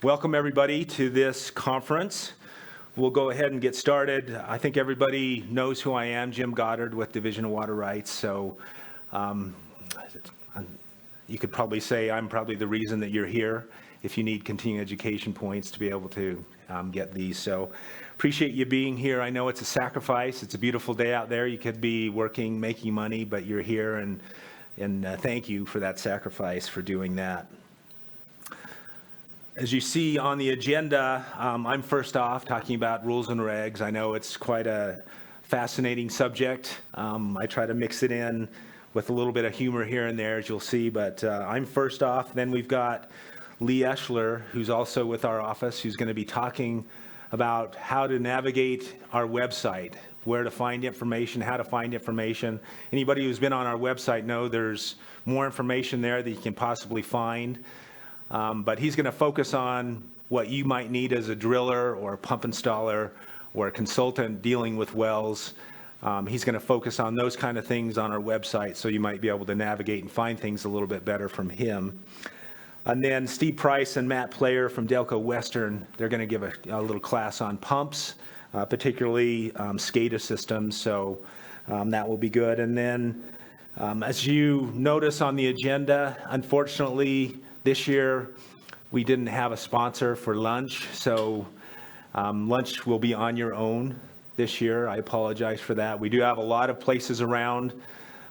Welcome everybody to this conference. We'll go ahead and get started. I think everybody knows who I am, Jim Goddard with Division of Water Rights. So you could probably say I'm probably the reason that you're here if you need continuing education points to be able to get these. So appreciate you being here. I know it's a sacrifice. It's a beautiful day out there. You could be working, making money, but you're here, and thank you for that sacrifice for doing that. As you see on the agenda, I'm first off talking about rules and regs. I know it's quite a fascinating subject. I try to mix it in with a little bit of humor here and there, as you'll see, but I'm first off. Then we've got Lee Eschler, who's also with our office, who's going to be talking about how to navigate our website, where to find information, how to find information. Anybody who's been on our website know there's more information there that you can possibly find. But he's going to focus on what you might need as a driller or a pump installer or a consultant dealing with wells. He's going to focus on those kind of things on our website, so you might be able to navigate and find things a little bit better from him. And then Steve Price and Matt Player from Delco-Western, they're going to give a little class on pumps, particularly SCADA systems, so that will be good. And then as you notice on the agenda, unfortunately, this year, we didn't have a sponsor for lunch, so lunch will be on your own this year. I apologize for that. We do have a lot of places around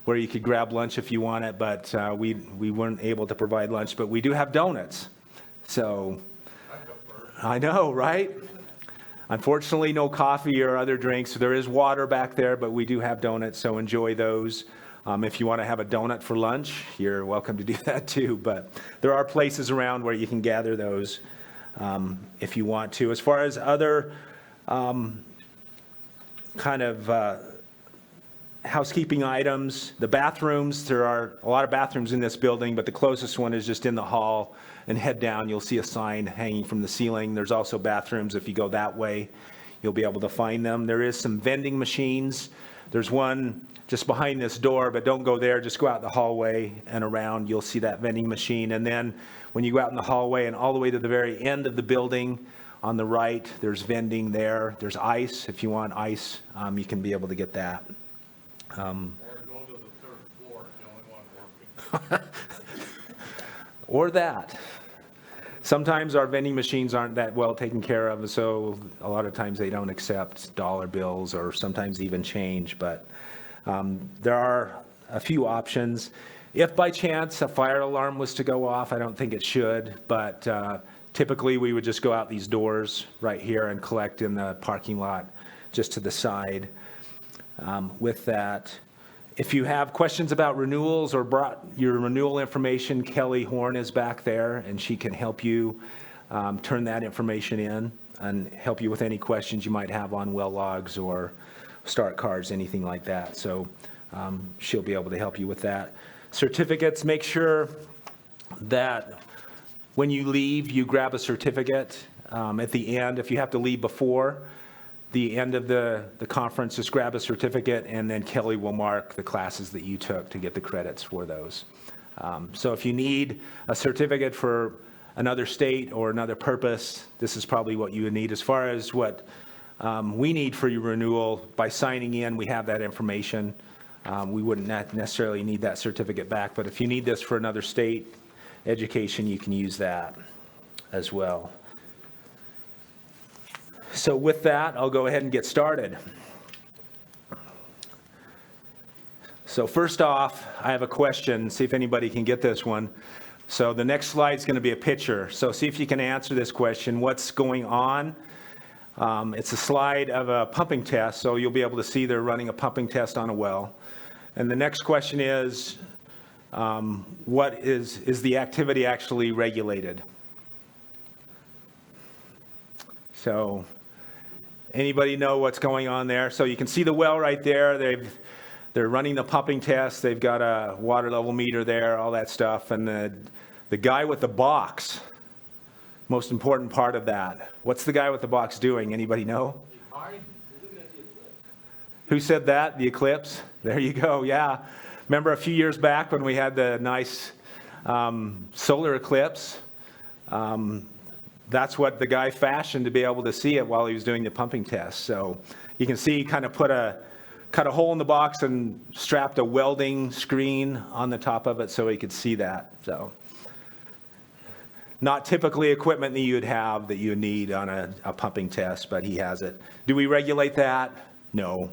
where you could grab lunch if you want it, but we weren't able to provide lunch, but we do have donuts. So, I know, right? Unfortunately, no coffee or other drinks. There is water back there, but we do have donuts, so enjoy those. If you want to have a donut for lunch, you're welcome to do that too. But there are places around where you can gather those if you want to. As far as other kind of housekeeping items, the bathrooms, there are a lot of bathrooms in this building, but the closest one is just in the hall. And head down, you'll see a sign hanging from the ceiling. There's also bathrooms. If you go that way, you'll be able to find them. There is some vending machines. There's one just behind this door, but don't go there. Just go out the hallway and around. You'll see that vending machine. And then when you go out in the hallway and all the way to the very end of the building on the right, there's vending there. There's ice. If you want ice, you can be able to get that. Or go to the third floor, the only one working. Or that. Sometimes our vending machines aren't that well taken care of, so a lot of times they don't accept dollar bills or sometimes even change, but there are a few options. If by chance a fire alarm was to go off, I don't think it should, but typically we would just go out these doors right here and collect in the parking lot just to the side. With that, if you have questions about renewals or brought your renewal information, Kelly Horn is back there, and she can help you turn that information in and help you with any questions you might have on well logs or start cards, anything like that. So she'll be able to help you with that. Certificates, make sure that when you leave, you grab a certificate at the end. If you have to leave before the end of the conference, just grab a certificate, and then Kelly will mark the classes that you took to get the credits for those. So if you need a certificate for another state or another purpose, this is probably what you would need. As far as what we need for your renewal, by signing in, we have that information. We wouldn't necessarily need that certificate back, but if you need this for another state education, you can use that as well. So with that, I'll go ahead and get started. So first off, I have a question. See if anybody can get this one. So the next slide is going to be a picture. So see if you can answer this question. What's going on? It's a slide of a pumping test. So you'll be able to see they're running a pumping test on a well. And the next question is, what is the activity actually regulated? So anybody know what's going on there? So you can see the well right there. They're running the pumping test. They've got a water level meter there, all that stuff. And the guy with the box, most important part of that. What's the guy with the box doing? Anybody know? Who said that? The eclipse? There you go. Yeah. Remember a few years back when we had the nice solar eclipse? that's what the guy fashioned to be able to see it while he was doing the pumping test. So you can see he kind of cut a hole in the box and strapped a welding screen on the top of it so he could see that. So not typically equipment that you would need on a pumping test, but he has it. Do we regulate that? No.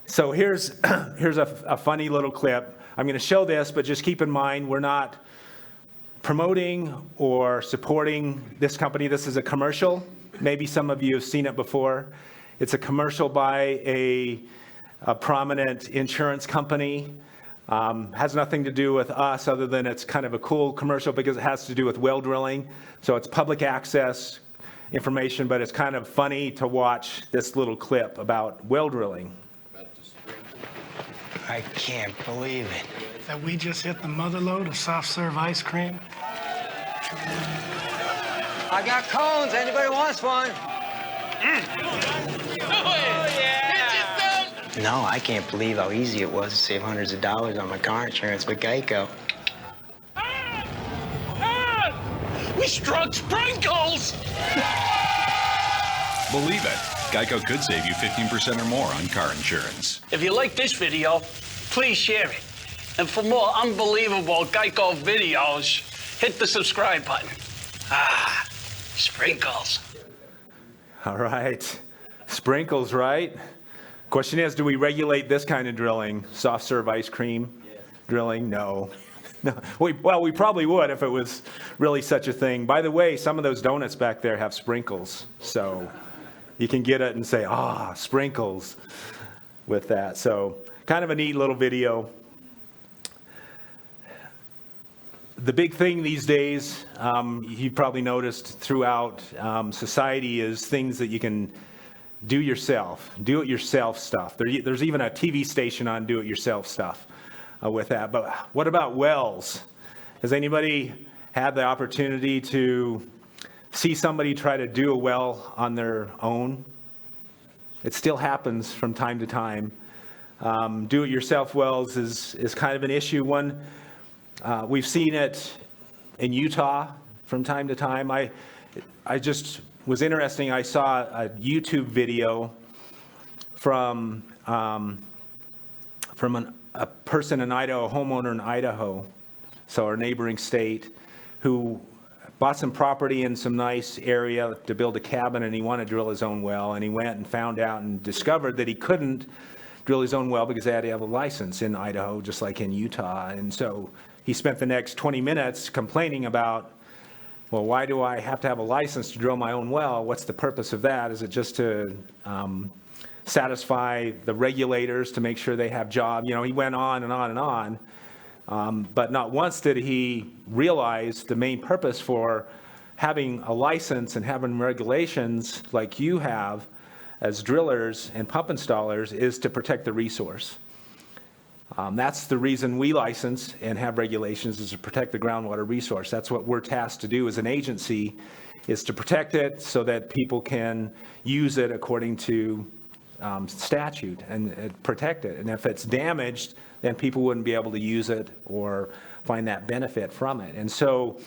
So here's a funny little clip. I'm going to show this, but just keep in mind we're not promoting or supporting this company. This is a commercial. Maybe some of you have seen it before. It's a commercial by a prominent insurance company. Has nothing to do with us other than it's kind of a cool commercial because it has to do with well drilling. So it's public access information, but it's kind of funny to watch this little clip about well drilling. I can't believe it. That we just hit the mother load of soft serve ice cream. I got cones. Anybody wants one? No, I can't believe how easy it was to save hundreds of dollars on my car insurance with Geico. We struck sprinkles! Believe it, Geico could save you 15% or more on car insurance. If you like this video, please share it. And for more unbelievable Geico videos, hit the subscribe button. Sprinkles. All right. Sprinkles, right? Question is, do we regulate this kind of drilling? Soft serve ice cream drilling? No. No. We probably would if it was really such a thing. By the way, some of those donuts back there have sprinkles. So you can get it and say, sprinkles with that. So kind of a neat little video. The big thing these days, you've probably noticed throughout society, is things that you can do it-yourself stuff. There's even a TV station on do-it-yourself stuff with that. But what about wells? Has anybody had the opportunity to see somebody try to do a well on their own? It still happens from time to time. Do-it-yourself wells is kind of an issue. We've seen it in Utah from time to time. I just was interesting. I saw a YouTube video from a person in Idaho, a homeowner in Idaho, so our neighboring state, who bought some property in some nice area to build a cabin, and he wanted to drill his own well. And he went and found out and discovered that he couldn't drill his own well because they had to have a license in Idaho, just like in Utah. And so he spent the next 20 minutes complaining about, well, why do I have to have a license to drill my own well? What's the purpose of that? Is it just to satisfy the regulators to make sure they have jobs? You know, he went on and on and on. But not once did he realize the main purpose for having a license and having regulations like you have as drillers and pump installers is to protect the resource. That's the reason we license and have regulations, is to protect the groundwater resource. That's what we're tasked to do as an agency, is to protect it so that people can use it according to statute and protect it. And if it's damaged, then people wouldn't be able to use it or find that benefit from it. And so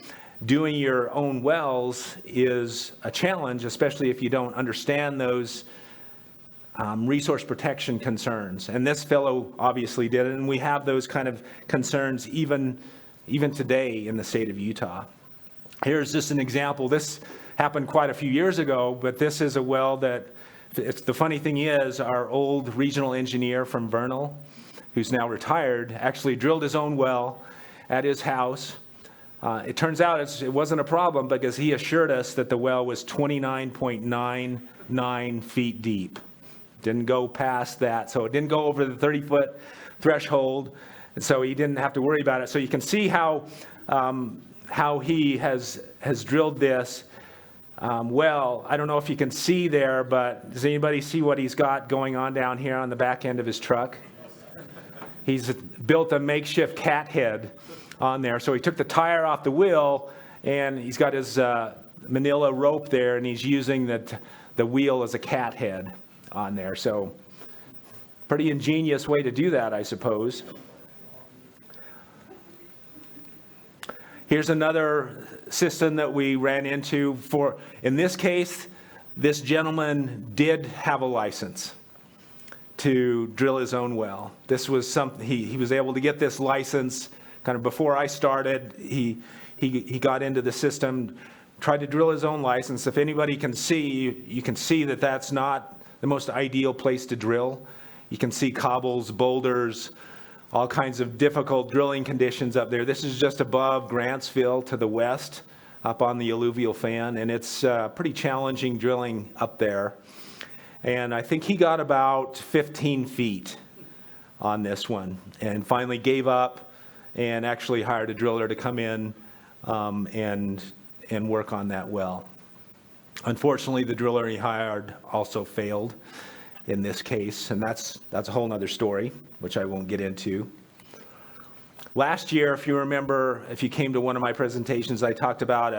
doing your own wells is a challenge, especially if you don't understand those resource protection concerns. And this fellow obviously did it, and we have those kind of concerns even today in the state of Utah. Here's just an example. This happened quite a few years ago, but this is a well that, the funny thing is, our old regional engineer from Vernal, who's now retired, actually drilled his own well at his house. It turns out it wasn't a problem because he assured us that the well was 29.99 feet deep. Didn't go past that, so it didn't go over the 30-foot threshold, and so he didn't have to worry about it. So you can see how he has drilled this well. I don't know if you can see there, but does anybody see what he's got going on down here on the back end of his truck? He's built a makeshift cat head on there. So he took the tire off the wheel, and he's got his manila rope there, and he's using the wheel as a cat head on there. So pretty ingenious way to do that, I suppose. Here's another system that we ran into for, in this case, this gentleman did have a license to drill his own well. This was something, he was able to get this license kind of before I started. He got into the system, tried to drill his own license. If anybody can see, you can see that that's not the most ideal place to drill. You can see cobbles, boulders, all kinds of difficult drilling conditions up there. This is just above Grantsville to the west, up on the alluvial fan, and it's pretty challenging drilling up there. And I think he got about 15 feet on this one, and finally gave up and actually hired a driller to come in and work on that well. Unfortunately, the driller he hired also failed in this case, and that's a whole nother story, which I won't get into. Last year, if you remember, if you came to one of my presentations, I talked about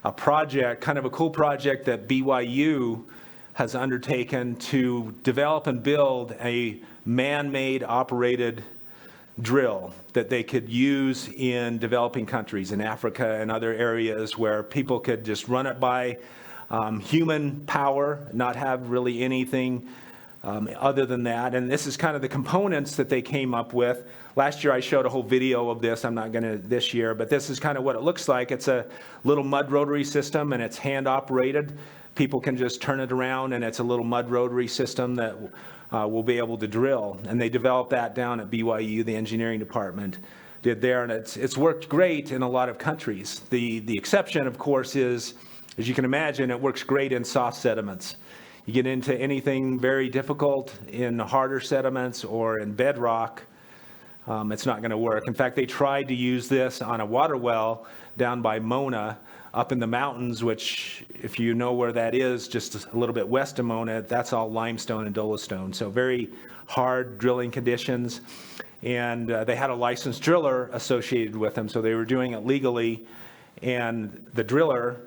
a project, kind of a cool project that BYU has undertaken to develop and build a man-made operated drill that they could use in developing countries, in Africa and other areas where people could just run it by human power, not have really anything other than that. And this is kind of the components that they came up with. Last year I showed a whole video of this. I'm not going to this year, but this is kind of what it looks like. It's a little mud rotary system, and it's hand operated. People can just turn it around, and it's a little mud rotary system that will be able to drill. And they developed that down at BYU, the engineering department did there, and it's worked great in a lot of countries. The exception, of course, is, as you can imagine, it works great in soft sediments. You get into anything very difficult in harder sediments or in bedrock, it's not going to work. In fact, they tried to use this on a water well down by Mona, up in the mountains, which, if you know where that is, just a little bit west of Mona, that's all limestone and dolostone. So very hard drilling conditions. And they had a licensed driller associated with them, so they were doing it legally. And the driller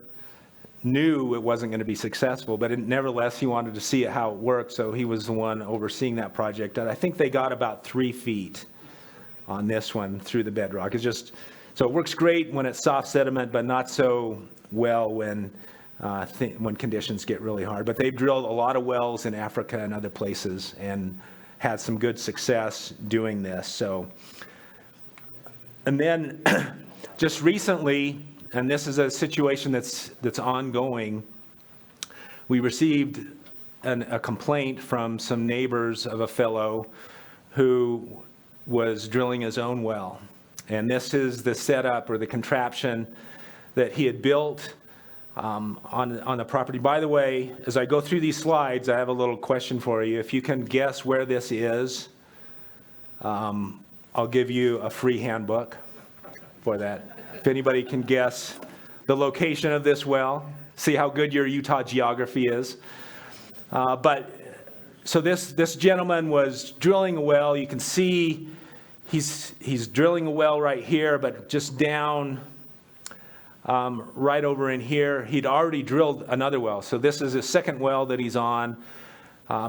knew it wasn't going to be successful, but nevertheless, he wanted to see how it worked, so he was the one overseeing that project. And I think they got about 3 feet on this one through the bedrock. It's just, so it works great when it's soft sediment, but not so well when conditions get really hard. But they've drilled a lot of wells in Africa and other places and had some good success doing this. So, and then just recently, and this is a situation that's ongoing, we received a complaint from some neighbors of a fellow who was drilling his own well. And this is the setup or the contraption that he had built on the property. By the way, as I go through these slides, I have a little question for you. If you can guess where this is, I'll give you a free handbook for that. If anybody can guess the location of this well, see how good your Utah geography is. So this gentleman was drilling a well. You can see he's drilling a well right here, but just down right over in here, he'd already drilled another well. So this is his second well that he's on.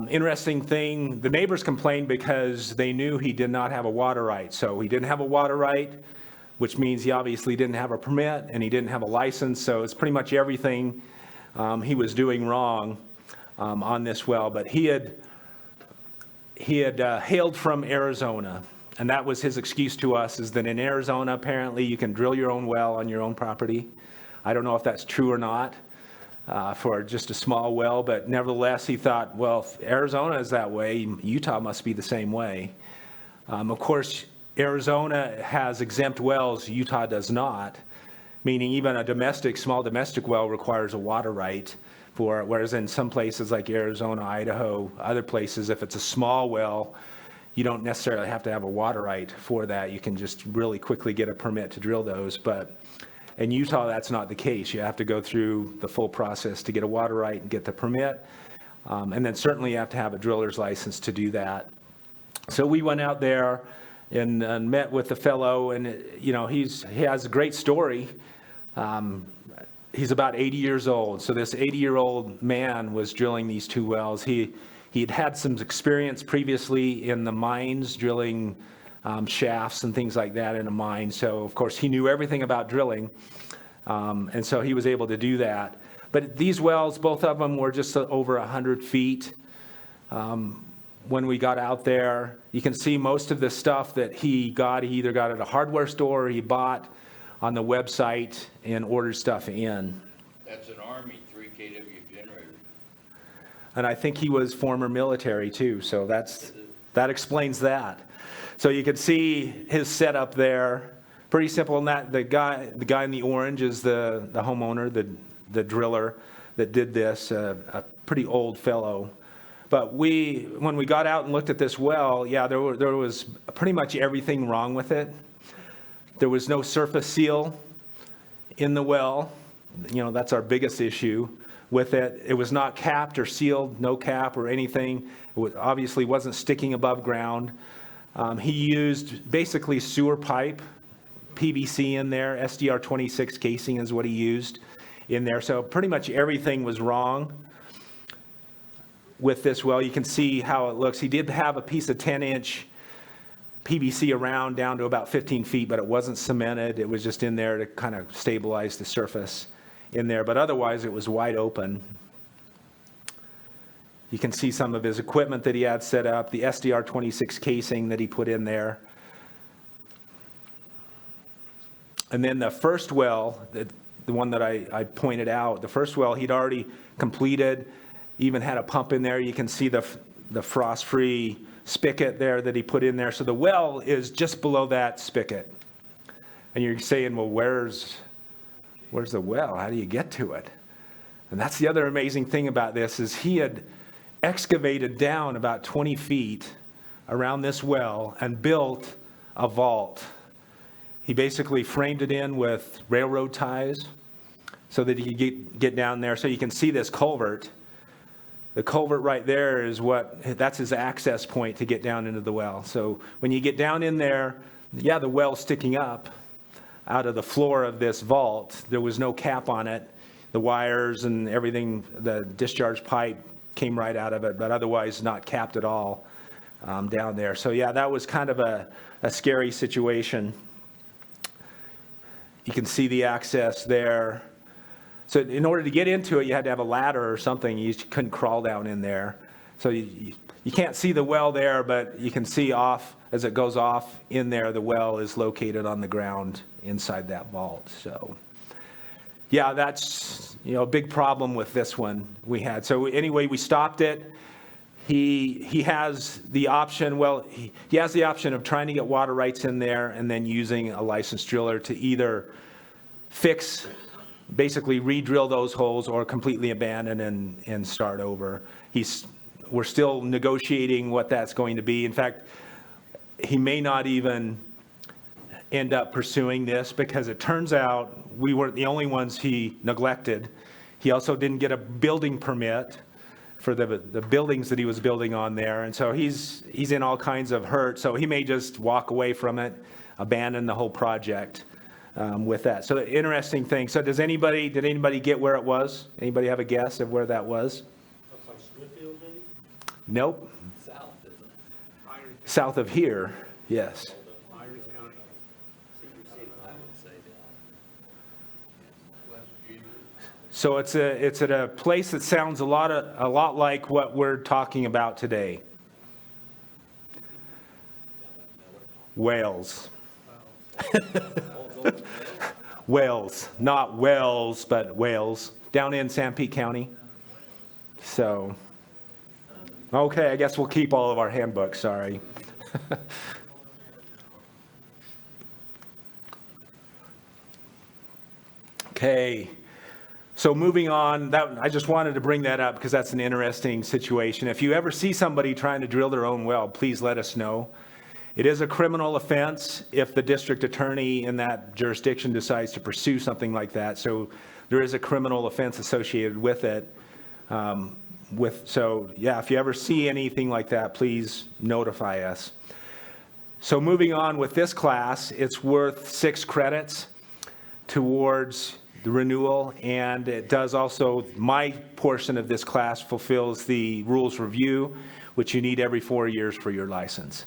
Interesting thing, the neighbors complained because they knew he did not have a water right. So he didn't have a water right, which means he obviously didn't have a permit and he didn't have a license. So it's pretty much everything he was doing wrong on this well. But he had hailed from Arizona, and that was his excuse to us, is that in Arizona, apparently you can drill your own well on your own property. I don't know if that's true or not for just a small well, but nevertheless, he thought, well, if Arizona is that way, Utah must be the same way. Of course, Arizona has exempt wells, Utah does not, meaning even a small domestic well requires a water right for it, whereas in some places like Arizona, Idaho, other places, if it's a small well, you don't necessarily have to have a water right for that. You can just really quickly get a permit to drill those. But in Utah, that's not the case. You have to go through the full process to get a water right and get the permit. And then certainly you have to have a driller's license to do that. So we went out there and met with the fellow, and he has a great story. He's about 80 years old. So this 80-year-old man was drilling these two wells. He'd had some experience previously in the mines drilling shafts and things like that in a mine. So, of course, he knew everything about drilling, and so he was able to do that. But these wells, both of them were just over 100 feet. When we got out there, you can see most of the stuff that he either got at a hardware store or he bought on the website and ordered stuff in. That's an Army 3 kW generator. And I think he was former military too, so that explains that. So you can see his setup there, pretty simple. And that the guy in the orange is the homeowner, the driller that did this, a pretty old fellow. But when we got out and looked at this well, yeah, there was pretty much everything wrong with it. There was no surface seal in the well. You know, that's our biggest issue with it. It was not capped or sealed, no cap or anything. It obviously wasn't sticking above ground. He used basically sewer pipe, PVC in there, SDR26 casing is what he used in there. So pretty much everything was wrong with this well. You can see how it looks. He did have a piece of 10-inch PVC around down to about 15 feet, but it wasn't cemented. It was just in there to kind of stabilize the surface in there. But otherwise, it was wide open. You can see some of his equipment that he had set up, the SDR26 casing that he put in there. And then the first well, the one that I pointed out, the first well he'd already completed, even had a pump in there. You can see the frost-free spigot there that he put in there. So the well is just below that spigot. And you're saying, well, where's the well? How do you get to it? And that's the other amazing thing about this is he had excavated down about 20 feet around this well and built a vault. He basically framed it in with railroad ties so that he could get down there. So you can see this culvert. The culvert right there is that's his access point to get down into the well. So when you get down in there, yeah, the well's sticking up out of the floor of this vault. There was no cap on it. The wires and everything, the discharge pipe came right out of it, but otherwise not capped at all down there. So yeah, that was kind of a scary situation. You can see the access there. So in order to get into it, you had to have a ladder or something. You couldn't crawl down in there. So you can't see the well there, but you can see off, as it goes off in there, the well is located on the ground inside that vault. So yeah, that's, a big problem with this one we had. So anyway, we stopped it. He has the option, he has the option of trying to get water rights in there and then using a licensed driller to either basically re-drill those holes or completely abandon and start over. We're still negotiating what that's going to be. In fact, he may not even end up pursuing this because it turns out we weren't the only ones he neglected. He also didn't get a building permit for the buildings that he was building on there. And so he's in all kinds of hurt. So he may just walk away from it, abandon the whole project with that. So interesting thing. So did anybody get where it was? Anybody have a guess of where that was? Nope. South, isn't it? South of here, yes. Myers County. I would say West Jesus. So it's at a place that sounds a lot like what we're talking about today. Wales. Wales, not Wells, but Wales, down in Sanpete County. So, okay, I guess we'll keep all of our handbooks, sorry. Okay, so moving on, I just wanted to bring that up because that's an interesting situation. If you ever see somebody trying to drill their own well, please let us know. It is a criminal offense if the district attorney in that jurisdiction decides to pursue something like that. So there is a criminal offense associated with it. So yeah, if you ever see anything like that, please notify us. So moving on with this class, it's worth 6 credits towards the renewal, and it does also, my portion of this class fulfills the rules review, which you need every 4 years for your license.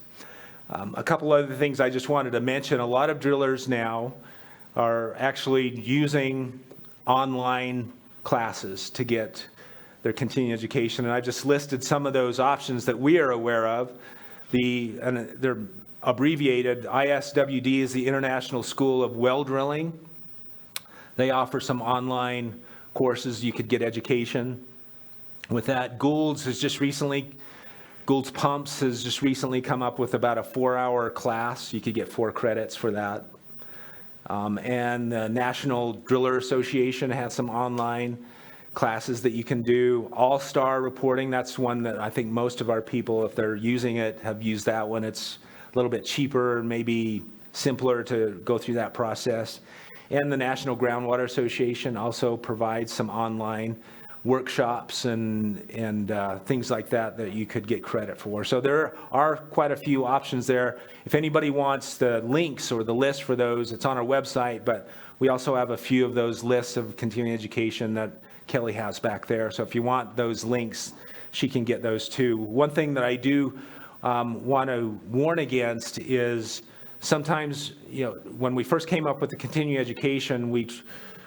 A couple other things I just wanted to mention. A lot of drillers now are actually using online classes to get their continuing education, and I just listed some of those options that we are aware of. And they're abbreviated. ISWD is the International School of Well Drilling. They offer some online courses you could get education with that. Gould's Pumps has just recently come up with about a 4-hour class. You could get 4 credits for that. And the National Driller Association has some online classes that you can do. All-Star Reporting, that's one that I think most of our people, if they're using it, have used that one. It's a little bit cheaper, maybe simpler to go through that process. And the National Groundwater Association also provides some online workshops and things like that that you could get credit for. So there are quite a few options there. If anybody wants the links or the list for those, it's on our website, but we also have a few of those lists of continuing education that Kelly has back there. So if you want those links, she can get those too. One thing that I do want to warn against is sometimes, when we first came up with the continuing education,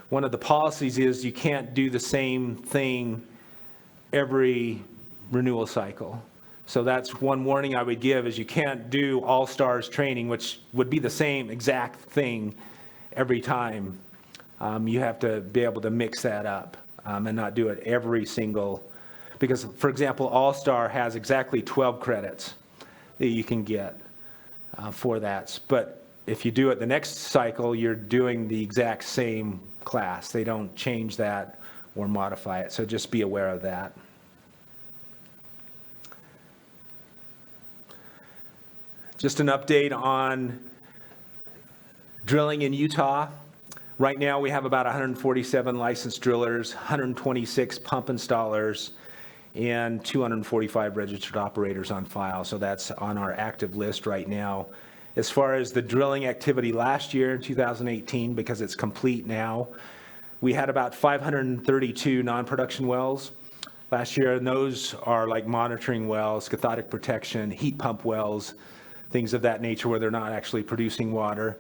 one of the policies is you can't do the same thing every renewal cycle. So that's one warning I would give, is you can't do all-stars training, which would be the same exact thing every time. You have to be able to mix that up and not do it every single, because, for example, all-star has exactly 12 credits that you can get for that. But if you do it the next cycle, you're doing the exact same class. They don't change that or modify it, so just be aware of that. Just an update on drilling in Utah. Right now we have about 147 licensed drillers, 126 pump installers, and 245 registered operators on file. So that's on our active list right now. As far as the drilling activity last year in 2018, because it's complete now, we had about 532 non-production wells last year, and those are like monitoring wells, cathodic protection, heat pump wells, things of that nature where they're not actually producing water.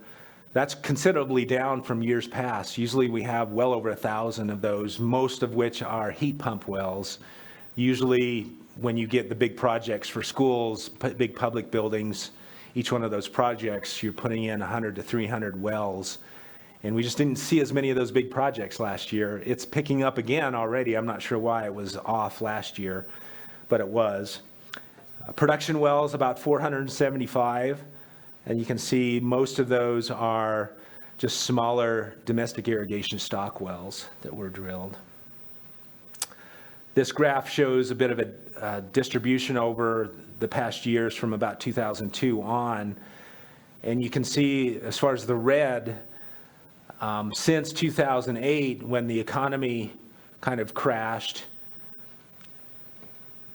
That's considerably down from years past. Usually we have well over 1,000 of those, most of which are heat pump wells. Usually when you get the big projects for schools, big public buildings, each one of those projects, you're putting in 100 to 300 wells. And we just didn't see as many of those big projects last year. It's picking up again already. I'm not sure why it was off last year, but it was. Production wells, about 475. And you can see most of those are just smaller domestic irrigation stock wells that were drilled. This graph shows a bit of a distribution over the past years from about 2002 on. And you can see, as far as the red, since 2008, when the economy kind of crashed,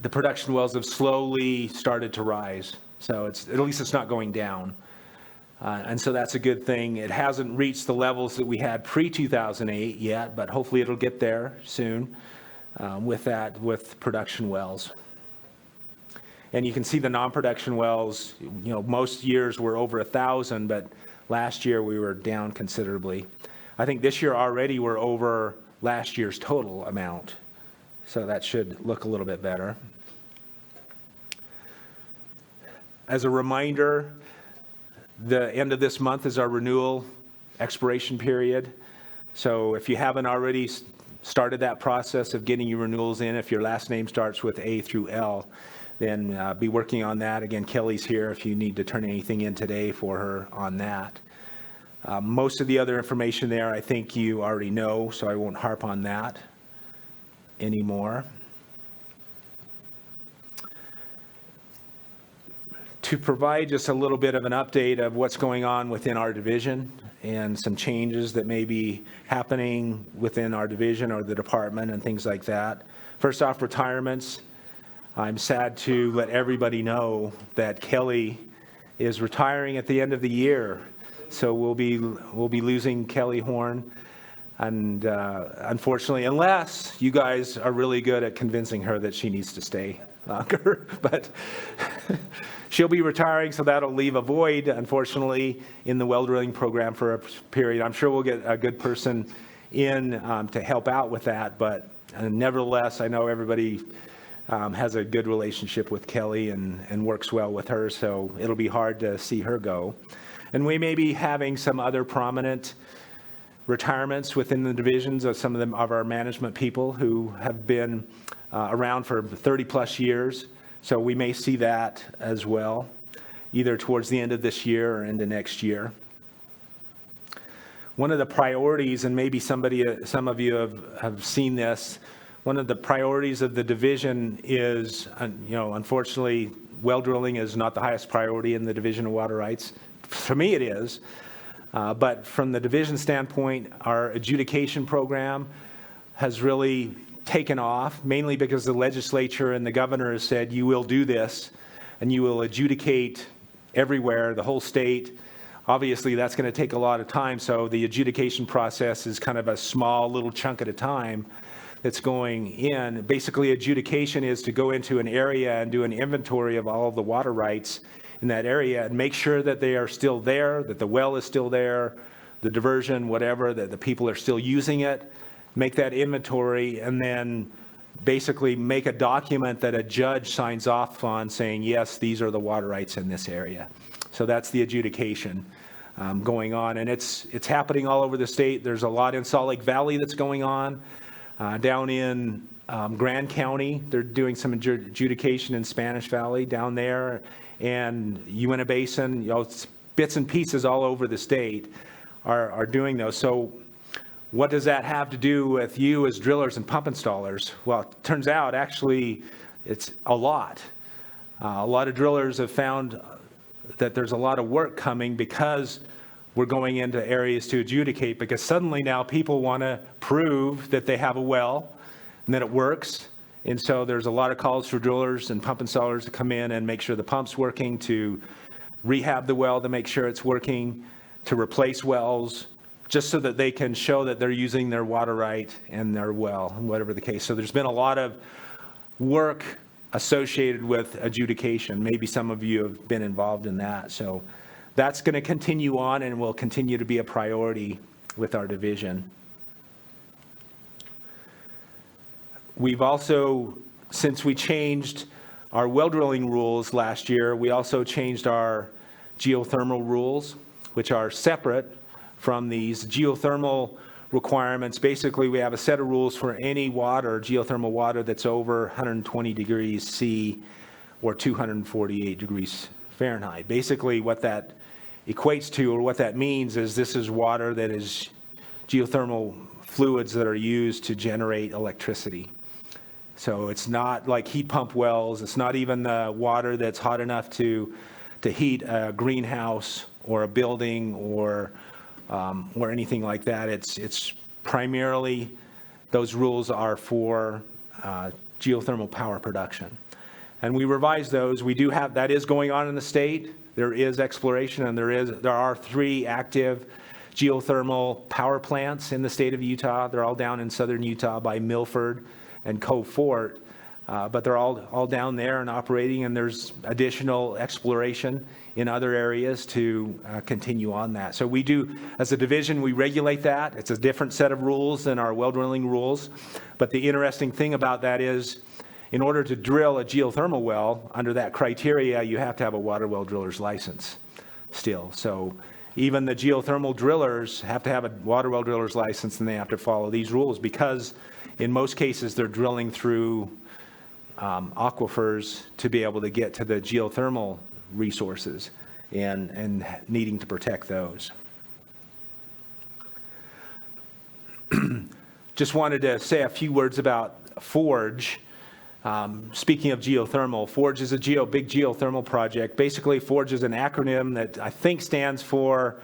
the production wells have slowly started to rise. So at least it's not going down. And so that's a good thing. It hasn't reached the levels that we had pre-2008 yet, but hopefully it'll get there soon with production wells. And you can see the non-production wells, most years were over 1,000, but last year we were down considerably. I think this year already we're over last year's total amount. So that should look a little bit better. As a reminder, the end of this month is our renewal expiration period. So if you haven't already started that process of getting your renewals in, if your last name starts with A through L, then be working on that. Again, Kelly's here if you need to turn anything in today for her on that. Most of the other information there I think you already know, so I won't harp on that anymore. To provide just a little bit of an update of what's going on within our division and some changes that may be happening within our division or the department and things like that. First off, retirements. I'm sad to let everybody know that Kelly is retiring at the end of the year. So we'll be losing Kelly Horn, and unfortunately, unless you guys are really good at convincing her that she needs to stay. longer, but she'll be retiring, so that'll leave a void, unfortunately, in the well drilling program for a period. I'm sure we'll get a good person in to help out with that, but nevertheless, I know everybody has a good relationship with Kelly and works well with her, so it'll be hard to see her go. And we may be having some other prominent retirements within the divisions of some of our management people who have been around for 30 plus years. So we may see that as well, either towards the end of this year or into next year. One of the priorities, and maybe some of you have seen this, one of the priorities of the division is, unfortunately, well drilling is not the highest priority in the Division of Water Rights. For me, it is. But from the division standpoint, our adjudication program has really taken off, mainly because the legislature and the governor has said, you will do this, and you will adjudicate everywhere, the whole state. Obviously, that's going to take a lot of time, so the adjudication process is kind of a small little chunk at a time that's going in. Basically, adjudication is to go into an area and do an inventory of all of the water rights in that area and make sure that they are still there, that the well is still there, the diversion, whatever, that the people are still using it, make that inventory, and then basically make a document that a judge signs off on saying, yes, these are the water rights in this area. So that's the adjudication going on, and it's happening all over the state. There's a lot in Salt Lake Valley that's going on. Down in Grand County, they're doing some adjudication in Spanish Valley down there, and Uinta Basin, bits and pieces all over the state are doing those. So what does that have to do with you as drillers and pump installers? Well, it turns out actually it's a lot. A lot of drillers have found that there's a lot of work coming because we're going into areas to adjudicate, because suddenly now people want to prove that they have a well and that it works. And so there's a lot of calls for drillers and pump installers to come in and make sure the pump's working, to rehab the well to make sure it's working, to replace wells, just so that they can show that they're using their water right and their well, whatever the case. So there's been a lot of work associated with adjudication. Maybe some of you have been involved in that. So that's going to continue on and will continue to be a priority with our division. We've also, since we changed our well drilling rules last year, we also changed our geothermal rules, which are separate from these geothermal requirements. Basically, we have a set of rules for any water, geothermal water, that's over 120 degrees C or 248 degrees Fahrenheit. Basically, what that equates to, or what that means, is this is water that is geothermal fluids that are used to generate electricity. So it's not like heat pump wells. It's not even the water that's hot enough to heat a greenhouse or a building or anything like that. It's primarily, those rules are for geothermal power production. And we revised those. We do have, that is going on in the state. There is exploration, and there are 3 active geothermal power plants in the state of Utah. They're all down in southern Utah by Milford and Cove Fort, but they're all down there and operating, and there's additional exploration in other areas to continue on that. So we do, as a division, we regulate that. It's a different set of rules than our well drilling rules, but the interesting thing about that is, in order to drill a geothermal well, under that criteria, you have to have a water well driller's license still. So even the geothermal drillers have to have a water well driller's license, and they have to follow these rules, because in most cases they're drilling through aquifers to be able to get to the geothermal resources and needing to protect those. Just wanted to say a few words about Forge. Speaking of geothermal, Forge is a big geothermal project. Basically, Forge is an acronym that I think stands for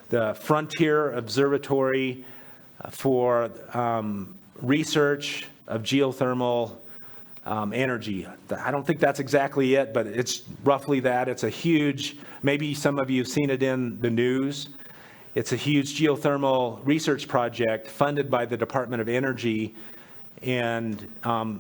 the Frontier Observatory for Research of Geothermal Energy. I don't think that's exactly it, but it's roughly that. It's a huge, maybe some of you have seen it in the news. It's a huge geothermal research project funded by the Department of Energy, And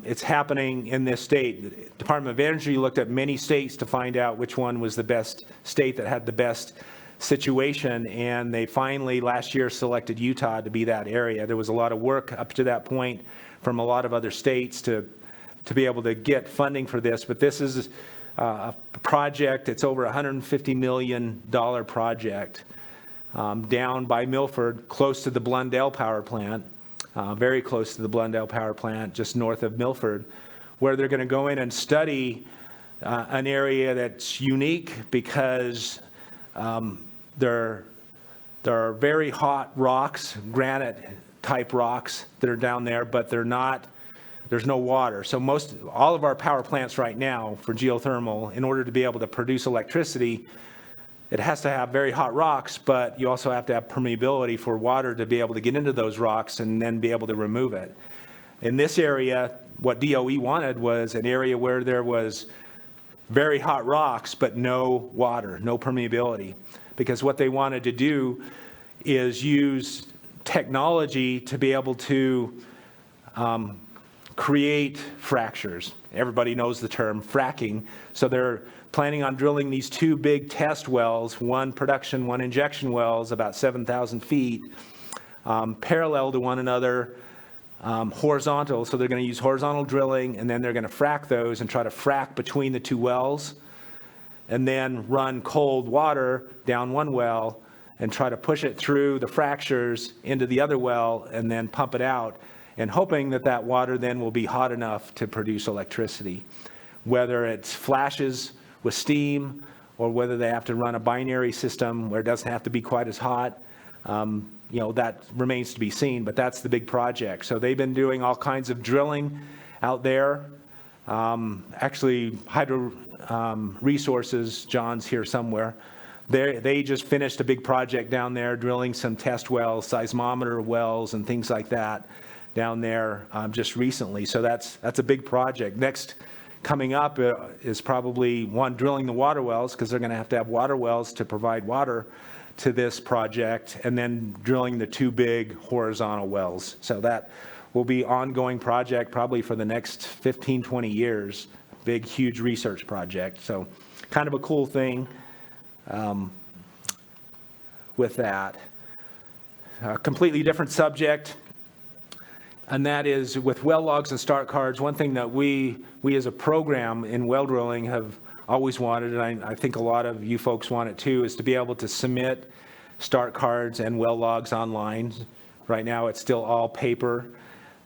it's happening in this state. The Department of Energy looked at many states to find out which one was the best state that had the best situation, and they finally last year selected Utah to be that area. There was a lot of work up to that point from a lot of other states to be able to get funding for this, but this is a project. It's over $150 million project down by Milford, close to the Blundell power plant, very close to the Blundell power plant, just north of Milford, where they're going to go in and study an area that's unique because there are very hot rocks, granite type rocks that are down there, but there's no water. So all of our power plants right now for geothermal, in order to be able to produce electricity, it has to have very hot rocks, but you also have to have permeability for water to be able to get into those rocks and then be able to remove it. In this area, what DOE wanted was an area where there was very hot rocks, but no water, no permeability. Because what they wanted to do is use technology to be able to create fractures. Everybody knows the term fracking. So they're planning on drilling these two big test wells, one production, one injection wells, about 7,000 feet, parallel to one another, horizontal. So they're going to use horizontal drilling, and then they're going to frack those and try to frack between the two wells, and then run cold water down one well and try to push it through the fractures into the other well and then pump it out, and hoping that that water then will be hot enough to produce electricity. Whether it's flashes with steam or whether they have to run a binary system where it doesn't have to be quite as hot, that remains to be seen, but that's the big project. So they've been doing all kinds of drilling out there. Actually, Hydro Resources, John's here somewhere, they just finished a big project down there, drilling some test wells, seismometer wells, and things like that down there just recently. So that's a big project. Next coming up is probably drilling the water wells, because they're going to have water wells to provide water to this project, and then drilling the two big horizontal wells. So that will be ongoing project probably for the next 15, 20 years. Big, huge research project. So kind of a cool thing with that. A completely different subject, and that is with well logs and start cards. One thing that we as a program in well drilling have always wanted, and I think a lot of you folks want it too, is to be able to submit start cards and well logs online. Right now it's still all paper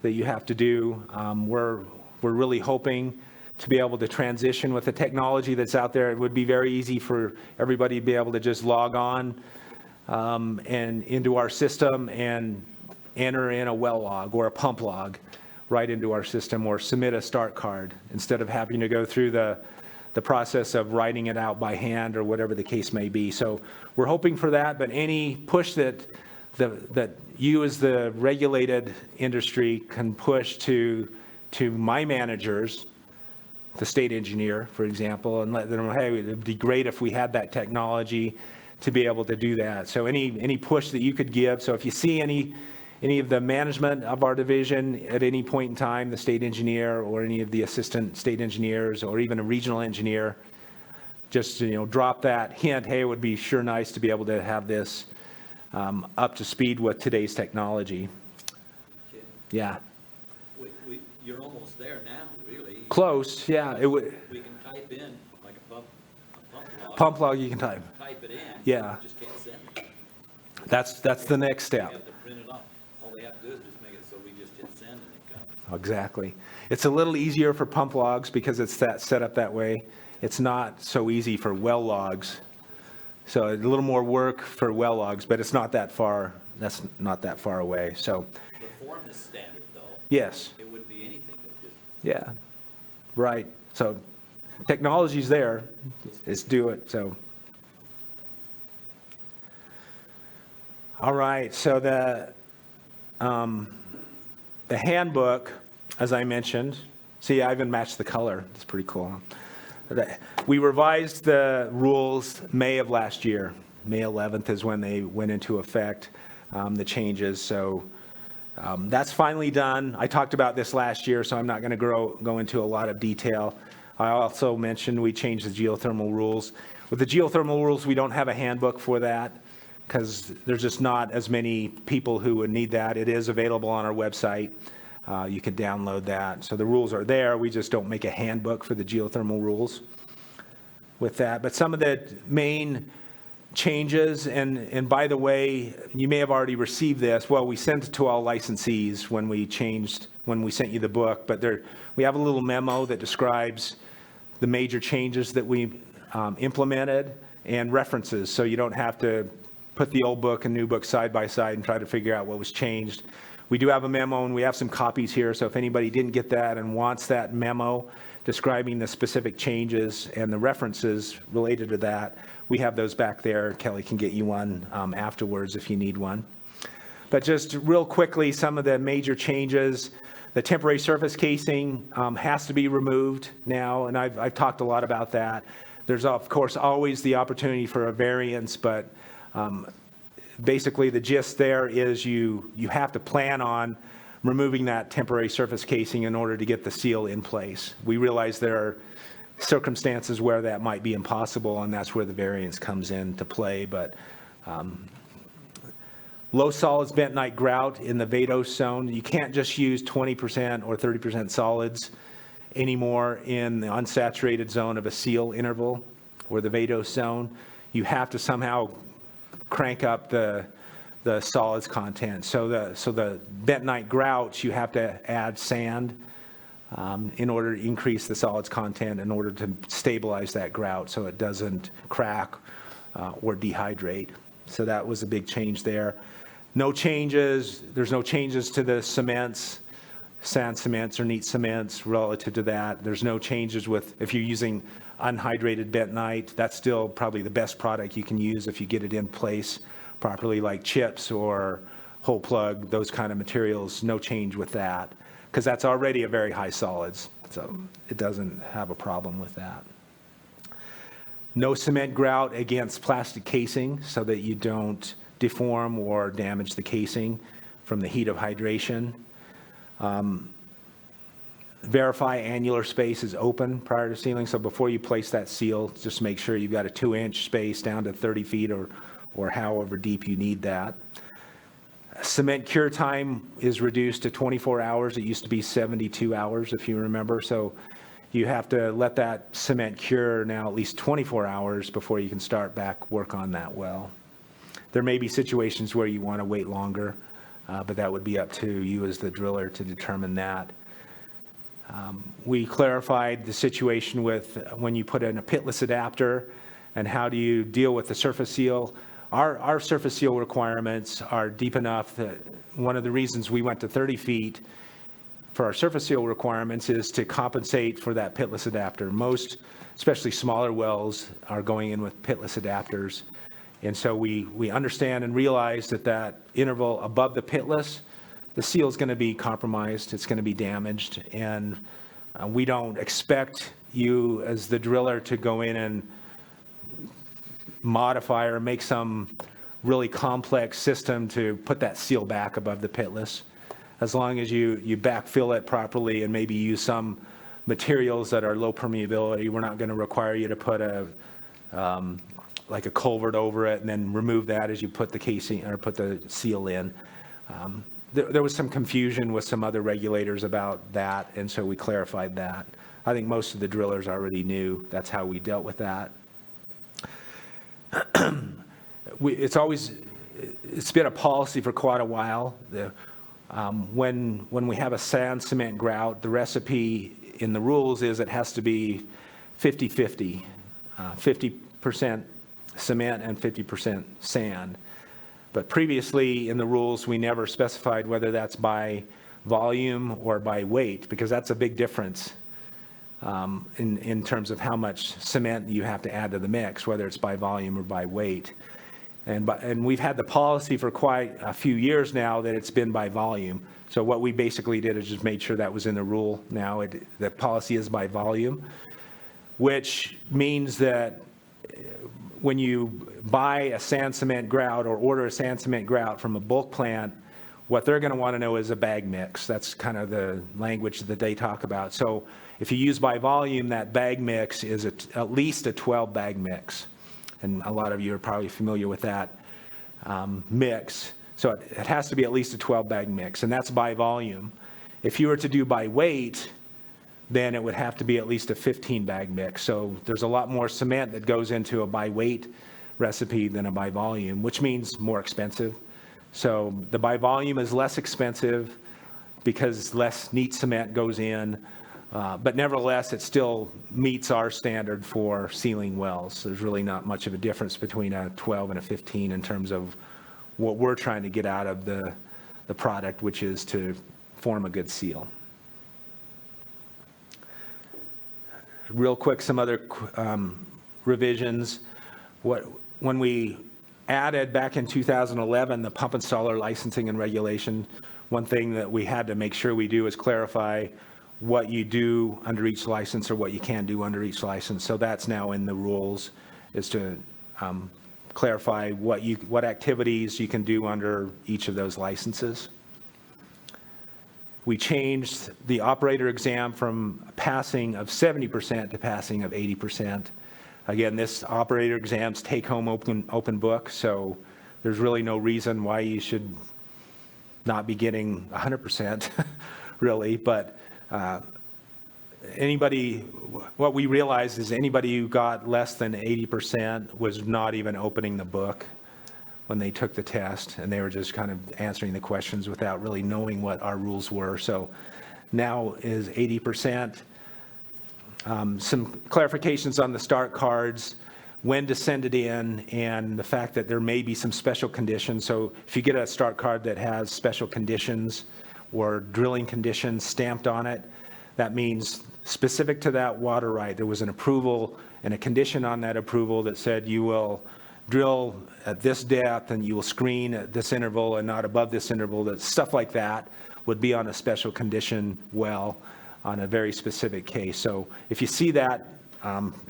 that you have to do. We're really hoping to be able to transition with the technology that's out there. It would be very easy for everybody to be able to just log on and into our system and enter in a well log or a pump log right into our system, or submit a start card instead of having to go through the process of writing it out by hand or whatever the case may be. So we're hoping for that, but any push that you as the regulated industry can push to my managers, the state engineer, for example, and let them know, hey, it'd be great if we had that technology to be able to do that. So any push that you could give. So if you see any of the management of our division at any point in time, the state engineer or any of the assistant state engineers or even a regional engineer, just drop that hint, hey, it would be sure nice to be able to have this up to speed with today's technology. Okay. Yeah. You're almost there now, really. Close, yeah. We can type in like a pump log. Pump log you can type. Type it in. Yeah. You just can't send it. That's the next We step. have to print it off. All they have to do is just make it so we just hit send and it comes. Exactly. It's a little easier for pump logs because it's set up that way. It's not so easy for well logs. So a little more work for well logs, but it's not that far. That's not that far away. So The form is standard though. yes. It wouldn't be anything that just, Yeah. Right. So technology's there. It's do it. So. All right. So the handbook, as I mentioned, see, I even matched the color. It's pretty cool. We revised the rules May of last year. May 11th is when they went into effect, the changes. So That's finally done. I talked about this last year, so I'm not going to go into a lot of detail. I also mentioned we changed the geothermal rules. With the geothermal rules, we don't have a handbook for that because there's just not as many people who would need that. It is available on our website. You can download that. So the rules are there. We just don't make a handbook for the geothermal rules with that. But some of the main changes, and by the way, you may have already received this. Well, we sent it to all licensees when we sent you the book, but we have a little memo that describes the major changes that we implemented and references, so you don't have to put the old book and new book side by side and try to figure out what was changed. We do have a memo, and we have some copies here, so if anybody didn't get that and wants that memo describing the specific changes and the references related to that, we have those back there. Kelly can get you one afterwards if you need one. But just real quickly, some of the major changes. The temporary surface casing has to be removed now, and I've talked a lot about that. There's, of course, always the opportunity for a variance, but basically the gist there is you have to plan on removing that temporary surface casing in order to get the seal in place. We realize there are circumstances where that might be impossible, and that's where the variance comes into play. But low solids bentonite grout in the vadose zone, you can't just use 20% or 30% solids anymore in the unsaturated zone of a seal interval or the vadose zone. You have to somehow crank up the solids content. So the bentonite grouts, you have to add sand in order to increase the solids content in order to stabilize that grout so it doesn't crack or dehydrate. So that was a big change there. No changes, there's no changes to the cements, sand cements or neat cements relative to that. There's no changes with, if you're using unhydrated bentonite, that's still probably the best product you can use if you get it in place properly, like chips or whole plug, those kind of materials. No change with that because that's already a very high solids, so it doesn't have a problem with that. No cement grout against plastic casing so that you don't deform or damage the casing from the heat of hydration. Verify annular space is open prior to sealing. So before you place that seal, just make sure you've got a 2-inch space down to 30 feet or however deep you need that. Cement cure time is reduced to 24 hours. It used to be 72 hours, if you remember. So you have to let that cement cure now at least 24 hours before you can start back work on that well. There may be situations where you want to wait longer, but that would be up to you as the driller to determine that. We clarified the situation with when you put in a pitless adapter and how do you deal with the surface seal. Our surface seal requirements are deep enough that one of the reasons we went to 30 feet for our surface seal requirements is to compensate for that pitless adapter. Most, especially smaller wells, are going in with pitless adapters. And so we understand and realize that interval above the pitless, the seal is going to be compromised, it's going to be damaged, and we don't expect you as the driller to go in and modify or make some really complex system to put that seal back above the pitless. As long as you backfill it properly and maybe use some materials that are low permeability, we're not going to require you to put like a culvert over it and then remove that as you put the casing or put the seal in. There was some confusion with some other regulators about that, and so we clarified that. I think most of the drillers already knew that's how we dealt with that. It's been a policy for quite a while. When we have a sand cement grout, the recipe in the rules is it has to be 50-50, 50% cement and 50% sand. But previously in the rules, we never specified whether that's by volume or by weight, because that's a big difference in terms of how much cement you have to add to the mix, whether it's by volume or by weight. And we've had the policy for quite a few years now that it's been by volume. So what we basically did is just made sure that was in the rule now. The policy is by volume, which means that when you buy a sand cement grout or order a sand cement grout from a bulk plant, what they're going to want to know is a bag mix. That's kind of the language that they talk about. So if you use by volume, that bag mix is at least a 12 bag mix. And a lot of you are probably familiar with that mix. So it has to be at least a 12 bag mix, and that's by volume. If you were to do by weight, then it would have to be at least a 15 bag mix. So there's a lot more cement that goes into a by weight recipe than a by volume, which means more expensive. So the by volume is less expensive because less neat cement goes in, but nevertheless, it still meets our standard for sealing wells. There's really not much of a difference between a 12 and a 15 in terms of what we're trying to get out of the product, which is to form a good seal. Real quick, some other revisions. When we added back in 2011 the pump installer licensing and regulation, one thing that we had to make sure we do is clarify what you do under each license or what you can do under each license. So that's now in the rules, is to clarify what activities you can do under each of those licenses. We changed the operator exam from passing of 70% to passing of 80%. Again, this operator exam's take-home open book, so there's really no reason why you should not be getting 100%, really. But what we realized is anybody who got less than 80% was not even opening the book when they took the test, and they were just kind of answering the questions without really knowing what our rules were. So now is 80%. Some clarifications on the start cards, when to send it in, and the fact that there may be some special conditions. So if you get a start card that has special conditions or drilling conditions stamped on it, that means specific to that water right, there was an approval and a condition on that approval that said you will drill at this depth and you will screen at this interval and not above this interval. That stuff like that would be on a special condition well on a very specific case. So if you see that,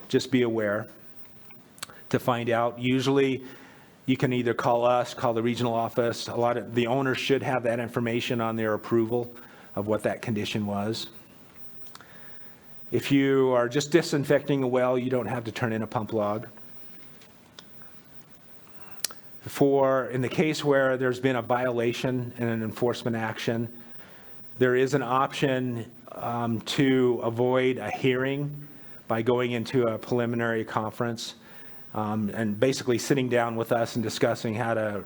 just be aware to find out. Usually you can either call us, call the regional office. The owners should have that information on their approval of what that condition was. If you are just disinfecting a well, you don't have to turn in a pump log. In the case where there's been a violation and an enforcement action, there is an option to avoid a hearing by going into a preliminary conference and basically sitting down with us and discussing how to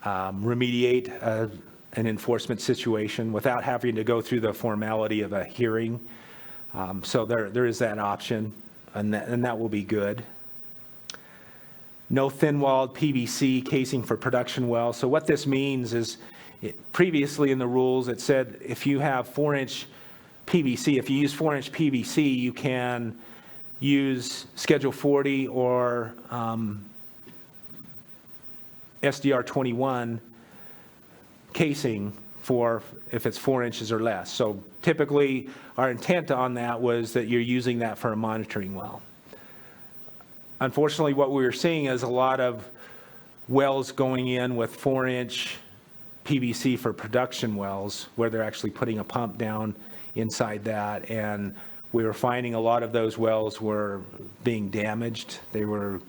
remediate an enforcement situation without having to go through the formality of a hearing. So there is that option, and that will be good. No thin-walled PVC casing for production wells. So what this means is, previously in the rules, it said if you have 4-inch PVC, if you use 4-inch PVC, you can use Schedule 40 or SDR 21 casing for if it's 4 inches or less. So typically, our intent on that was that you're using that for a monitoring well. Unfortunately, what we were seeing is a lot of wells going in with 4-inch PVC for production wells, where they're actually putting a pump down inside that, and we were finding a lot of those wells were being damaged. They were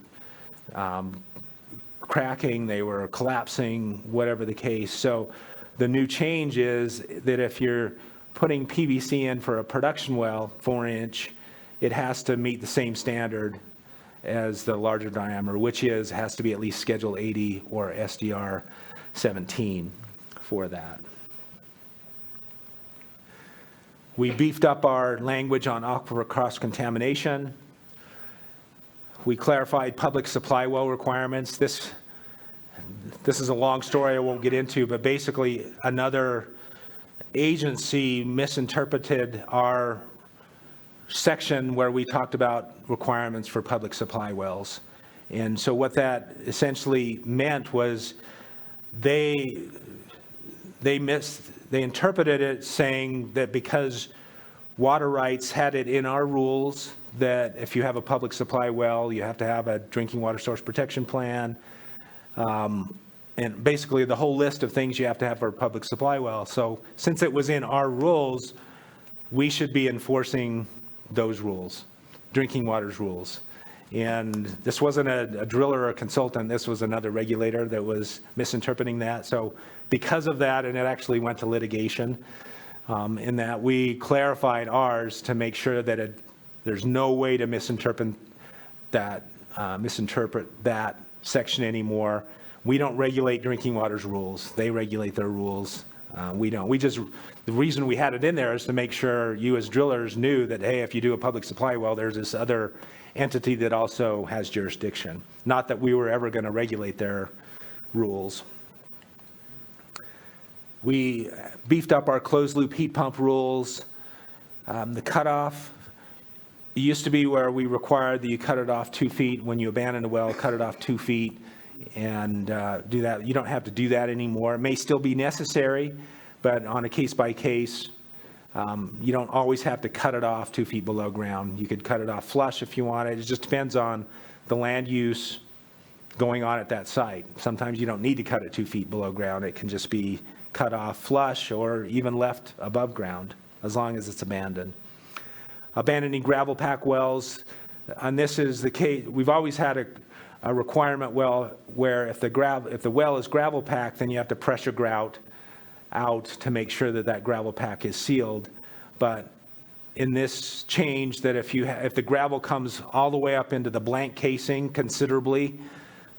cracking, they were collapsing, whatever the case. So the new change is that if you're putting PVC in for a production well, 4-inch, it has to meet the same standard as the larger diameter, which has to be at least Schedule 80 or SDR 17 for that. We beefed up our language on aquifer cross-contamination. We clarified public supply well requirements. This is a long story I won't get into, but basically another agency misinterpreted our section where we talked about requirements for public supply wells. And so what that essentially meant was they interpreted it saying that because water rights had it in our rules that if you have a public supply well, you have to have a drinking water source protection plan, and basically the whole list of things you have to have for a public supply well. So since it was in our rules, we should be enforcing those rules, drinking water's rules. And this wasn't a driller or a consultant, this was another regulator that was misinterpreting that. So because of that, and it actually went to litigation, in that we clarified ours to make sure that there's no way to misinterpret that section anymore. We don't regulate drinking water's rules. They regulate their rules. We don't. The reason we had it in there is to make sure you as drillers knew that, hey, if you do a public supply well, there's this other entity that also has jurisdiction. Not that we were ever going to regulate their rules. We beefed up our closed loop heat pump rules. The cutoff, it used to be where we required that you cut it off 2 feet. When you abandon a well, cut it off 2 feet and do that. You don't have to do that anymore. It may still be necessary, but on a case-by-case, you don't always have to cut it off 2 feet below ground. You could cut it off flush if you wanted. It just depends on the land use going on at that site. Sometimes you don't need to cut it 2 feet below ground. It can just be cut off flush or even left above ground, as long as it's abandoned. Abandoning gravel pack wells, and this is the case, we've always had a requirement well where if the well is gravel packed, then you have to pressure grout out to make sure that that gravel pack is sealed. But in this change, that if the gravel comes all the way up into the blank casing considerably,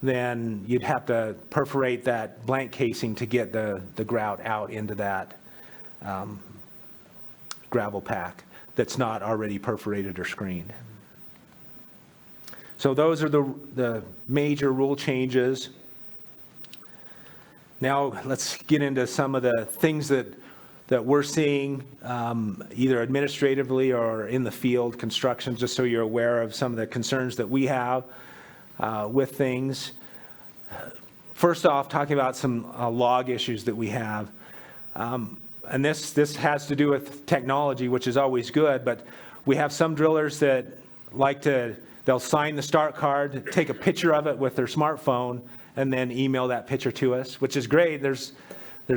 then you'd have to perforate that blank casing to get the grout out into that gravel pack that's not already perforated or screened. So those are the major rule changes. Now let's get into some of the things that we're seeing either administratively or in the field construction, just so you're aware of some of the concerns that we have with things. First off, talking about some log issues that we have. And this has to do with technology, which is always good, but we have some drillers that they'll sign the start card, take a picture of it with their smartphone, and then email that picture to us, which is great. There's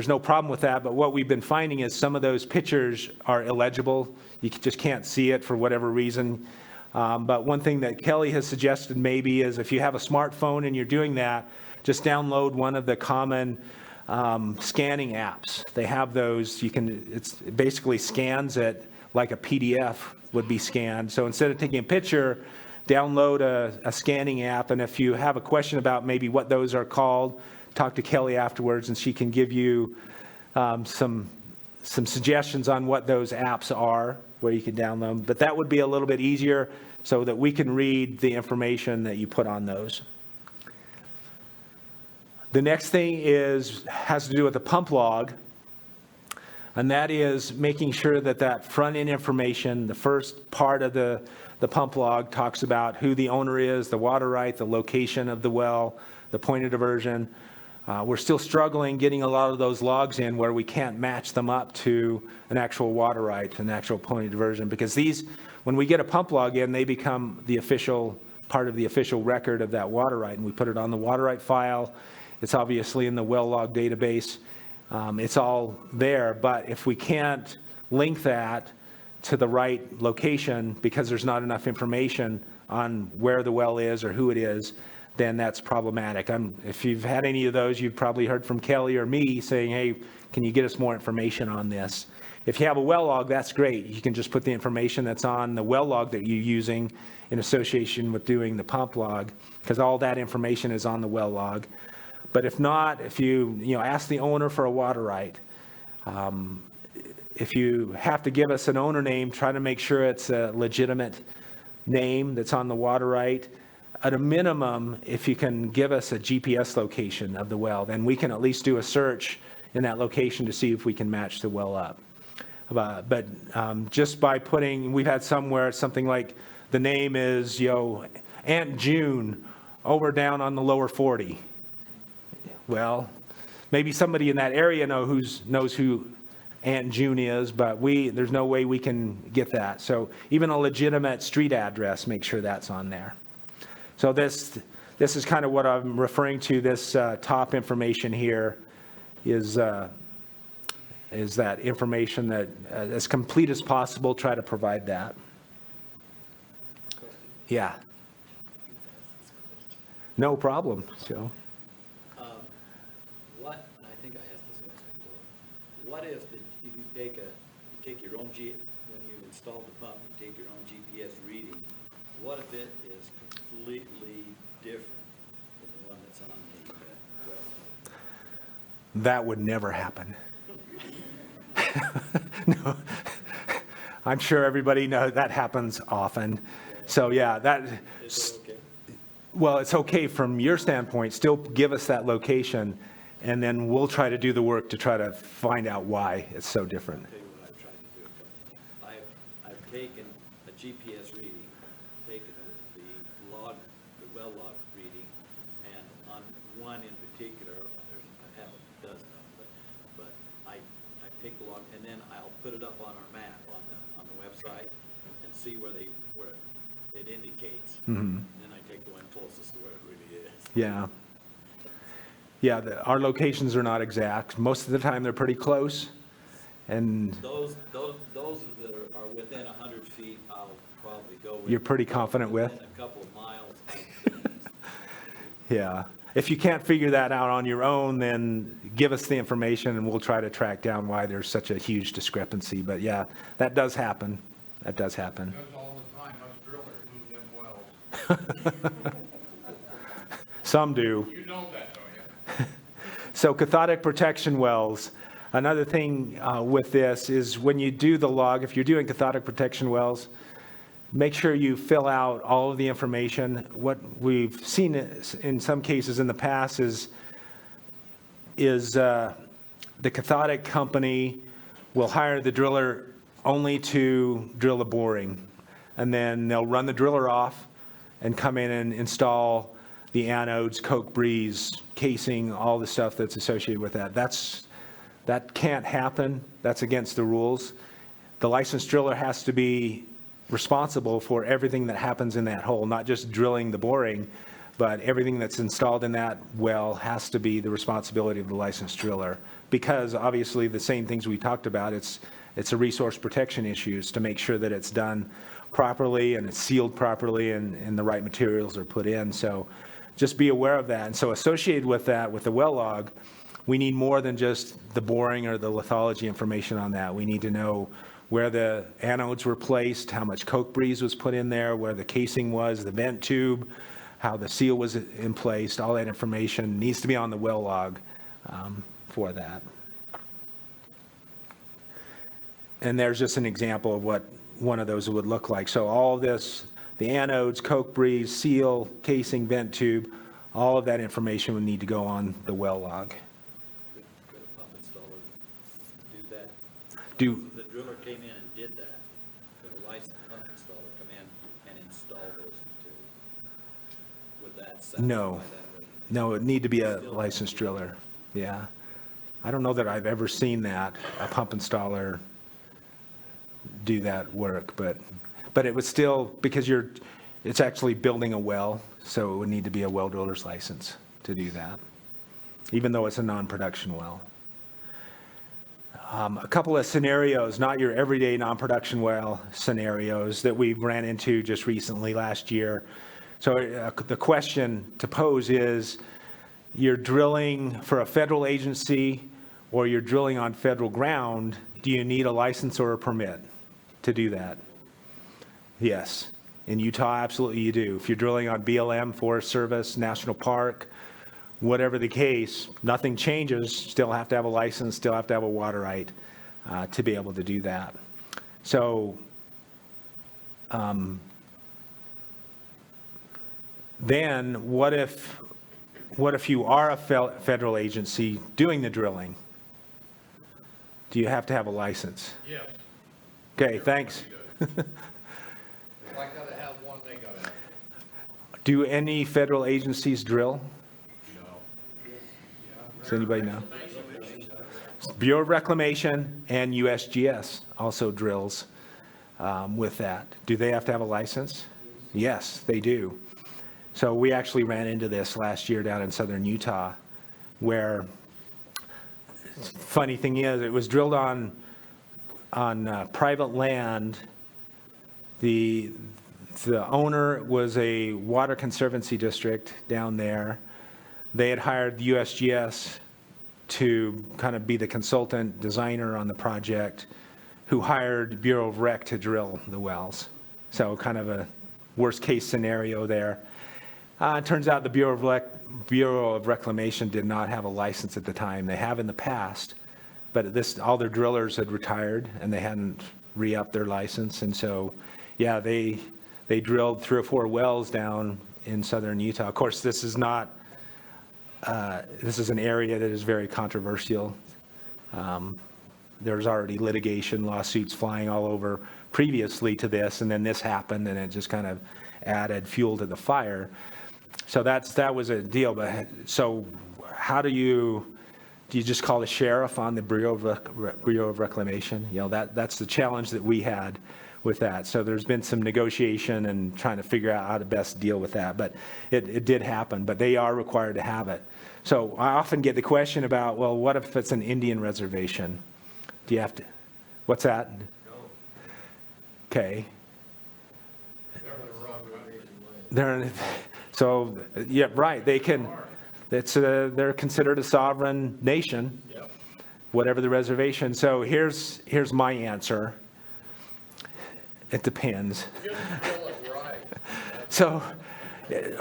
no problem with that, but what we've been finding is some of those pictures are illegible. You just can't see it for whatever reason. But one thing that Kelly has suggested maybe is if you have a smartphone and you're doing that, just download one of the common scanning apps. They have those. It basically scans it like a PDF would be scanned. So instead of taking a picture, download a scanning app. And if you have a question about maybe what those are called, talk to Kelly afterwards, and she can give you some suggestions on what those apps are, where you can download them. But that would be a little bit easier so that we can read the information that you put on those. The next thing has to do with the pump log, and that is making sure that front-end information, the first part of the pump log, talks about who the owner is, the water right, the location of the well, the point of diversion. We're still struggling getting a lot of those logs in where we can't match them up to an actual water right, an actual point of diversion, because when we get a pump log in, they become the official part of the official record of that water right, and we put it on the water right file. It's obviously in the well log database. It's all there, but if we can't link that to the right location because there's not enough information on where the well is or who it is, then that's problematic. If you've had any of those, you've probably heard from Kelly or me saying, hey, can you get us more information on this? If you have a well log, that's great. You can just put the information that's on the well log that you're using in association with doing the pump log, because all that information is on the well log. But if not, if you ask the owner for a water right, if you have to give us an owner name, try to make sure it's a legitimate name that's on the water right. At a minimum, if you can give us a GPS location of the well, then we can at least do a search in that location to see if we can match the well up. But just by we've had somewhere something like the name is Aunt June over down on the lower 40. Well, maybe somebody in that area knows who Aunt June is, but there's no way we can get that. So even a legitimate street address, make sure that's on there. So this this is kind of what I'm referring to. This top information here is that information that, as complete as possible, try to provide that. Yeah. No problem. So, What, and I think I asked this once before, what if you take your own when you install the pump, you take your own GPS reading, what if it is completely different than the one that's on the well? that would never happen. No. I'm sure everybody knows that happens often. So yeah, Is it okay? well, it's okay from your standpoint. Still give us that location, and then we'll try to do the work to try to find out why it's so different. I'll tell you what I've tried to do. I've taken a GPS reading, taken the well log reading, and on one in particular, I have a dozen of them, but I take the log, and then I'll put it up on our map on the website and see where it indicates. And then I take the one closest to where it really is. Yeah. Yeah, our locations are not exact. Most of the time, they're pretty close. And Those that are within 100 feet, I'll probably go with. You're pretty confident with? Within a couple of miles. yeah, if you can't figure that out on your own, then give us the information and we'll try to track down why there's such a huge discrepancy. But yeah, that does happen. That does happen. Does all the time, us drillers move them wells. Some do. You know that, don't you? So cathodic protection wells, another thing with this is when you do the log, if you're doing cathodic protection wells, make sure you fill out all of the information. What we've seen in some cases in the past is the cathodic company will hire the driller only to drill a boring, and then they'll run the driller off and come in and install the anodes, coke breeze, casing, all the stuff that's associated with that. That can't happen. That's against the rules. The licensed driller has to be responsible for everything that happens in that hole, not just drilling the boring, but everything that's installed in that well has to be the responsibility of the licensed driller. Because obviously the same things we talked about, it's a resource protection issues to make sure that it's done properly and it's sealed properly and the right materials are put in. So just be aware of that. And so associated with that, with the well log, we need more than just the boring or the lithology information on that. We need to know where the anodes were placed, how much coke breeze was put in there, where the casing was, the vent tube, how the seal was in place. All that information needs to be on the well log for that. And there's just an example of what one of those would look like. So all of this, the anodes, coke breeze, seal, casing, vent tube, all of that information would need to go on the well log. Could a pump installer do that? Do The driller came in and did that. Could a licensed pump installer come in and install those materials? Would that satisfy No. that? No, it need to be a licensed driller. Yeah. I don't know that I've ever seen that, a pump installer do that work, but it was still, because it's actually building a well, so it would need to be a well driller's license to do that, even though it's a non-production well. A couple of scenarios, not your everyday non-production well scenarios that we've ran into just recently last year. So the question to pose is, you're drilling for a federal agency or you're drilling on federal ground, do you need a license or a permit to do that? Yes. In Utah, absolutely you do. If you're drilling on BLM, Forest Service, National Park, whatever the case, nothing changes, still have to have a license, still have to have a water right to be able to do that. So then what if you are a federal agency doing the drilling? Do you have to have a license? Yes. Okay, thanks. If I gotta have one, they gotta have one. Do any federal agencies drill? No. Does anybody know? Bureau of Reclamation and USGS also drills with that. Do they have to have a license? Yes, they do. So we actually ran into this last year down in southern Utah, where, funny thing is, it was drilled on private land. The owner was a water conservancy district down there. They had hired the USGS to kind of be the consultant designer on the project, who hired Bureau of Rec to drill the wells. So kind of a worst case scenario there. It turns out the Bureau of Reclamation did not have a license at the time. They have in the past, but all their drillers had retired and they hadn't re-upped their license. And so, yeah, they drilled 3 or 4 wells down in southern Utah. Of course, this is not, this is an area that is very controversial. There's already litigation, lawsuits flying all over previously to this, and then this happened, and it just kind of added fuel to the fire. So that was a deal. But so how do you just call the sheriff on the Bureau of Reclamation? You know, that's the challenge that we had with that. So there's been some negotiation and trying to figure out how to best deal with that. But it did happen, but they are required to have it. So I often get the question about, well, what if it's an Indian reservation? Do you have to, what's that? Okay. So, yeah, right, they can, they're considered a sovereign nation, whatever the reservation. So here's my answer. It depends. So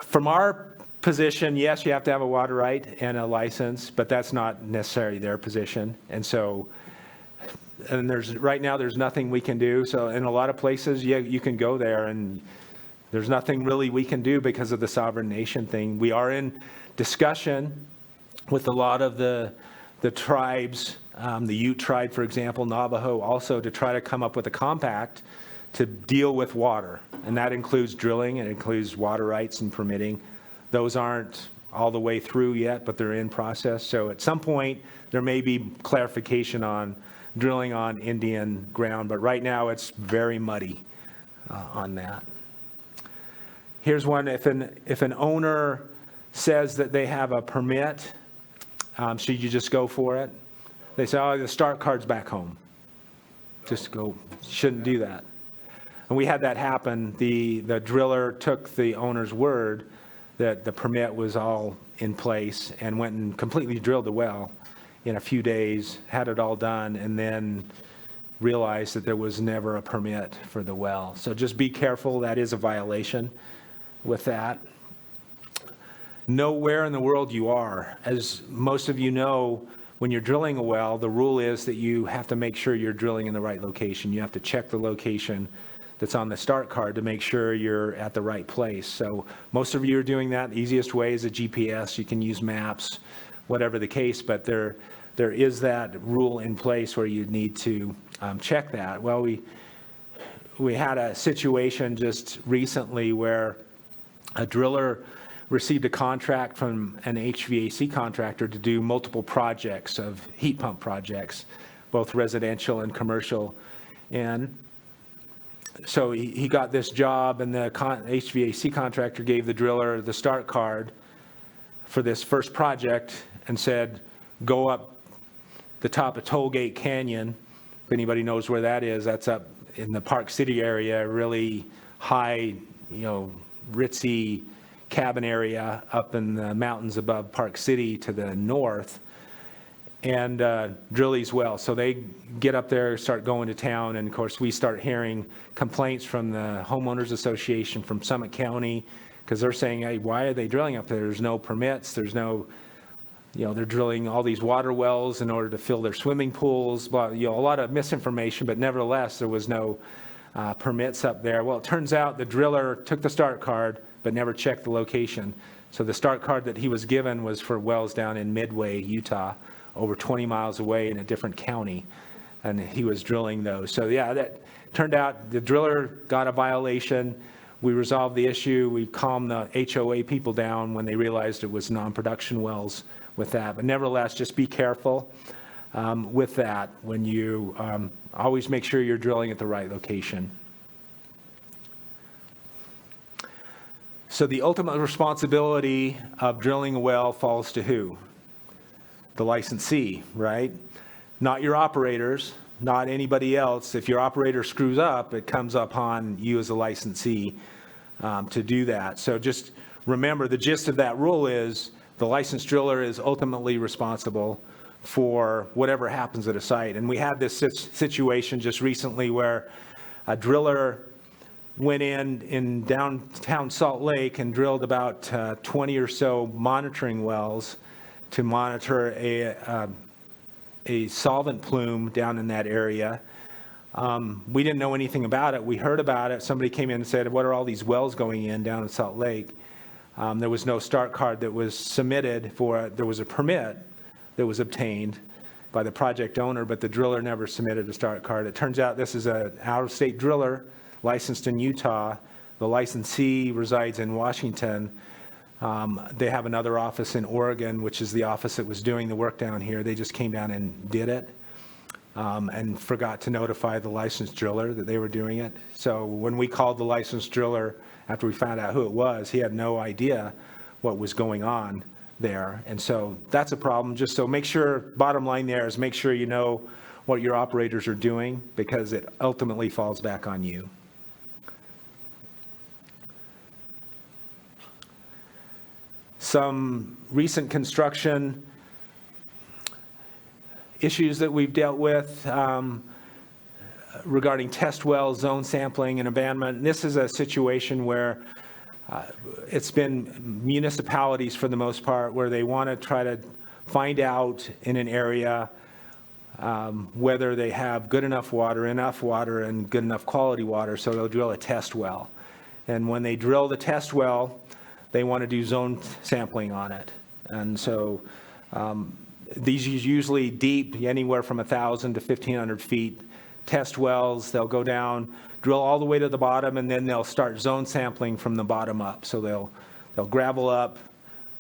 from our position, yes, you have to have a water right and a license, but that's not necessarily their position. And so, and right now there's nothing we can do. So in a lot of places, yeah, you can go there and there's nothing really we can do because of the sovereign nation thing. We are in discussion with a lot of the tribes, the Ute tribe, for example, Navajo, also to try to come up with a compact to deal with water. And that includes drilling, and it includes water rights and permitting. Those aren't all the way through yet, but they're in process. So at some point, there may be clarification on drilling on Indian ground, but right now it's very muddy on that. Here's one. If an owner says that they have a permit, should you just go for it? They say, oh, the start card's back home. Just go. Shouldn't do that. And we had that happen. The driller took the owner's word that the permit was all in place and went and completely drilled the well in a few days, had it all done, and then realized that there was never a permit for the well. So just be careful. That is a violation with that. Know where in the world you are. As most of you know, when you're drilling a well, the rule is that you have to make sure you're drilling in the right location. You have to check the location that's on the start card to make sure you're at the right place. So most of you are doing that. The easiest way is a GPS. You can use maps, whatever the case, but there is that rule in place where you need to check that. Well, we had a situation just recently where a driller received a contract from an HVAC contractor to do multiple projects of heat pump projects, both residential and commercial. And so he got this job, and the HVAC contractor gave the driller the start card for this first project and said, go up the top of Tollgate Canyon. If anybody knows where that is, that's up in the Park City area, really high, ritzy cabin area up in the mountains above Park City to the north, and drill these wells. So they get up there, start going to town, and of course we start hearing complaints from the homeowners association from Summit County, because they're saying, hey, why are they drilling up there? There's no permits, there's no, they're drilling all these water wells in order to fill their swimming pools, a lot of misinformation, but nevertheless there was no permits up there. Well, it turns out the driller took the start card but never checked the location. So the start card that he was given was for wells down in Midway, Utah, over 20 miles away in a different county, and he was drilling those. So yeah, that turned out the driller got a violation. We resolved the issue. We calmed the HOA people down when they realized it was non-production wells with that. But nevertheless, just be careful with that when you always make sure you're drilling at the right location. So the ultimate responsibility of drilling a well falls to who? The licensee, right? Not your operators, not anybody else. If your operator screws up, it comes upon you as a licensee to do that. So just remember, the gist of that rule is the licensed driller is ultimately responsible for whatever happens at a site. And we had this situation just recently where a driller went in downtown Salt Lake and drilled about 20 or so monitoring wells to monitor a solvent plume down in that area. We didn't know anything about it. We heard about it. Somebody came in and said, what are all these wells going in down in Salt Lake? There was no start card that was submitted for it. There was a permit that was obtained by the project owner, but the driller never submitted a start card. It turns out this is an out-of-state driller licensed in Utah. The licensee resides in Washington. They have another office in Oregon, which is the office that was doing the work down here. They just came down and did it and forgot to notify the licensed driller that they were doing it. So when we called the licensed driller after we found out who it was, he had no idea what was going on there. And so that's a problem. Just so make sure, bottom line there is make sure you know what your operators are doing, because it ultimately falls back on you. Some recent construction issues that we've dealt with regarding test wells, zone sampling, and abandonment. And this is a situation where it's been municipalities, for the most part, where they want to try to find out in an area whether they have good enough water, and good enough quality water, so they'll drill a test well. And when they drill the test well, they want to do zone sampling on it. And so these are usually deep, anywhere from 1,000 to 1,500 feet test wells. They'll go down, drill all the way to the bottom, and then they'll start zone sampling from the bottom up. So they'll gravel up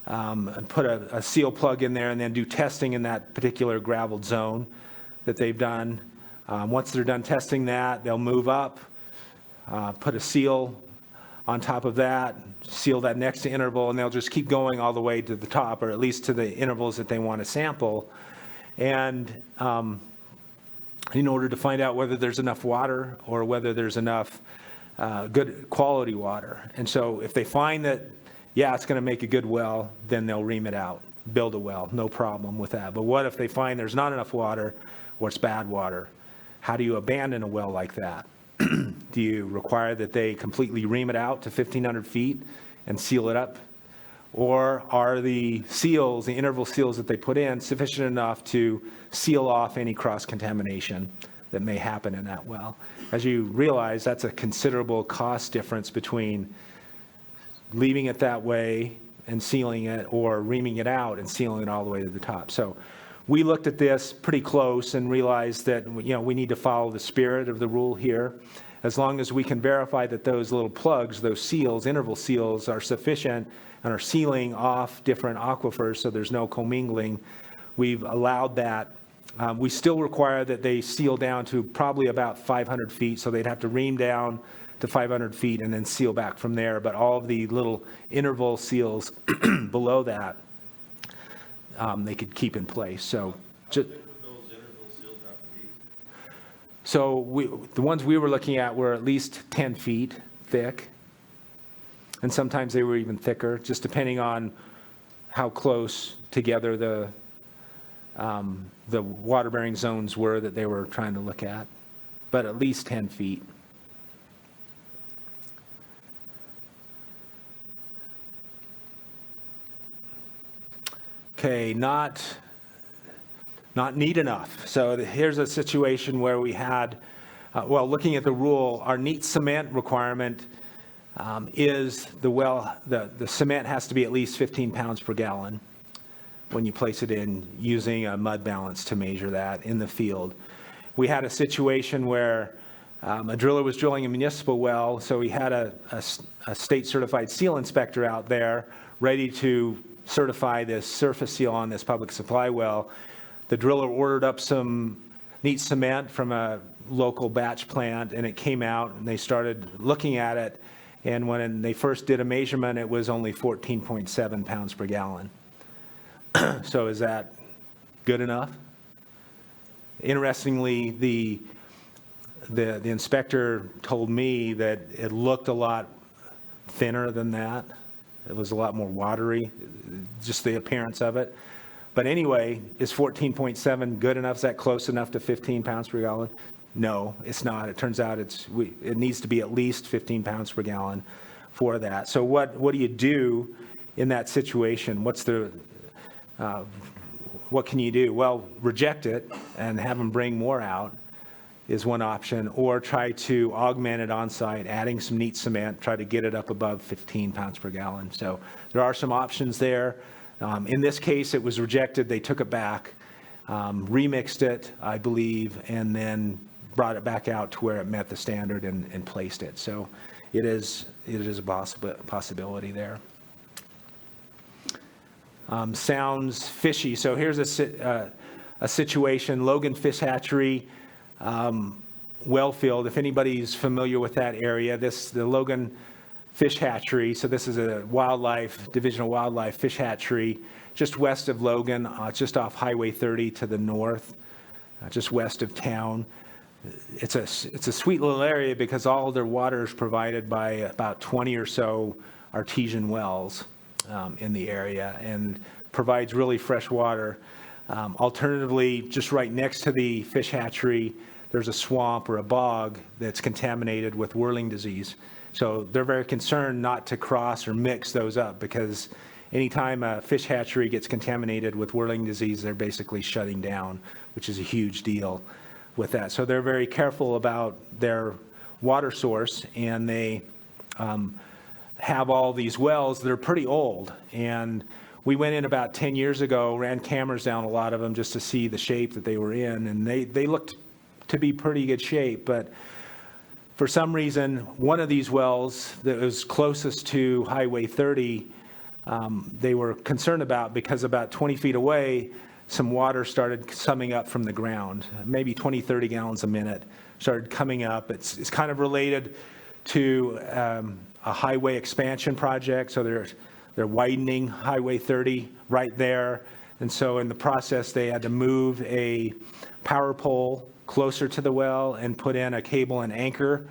and put a seal plug in there and then do testing in that particular graveled zone that they've done. Once they're done testing that, they'll move up, put a seal on top of that, seal that next interval, and they'll just keep going all the way to the top, or at least to the intervals that they want to sample. And in order to find out whether there's enough water or whether there's enough good quality water. And so if they find that, yeah, it's going to make a good well, then they'll ream it out, build a well, no problem with that. But what if they find there's not enough water or it's bad water? How do you abandon a well like that? Do you require that they completely ream it out to 1,500 feet and seal it up? Or are the seals, the interval seals that they put in, sufficient enough to seal off any cross-contamination that may happen in that well? As you realize, that's a considerable cost difference between leaving it that way and sealing it, or reaming it out and sealing it all the way to the top. So we looked at this pretty close and realized that, we need to follow the spirit of the rule here. As long as we can verify that those little plugs, those seals, interval seals, are sufficient and are sealing off different aquifers so there's no commingling, we've allowed that. We still require that they seal down to probably about 500 feet, so they'd have to ream down to 500 feet and then seal back from there. But all of the little interval seals below that, they could keep in place. So just, the ones we were looking at were at least 10 feet thick, and sometimes they were even thicker, just depending on how close together the water-bearing zones were that they were trying to look at, but at least 10 feet. Okay, not neat enough. So here's a situation where we had, looking at the rule, our neat cement requirement is the cement has to be at least 15 pounds per gallon when you place it in, using a mud balance to measure that in the field. We had a situation where a driller was drilling a municipal well, so he had a state-certified seal inspector out there ready to certify this surface seal on this public supply well. The driller ordered up some neat cement from a local batch plant, and it came out, and they started looking at it, And when they first did a measurement, it was only 14.7 pounds per gallon. So is that good enough? Interestingly, the inspector told me that it looked a lot thinner than that. It was a lot more watery, just the appearance of it. But anyway, is 14.7 good enough? Is that close enough to 15 pounds per gallon? No, it's not. It turns out it needs to be at least 15 pounds per gallon for that. So what do you do in that situation? What can you do? Well, reject it and have them bring more out is one option, or try to augment it on site, adding some neat cement, try to get it up above 15 pounds per gallon. So there are some options there. In this case, it was rejected. They took it back, remixed it, I believe, and then brought it back out to where it met the standard and placed it. So it is a possibility there. Sounds fishy. So here's a situation, Logan Fish Hatchery, well field. If anybody's familiar with that area, the Logan Fish Hatchery. So this is a Division of Wildlife Fish Hatchery, just west of Logan, just off Highway 30 to the north, just west of town. It's a sweet little area because all of their water is provided by about 20 or so artesian wells in the area, and provides really fresh water. Alternatively, just right next to the fish hatchery, there's a swamp or a bog that's contaminated with whirling disease. So they're very concerned not to cross or mix those up, because anytime a fish hatchery gets contaminated with whirling disease, they're basically shutting down, which is a huge deal with that. So they're very careful about their water source, and they have all these wells that are pretty old. And we went in about 10 years ago, ran cameras down a lot of them just to see the shape that they were in, and they looked to be pretty good shape. But for some reason, one of these wells that was closest to Highway 30, they were concerned about, because about 20 feet away, some water started coming up from the ground, maybe 20, 30 gallons a minute started coming up. It's kind of related to a highway expansion project. So they're widening Highway 30 right there. And so in the process, they had to move a power pole closer to the well and put in a cable and anchor.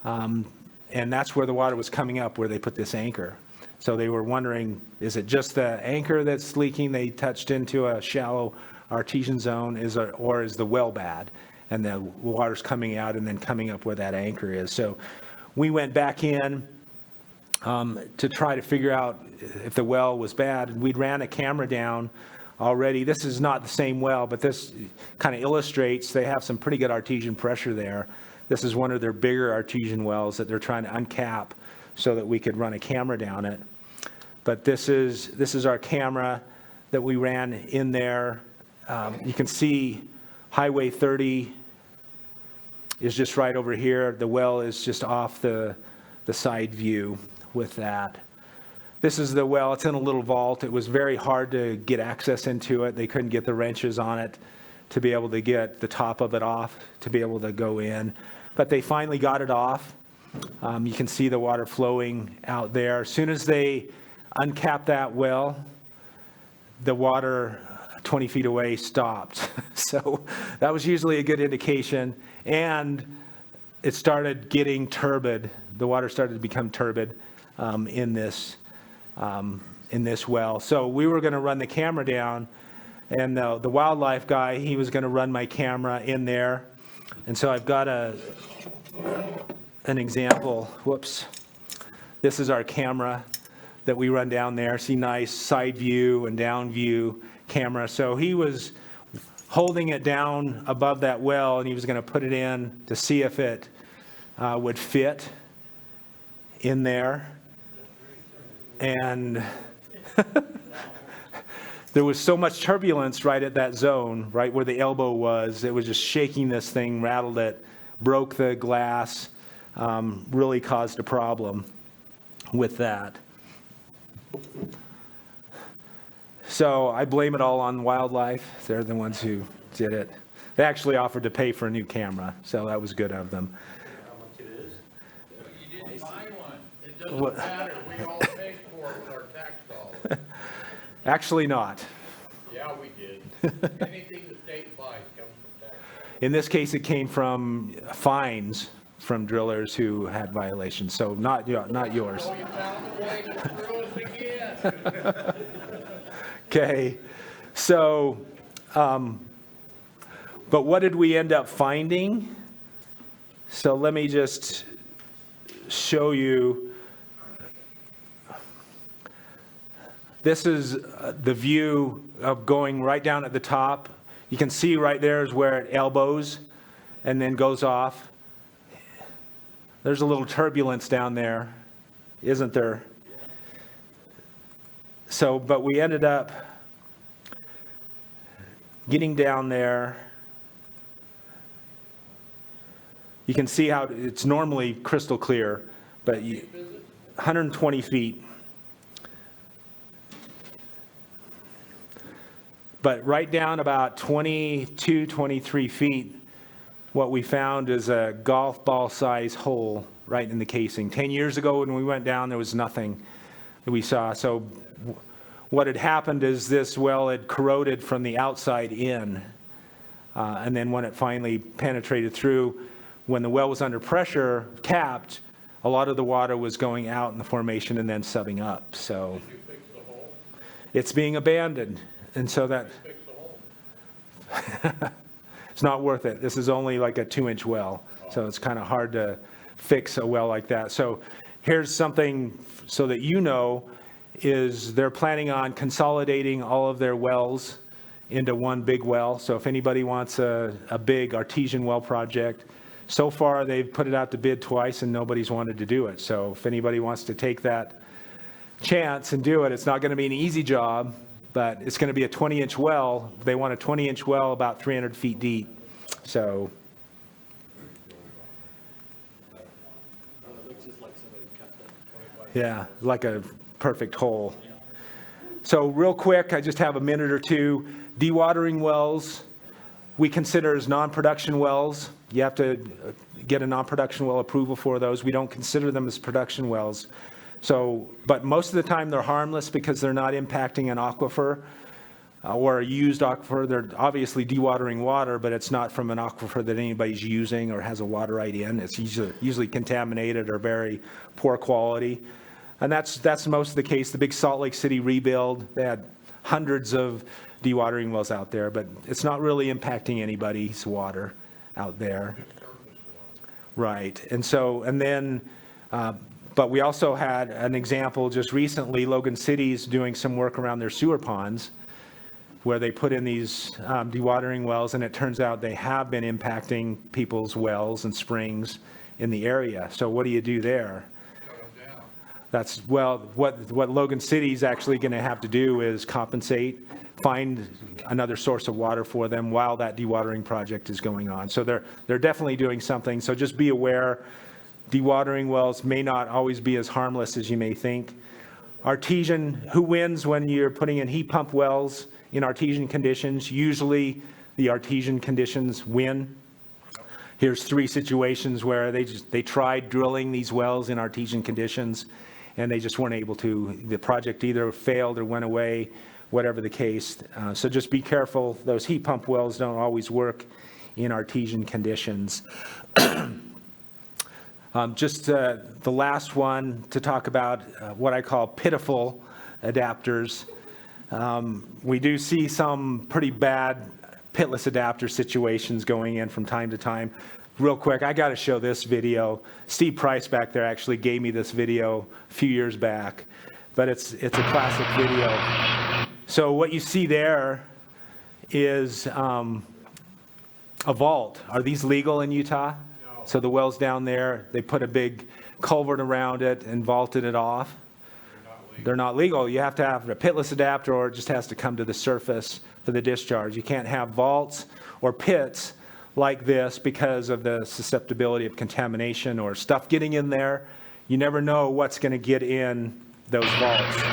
And that's where the water was coming up, where they put this anchor. So they were wondering, is it just the anchor that's leaking? They touched into a shallow artesian zone, or is the well bad? And the water's coming out and then coming up where that anchor is. So we went back in to try to figure out if the well was bad. And we'd ran a camera down already. This is not the same well, but this kind of illustrates they have some pretty good artesian pressure there. This is one of their bigger artesian wells that they're trying to uncap so that we could run a camera down it. But this is our camera that we ran in there. You can see Highway 30 is just right over here. The well is just off the side view with that. This is the well. It's in a little vault. It was very hard to get access into it. They couldn't get the wrenches on it to be able to get the top of it off, to be able to go in. But they finally got it off. You can see the water flowing out there. As soon as they uncapped that well, the water 20 feet away stopped. So that was usually a good indication. And it started getting turbid. The water started to become turbid in this well. So we were going to run the camera down, and the wildlife guy, he was going to run my camera in there. And so I've got an example. Whoops. This is our camera that we run down there. See, nice side view and down view camera. So he was holding it down above that well, and he was going to put it in to see if it would fit in there. And there was so much turbulence right at that zone, right where the elbow was. It was just shaking this thing, rattled it, broke the glass, really caused a problem with that. So I blame it all on wildlife. They're the ones who did it. They actually offered to pay for a new camera, so that was good of them. You didn't buy one. It's matter, we all paid for it with our tax dollars. Actually not. Yeah, we did. Anything the state buys comes from tax dollars. In this case, it came from fines from drillers who had violations, so not yours. Oh, you found a way to screw us again. Okay, so, but what did we end up finding? So let me just show you. This is the view of going right down at the top. You can see right there is where it elbows and then goes off. There's a little turbulence down there, isn't there? So, but we ended up getting down there. You can see how it's normally crystal clear, but 120 feet. But right down about 22, 23 feet, what we found is a golf ball size hole right in the casing. 10 years ago when we went down, there was nothing that we saw. So what had happened is this well had corroded from the outside in. And then when it finally penetrated through, when the well was under pressure, capped, a lot of the water was going out in the formation and then subbing up. So it's being abandoned. And so that it's not worth it. This is only like a 2-inch well. So it's kind of hard to fix a well like that. So here's something so that you know is they're planning on consolidating all of their wells into one big well. So if anybody wants a big artesian well project, so far they've put it out to bid twice and nobody's wanted to do it. So if anybody wants to take that chance and do it, it's not going to be an easy job, but it's going to be a 20-inch well. They want a 20-inch well about 300 feet deep. So yeah, like a perfect hole. So real quick, I just have a minute or two. Dewatering wells, we consider as non-production wells. You have to get a non-production well approval for those. We don't consider them as production wells. So, but most of the time they're harmless because they're not impacting an aquifer or a used aquifer. They're obviously dewatering water, but it's not from an aquifer that anybody's using or has a water right in. It's usually contaminated or very poor quality. And that's most of the case. The big Salt Lake City rebuild, they had hundreds of dewatering wells out there, but it's not really impacting anybody's water out there. Right. And so, and then, but we also had an example just recently, Logan City's doing some work around their sewer ponds where they put in these dewatering wells, and it turns out they have been impacting people's wells and springs in the area. So what do you do there? That's, well, what Logan City's actually going to have to do is compensate, find another source of water for them while that dewatering project is going on. So they're definitely doing something. So just be aware, dewatering wells may not always be as harmless as you may think. Artesian, who wins when you're putting in heat pump wells in artesian conditions? Usually the artesian conditions win. Here's 3 situations where they tried drilling these wells in artesian conditions and they just weren't able to. The project either failed or went away, whatever the case. So just be careful. Those heat pump wells don't always work in artesian conditions. Just the last one to talk about what I call pitiful adapters. We do see some pretty bad pitless adapter situations going in from time to time. Real quick, I got to show this video. Steve Price back there actually gave me this video a few years back, but it's a classic video. So what you see there is a vault. Are these legal in Utah? No. So the well's down there, they put a big culvert around it and vaulted it off. They're not legal. You have to have a pitless adapter or it just has to come to the surface for the discharge. You can't have vaults or pits like this because of the susceptibility of contamination or stuff getting in there. You never know what's going to get in those vaults.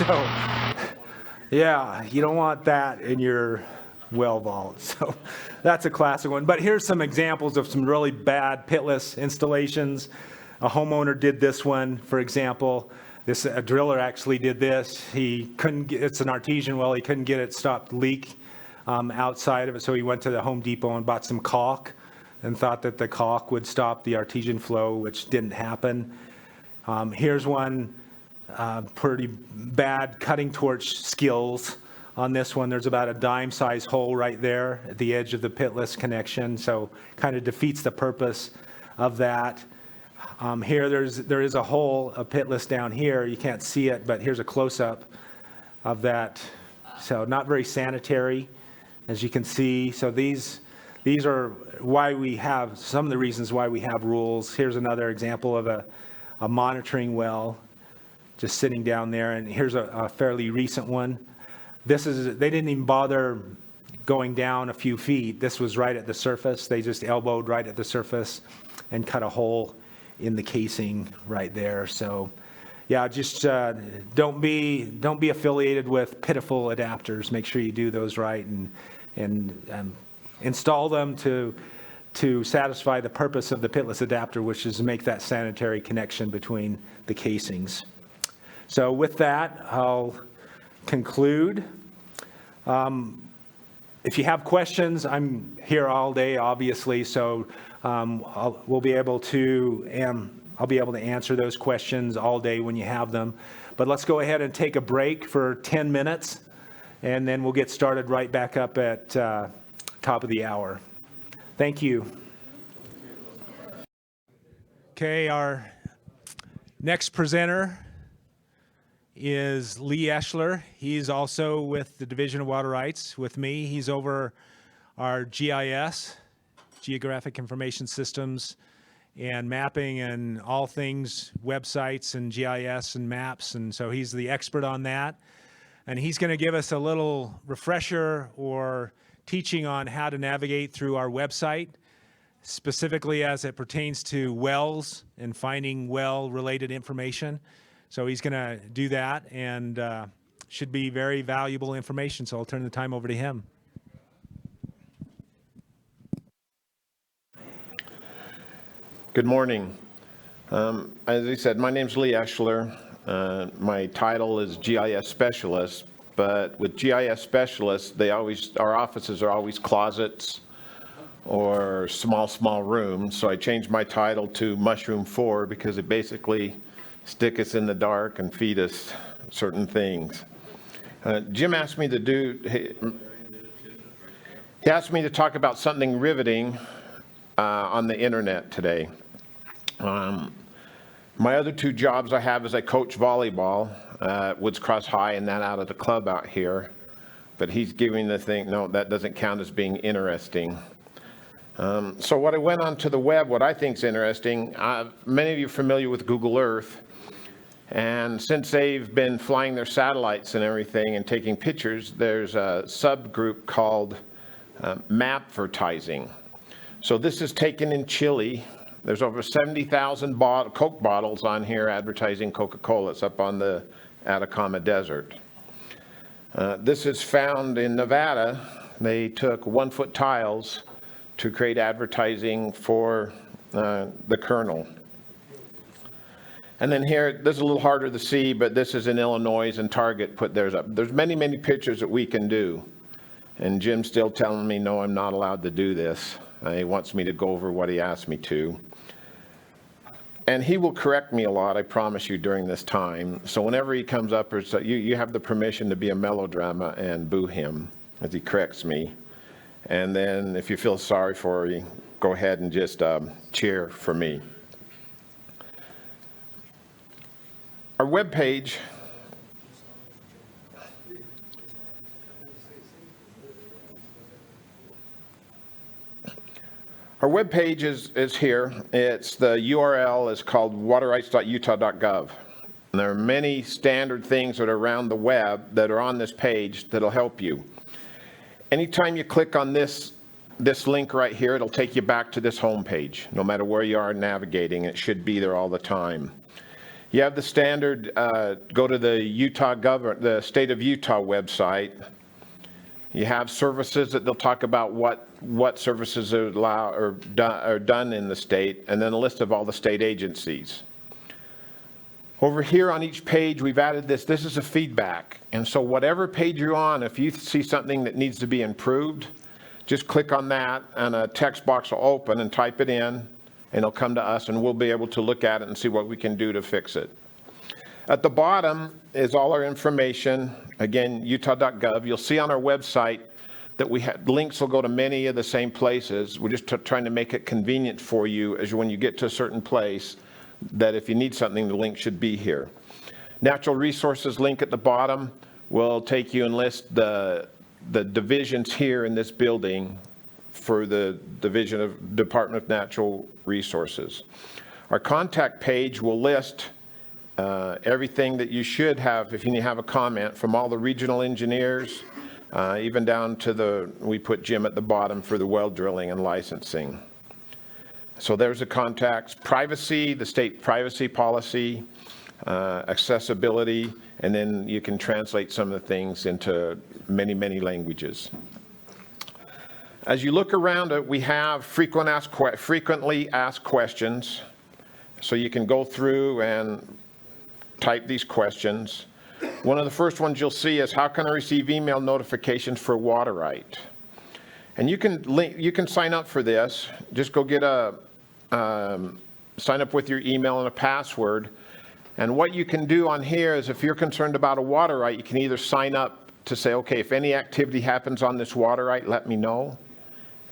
So, yeah, you don't want that in your well vault. So that's a classic one. But here's some examples of some really bad pitless installations. A homeowner did this one, for example. A driller actually did this. He couldn't get, it's an artesian well, he couldn't get it stopped leak outside of it, so he went to the Home Depot and bought some caulk and thought that the caulk would stop the artesian flow, which didn't happen. Here's one, pretty bad cutting torch skills on this one. There's about a dime-sized hole right there at the edge of the pitless connection, so kind of defeats the purpose of that. Here there is a hole, a pitless down here. You can't see it, but here's a close-up of that. So not very sanitary, as you can see. So these are why we have, some of the reasons why we have rules. Here's another example of a monitoring well just sitting down there. And here's a fairly recent one. They didn't even bother going down a few feet. This was right at the surface. They just elbowed right at the surface and cut a hole in the casing right there. So yeah, just don't be affiliated with pitiful adapters. Make sure you do those right and install them to satisfy the purpose of the pitless adapter, which is to make that sanitary connection between the casings. So with that, I'll conclude. If you have questions, I'm here all day, obviously, so I'll be able to answer those questions all day when you have them. But let's go ahead and take a break for 10 minutes, and then we'll get started right back up at top of the hour. Thank you. Okay, our next presenter is Lee Eschler. He's also with the Division of Water Rights with me. He's over our GIS, Geographic Information Systems, and mapping and all things websites and GIS and maps. And so he's the expert on that. And he's going to give us a little refresher or teaching on how to navigate through our website, specifically as it pertains to wells and finding well-related information. So he's going to do that, and should be very valuable information. So I'll turn the time over to him. Good morning. As I said, my name's Lee Eschler. My title is GIS Specialist, but with GIS Specialists, our offices are always closets or small rooms. So I changed my title to Mushroom 4 because it basically stick us in the dark and feed us certain things. Jim asked me he asked me to talk about something riveting on the internet today. My other two jobs I have is I coach volleyball at Woods Cross High and that out of the club out here. But he's giving the thing, no, that doesn't count as being interesting. So what I went onto the web, what I think is interesting, many of you are familiar with Google Earth. And since they've been flying their satellites and everything and taking pictures, there's a subgroup called mapvertising. So this is taken in Chile. There's over 70,000 Coke bottles on here advertising Coca-Cola. It's up on the Atacama Desert. This is found in Nevada. They took 1-foot tiles to create advertising for the Colonel. And then here, this is a little harder to see, but this is in Illinois, and Target put theirs up. There's many pictures that we can do. And Jim's still telling me, no, I'm not allowed to do this. He wants me to go over what he asked me to. And he will correct me a lot, I promise you, during this time. So whenever he comes up, or so, you have the permission to be a melodrama and boo him as he corrects me. And then if you feel sorry for me, go ahead and just cheer for me. Our webpage is here. It's the URL is called waterrights.utah.gov. And there are many standard things that are around the web that are on this page that'll help you. Anytime you click on this link right here, it'll take you back to this home page. No matter where you are navigating, it should be there all the time. You have the standard, go to the state of Utah website. You have services that they'll talk about what services are done in the state, and then a list of all the state agencies. Over here on each page, we've added this. This is a feedback. And so whatever page you're on, if you see something that needs to be improved, just click on that and a text box will open and type it in, and it'll come to us and we'll be able to look at it and see what we can do to fix it. At the bottom is all our information. Again, utah.gov. You'll see on our website that we have links will go to many of the same places. We're just trying to make it convenient for you as when you get to a certain place, that if you need something, the link should be here. Natural resources link at the bottom will take you and list the divisions here in this building for the division of Department of Natural Resources. Our contact page will list everything that you should have if you have a comment from all the regional engineers, even down to we put Jim at the bottom for the well drilling and licensing. So there's the contacts, privacy, the state privacy policy, accessibility, and then you can translate some of the things into many, many languages. As you look around it, we have frequently asked questions. So you can go through and type these questions. One of the first ones you'll see is, how can I receive email notifications for water right? And you can sign up for this. Just go get sign up with your email and a password. And what you can do on here is, if you're concerned about a water right, you can either sign up to say, okay, if any activity happens on this water right, let me know.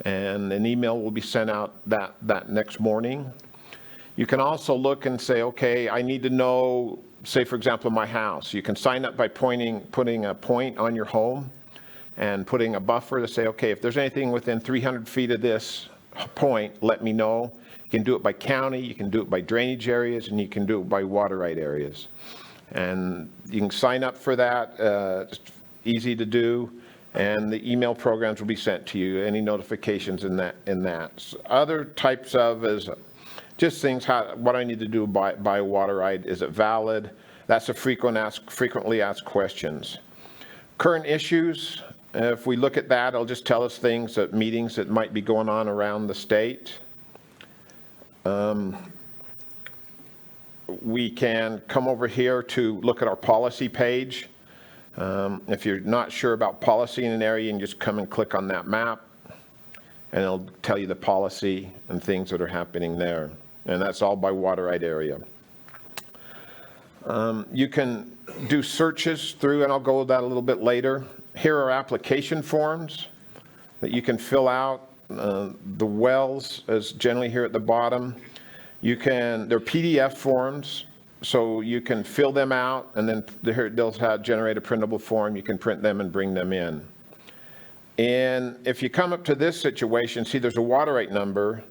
And an email will be sent out that next morning. You can also look and say, okay, I need to know, say for example, my house. You can sign up by putting a point on your home and putting a buffer to say, okay, if there's anything within 300 feet of this point, let me know. You can do it by county, you can do it by drainage areas, and you can do it by water right areas. And you can sign up for that, it's easy to do, and the email programs will be sent to you, any notifications in that. So other types of is just things, what I need to do by water right, is it valid? That's a frequently asked questions. Current issues, if we look at that, it'll just tell us things at meetings that might be going on around the state. We can come over here to look at our policy page. If you're not sure about policy in an area, you can just come and click on that map, and it'll tell you the policy and things that are happening there. And that's all by water right area. You can do searches through, and I'll go with that a little bit later. Here are application forms that you can fill out. The wells is generally here at the bottom. They're PDF forms, so you can fill them out, and then they'll generate a printable form. You can print them and bring them in. And if you come up to this situation, see there's a water right number.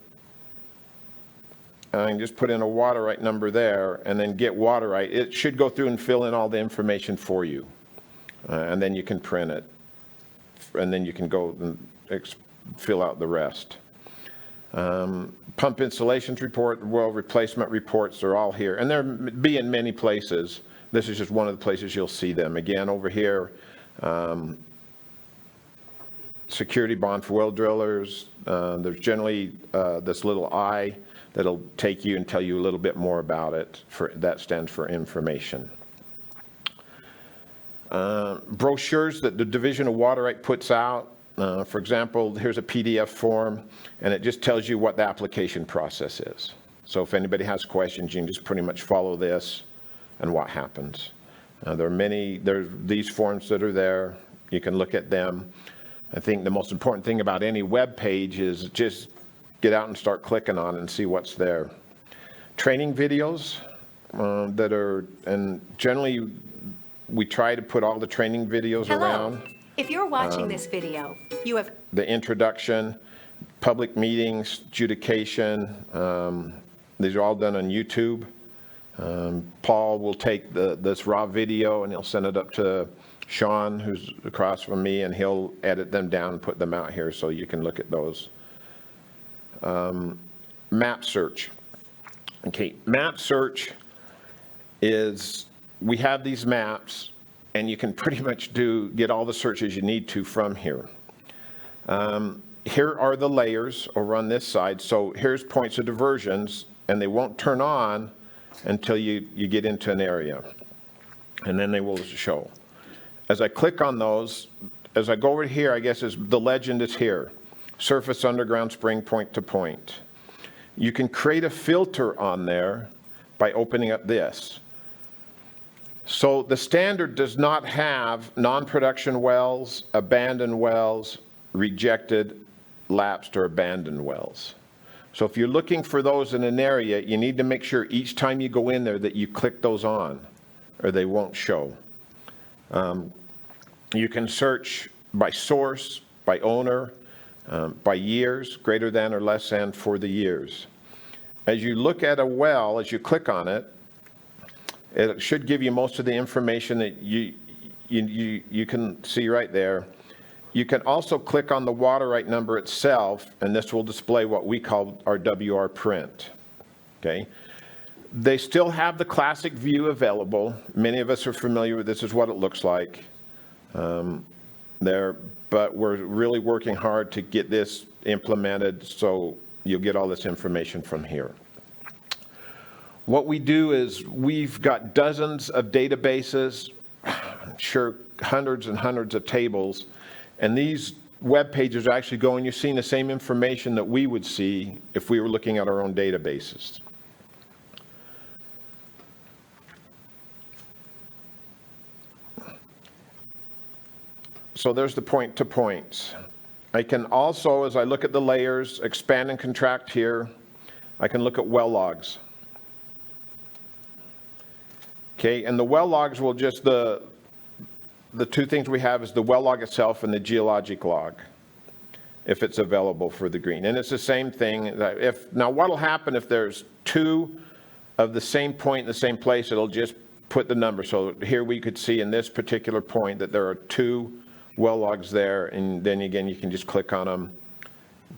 I can just put in a water right number there and then get water right. It should go through and fill in all the information for you. And then you can print it. And then you can go and fill out the rest. Pump installations report, well replacement reports are all here. And they'll be in many places. This is just one of the places you'll see them. Again, over here, security bond for well drillers. There's generally this little I that'll take you and tell you a little bit more about it. That stands for information. Brochures that the Division of Water Right puts out. For example, here's a PDF form, and it just tells you what the application process is. So if anybody has questions, you can just pretty much follow this and what happens. There's these forms that are there. You can look at them. I think the most important thing about any web page is just get out and start clicking on and see what's there. Training videos and generally we try to put all the training videos around. If you're watching this video, you have the introduction, public meetings, adjudication. These are all done on YouTube. Paul will take this raw video and he'll send it up to Sean, who's across from me, and he'll edit them down and put them out here so you can look at those. Map search. Okay, map search is we have these maps, and you can pretty much get all the searches you need to from here. Here are the layers over on this side. So here's points of diversions, and they won't turn on until you get into an area, and then they will show. As I click on those, as I go over here, I guess the legend is here. Surface, underground, spring, point to point. You can create a filter on there by opening up this. So the standard does not have non-production wells, abandoned wells, rejected, lapsed, or abandoned wells. So if you're looking for those in an area, you need to make sure each time you go in there that you click those on, or they won't show. You can search by source, by owner, by years, greater than or less than for the years. As you look at a well, as you click on it, it should give you most of the information that you can see right there. You can also click on the water right number itself, and this will display what we call our WR print. Okay? They still have the classic view available. Many of us are familiar with this is what it looks like. But we're really working hard to get this implemented so you'll get all this information from here. What we do is we've got dozens of databases, I'm sure hundreds and hundreds of tables, and these web pages are actually going, you're seeing the same information that we would see if we were looking at our own databases. So there's the point to points. I can also, as I look at the layers, expand and contract here, I can look at well logs. Okay, and the well logs will just, the two things we have is the well log itself and the geologic log, if it's available for the green. And it's the same thing. Now what'll happen if there's two of the same point in the same place, it'll just put the number. So here we could see in this particular point that there are two well logs there, and then again you can just click on them,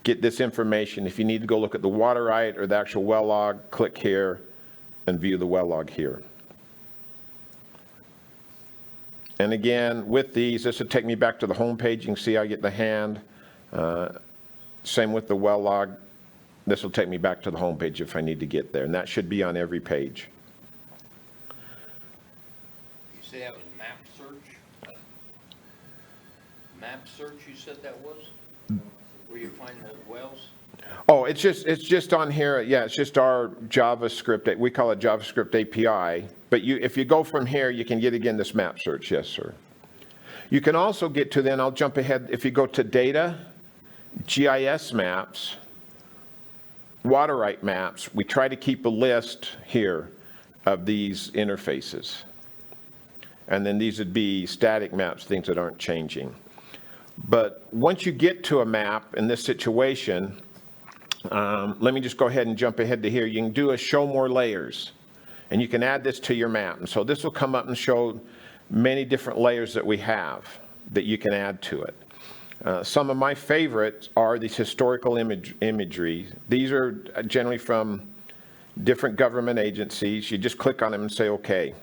get this information. If you need to go look at the water right or the actual well log, click here and view the well log here. And again, with these, this will take me back to the home page. You can see I get the hand. Same with the well log. This will take me back to the home page if I need to get there, and that should be on every page. You say that was map search? Map search, you said that was? Where you find the wells? Oh, it's just on here. Yeah, it's just our JavaScript. We call it JavaScript API. But if you go from here, you can get again this map search. Yes, sir. You can also get to then. I'll jump ahead. If you go to data, GIS maps, water right maps, we try to keep a list here of these interfaces. And then these would be static maps, things that aren't changing. But once you get to a map in this situation, let me just go ahead and jump ahead to here. You can do a show more layers, and you can add this to your map. And so this will come up and show many different layers that we have that you can add to it. Some of my favorites are these historical imagery. These are generally from different government agencies. You just click on them and say, okay.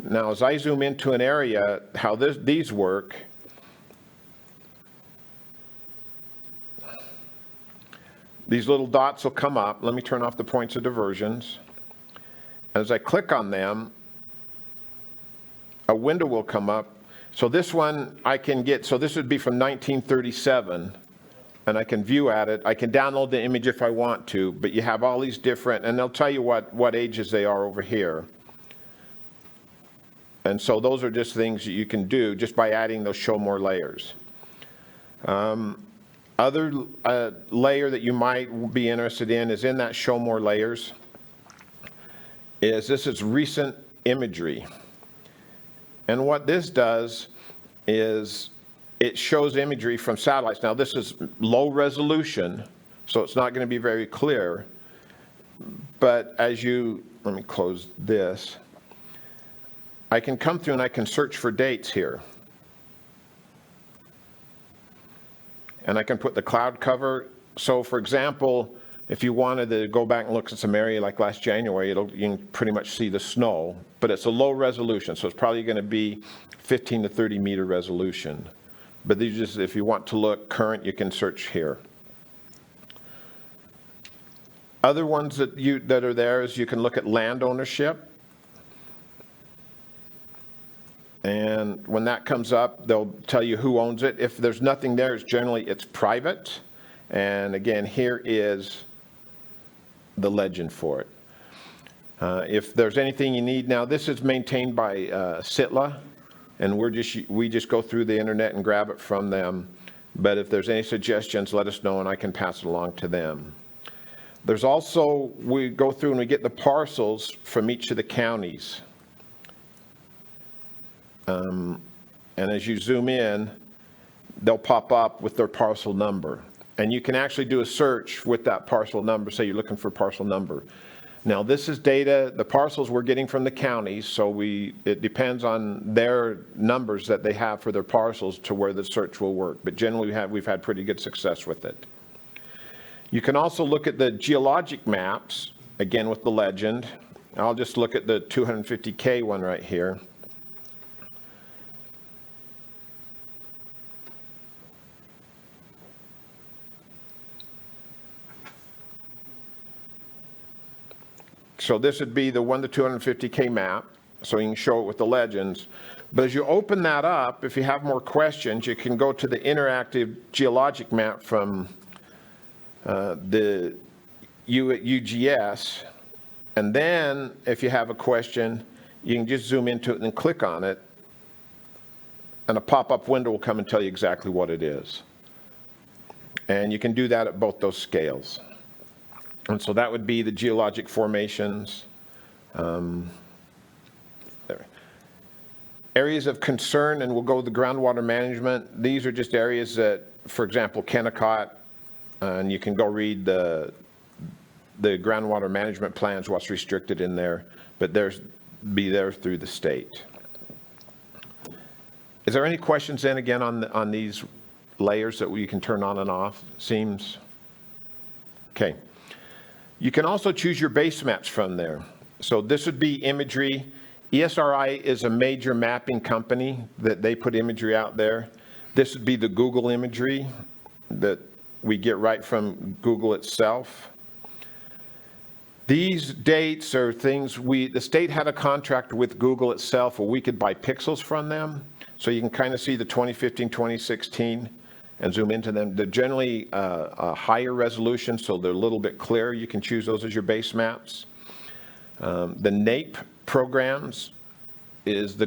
Now, as I zoom into an area, how these work, these little dots will come up. Let me turn off the points of diversions. As I click on them, a window will come up. So this one I can get, so this would be from 1937, and I can view at it. I can download the image if I want to, but you have all these different, and they'll tell you what ages they are over here. And so those are just things that you can do just by adding those show more layers. Other layer that you might be interested in is in that show more layers. This is recent imagery. And what this does is it shows imagery from satellites. Now this is low resolution, so it's not going to be very clear. But as let me close this. I can come through and I can search for dates here. And I can put the cloud cover. So for example, If you wanted to go back and look at some area like last January, you can pretty much see the snow, but it's a low resolution, so it's probably going to be 15 to 30 meter resolution. But these just, if you want to look current, you can search here. Other ones that are there is you can look at land ownership. And when that comes up, they'll tell you who owns it. If there's nothing there, it's private. And again, here is the legend for it. If there's anything you need, now this is maintained by Sitla, and we just go through the internet and grab it from them. But if there's any suggestions, let us know and I can pass it along to them. There's also, we go through and we get the parcels from each of the counties. And as you zoom in, they'll pop up with their parcel number. And you can actually do a search with that parcel number, say you're looking for parcel number. Now this is data, the parcels we're getting from the counties, so it depends on their numbers that they have for their parcels to where the search will work. But generally we've had pretty good success with it. You can also look at the geologic maps, again with the legend. I'll just look at the 250K one right here. So this would be the 1 to 250K map, so you can show it with the legends. But as you open that up, if you have more questions, you can go to the interactive geologic map from the UGS. And then if you have a question, you can just zoom into it and click on it. And a pop-up window will come and tell you exactly what it is. And you can do that at both those scales. And so that would be the geologic formations. Areas of concern, and we'll go with the groundwater management. These are just areas that, for example, Kennecott, and you can go read the groundwater management plans, what's restricted in there, but be there through the state. Is there any questions then again on these layers that you can turn on and off? Seems okay. You can also choose your base maps from there. So this would be imagery. ESRI is a major mapping company that they put imagery out there. This would be the Google imagery that we get right from Google itself. These dates are things the state had a contract with Google itself where we could buy pixels from them. So you can kind of see the 2015, 2016 and zoom into them. They're generally a higher resolution, so they're a little bit clearer. You can choose those as your base maps. The NAEP programs is the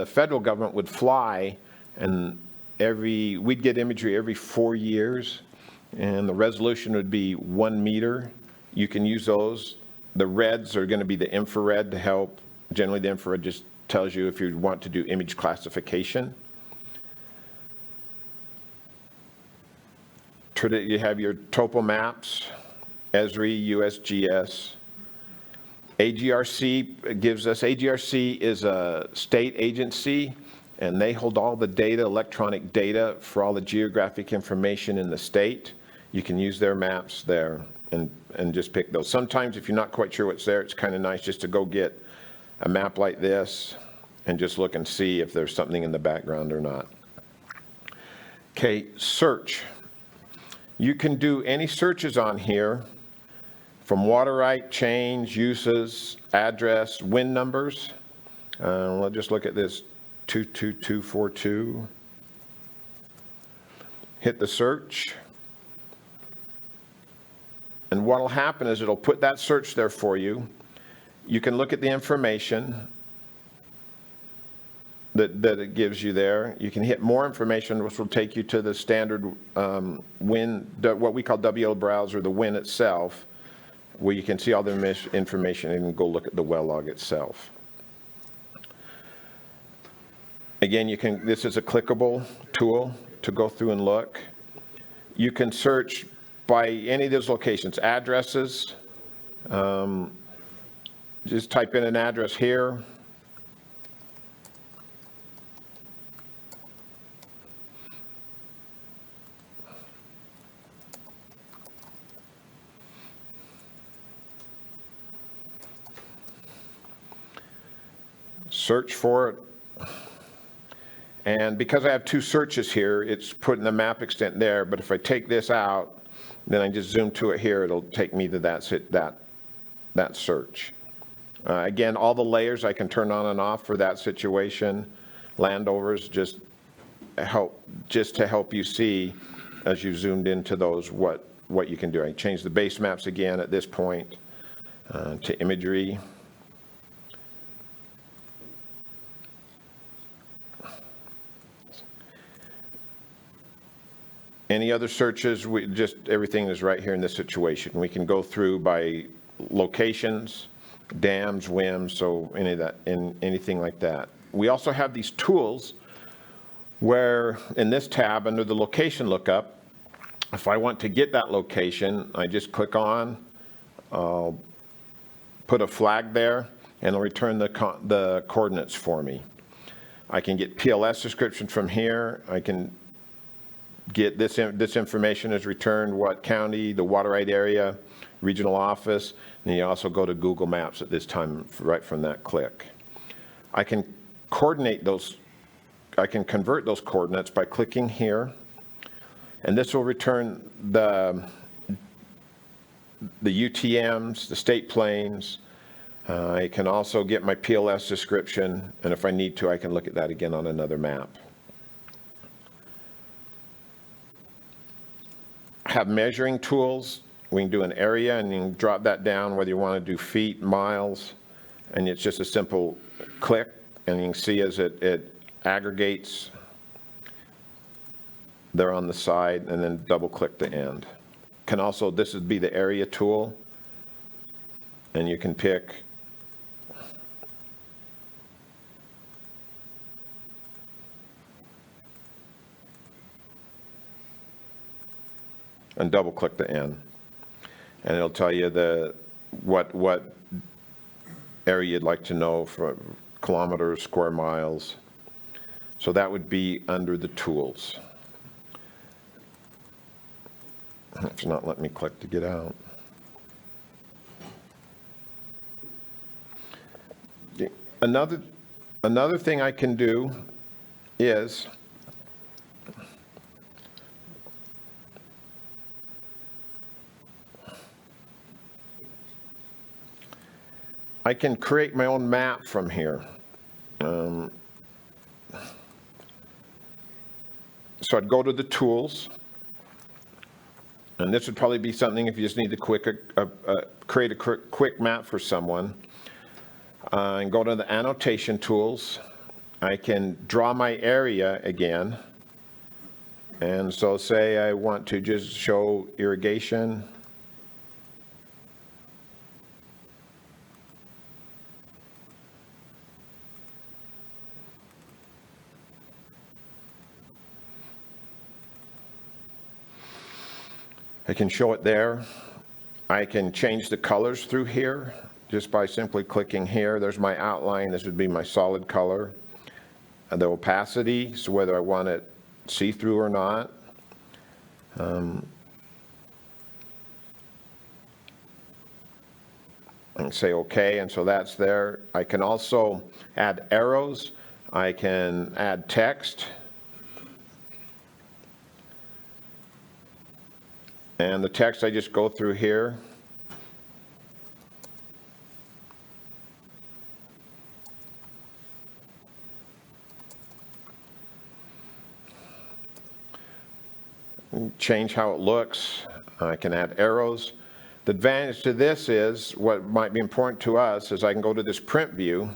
federal government would fly, and we'd get imagery every 4 years, and the resolution would be 1 meter. You can use those. The reds are going to be the infrared to help. Generally, the infrared just tells you if you want to do image classification. You have your topo maps, Esri, USGS. AGRC gives us, AGRC is a state agency, and they hold all the data, electronic data for all the geographic information in the state. You can use their maps there and just pick those. Sometimes if you're not quite sure what's there, it's kind of nice just to go get a map like this and just look and see if there's something in the background or not. Okay, search. You can do any searches on here from water right, change, uses, address, WIN numbers. Let's just look at this 22242. Hit the search. And what will happen is it'll put that search there for you. You can look at the information that it gives you there. You can hit more information, which will take you to the standard WIN, what we call WL browser, the WIN itself, where you can see all the information and go look at the well log itself. Again, this is a clickable tool to go through and look. You can search by any of those locations, addresses. Just type in an address here. search for it. And because I have two searches here, it's putting the map extent there, but if I take this out, then I just zoom to it here, it'll take me to that search. Again, all the layers I can turn on and off for that situation. Landovers just to help you see as you zoomed into those what you can do. I change the base maps again at this point to imagery. Any other searches, everything is right here in this situation. We can go through by locations, dams, whims, so anything like that. We also have these tools where in this tab under the location lookup, if I want to get that location, I just click on, put a flag there, and it'll return the coordinates for me. I can get PLS description from here. I can get this information is returned, what county, the water right area, regional office, and you also go to Google Maps at this time right from that click. I can coordinate those, I can convert those coordinates by clicking here, and this will return the UTMs, the state planes. I can also get my PLS description, and if I need to, I can look at that again on another map. Have measuring tools. We can do an area and you can drop that down whether you want to do feet, miles, and it's just a simple click, and you can see as it aggregates there on the side, and then double click the end. Can also, this would be the area tool, and you can pick and double click the end, and it'll tell you what area you'd like to know for kilometers, square miles. So that would be under the tools. It's not letting me click to get out. Another thing I can do is I can create my own map from here. So I'd go to the tools, and this would probably be something if you just need to create a quick map for someone. And go to the annotation tools. I can draw my area again. And so say I want to just show irrigation. I can show it there. I can change the colors through here just by simply clicking here. There's my outline. This would be my solid color. And the opacity, so whether I want it see-through or not. And say OK, and so that's there. I can also add arrows. I can add text. And the text I just go through here. Change how it looks. I can add arrows. The advantage to this is, what might be important to us, is I can go to this print view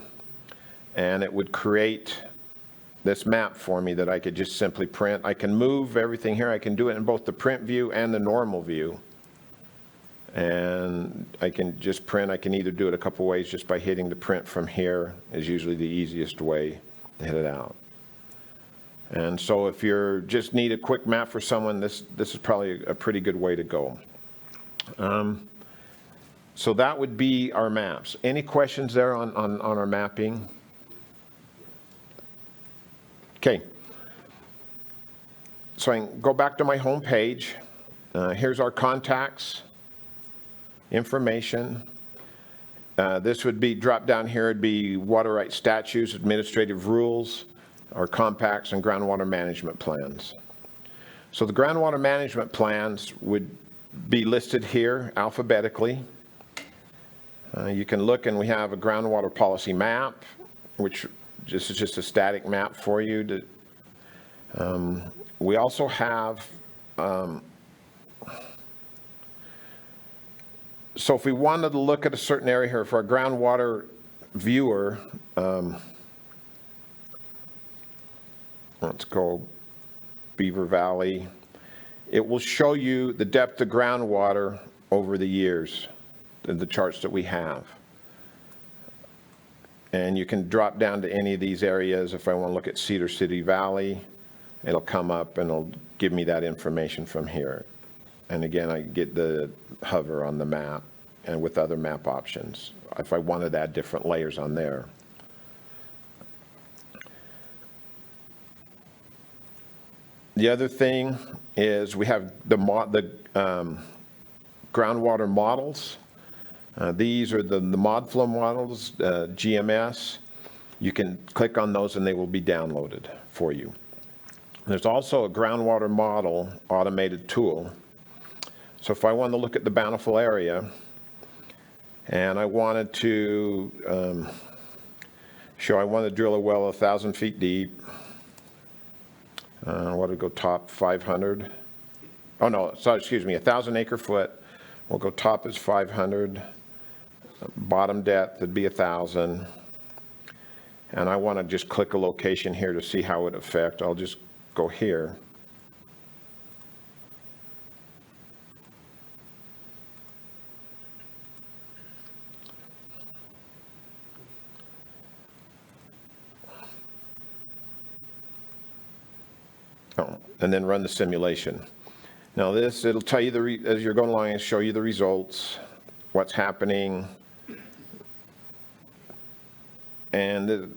and it would create this map for me that I could just simply print. I can move everything here. I can do it in both the print view and the normal view. And I can just print. I can either do it a couple ways just by hitting the print from here is usually the easiest way to hit it out. And so if you just need a quick map for someone, this is probably a pretty good way to go. So that would be our maps. Any questions there on our mapping? Okay. So I can go back to my home page. Here's our contacts, information. This would be, drop down here, it'd be water rights statutes, administrative rules, or compacts and groundwater management plans. So the groundwater management plans would be listed here alphabetically. You can look, and we have a groundwater policy map, which this is just a static map for you. We also have, so if we wanted to look at a certain area here for a groundwater viewer, let's go Beaver Valley. It will show you the depth of groundwater over the years, the charts that we have. And you can drop down to any of these areas. If I want to look at Cedar City Valley, it'll come up and it'll give me that information from here. And again, I get the hover on the map and with other map options if I wanted to add different layers on there. The other thing is we have the groundwater models. These are the mod flow models, GMS. You can click on those and they will be downloaded for you. There's also a groundwater model automated tool. So if I want to look at the Bountiful area and I wanted to I want to drill a well 1,000 feet deep. I want to go top 500. Oh no, sorry, excuse me, 1,000 acre foot. We'll go top is 500. Bottom depth would be 1,000. And I want to just click a location here to see how it affects. I'll just go here. And then run the simulation. Now this, it'll tell you as you're going along and show you the results, what's happening. And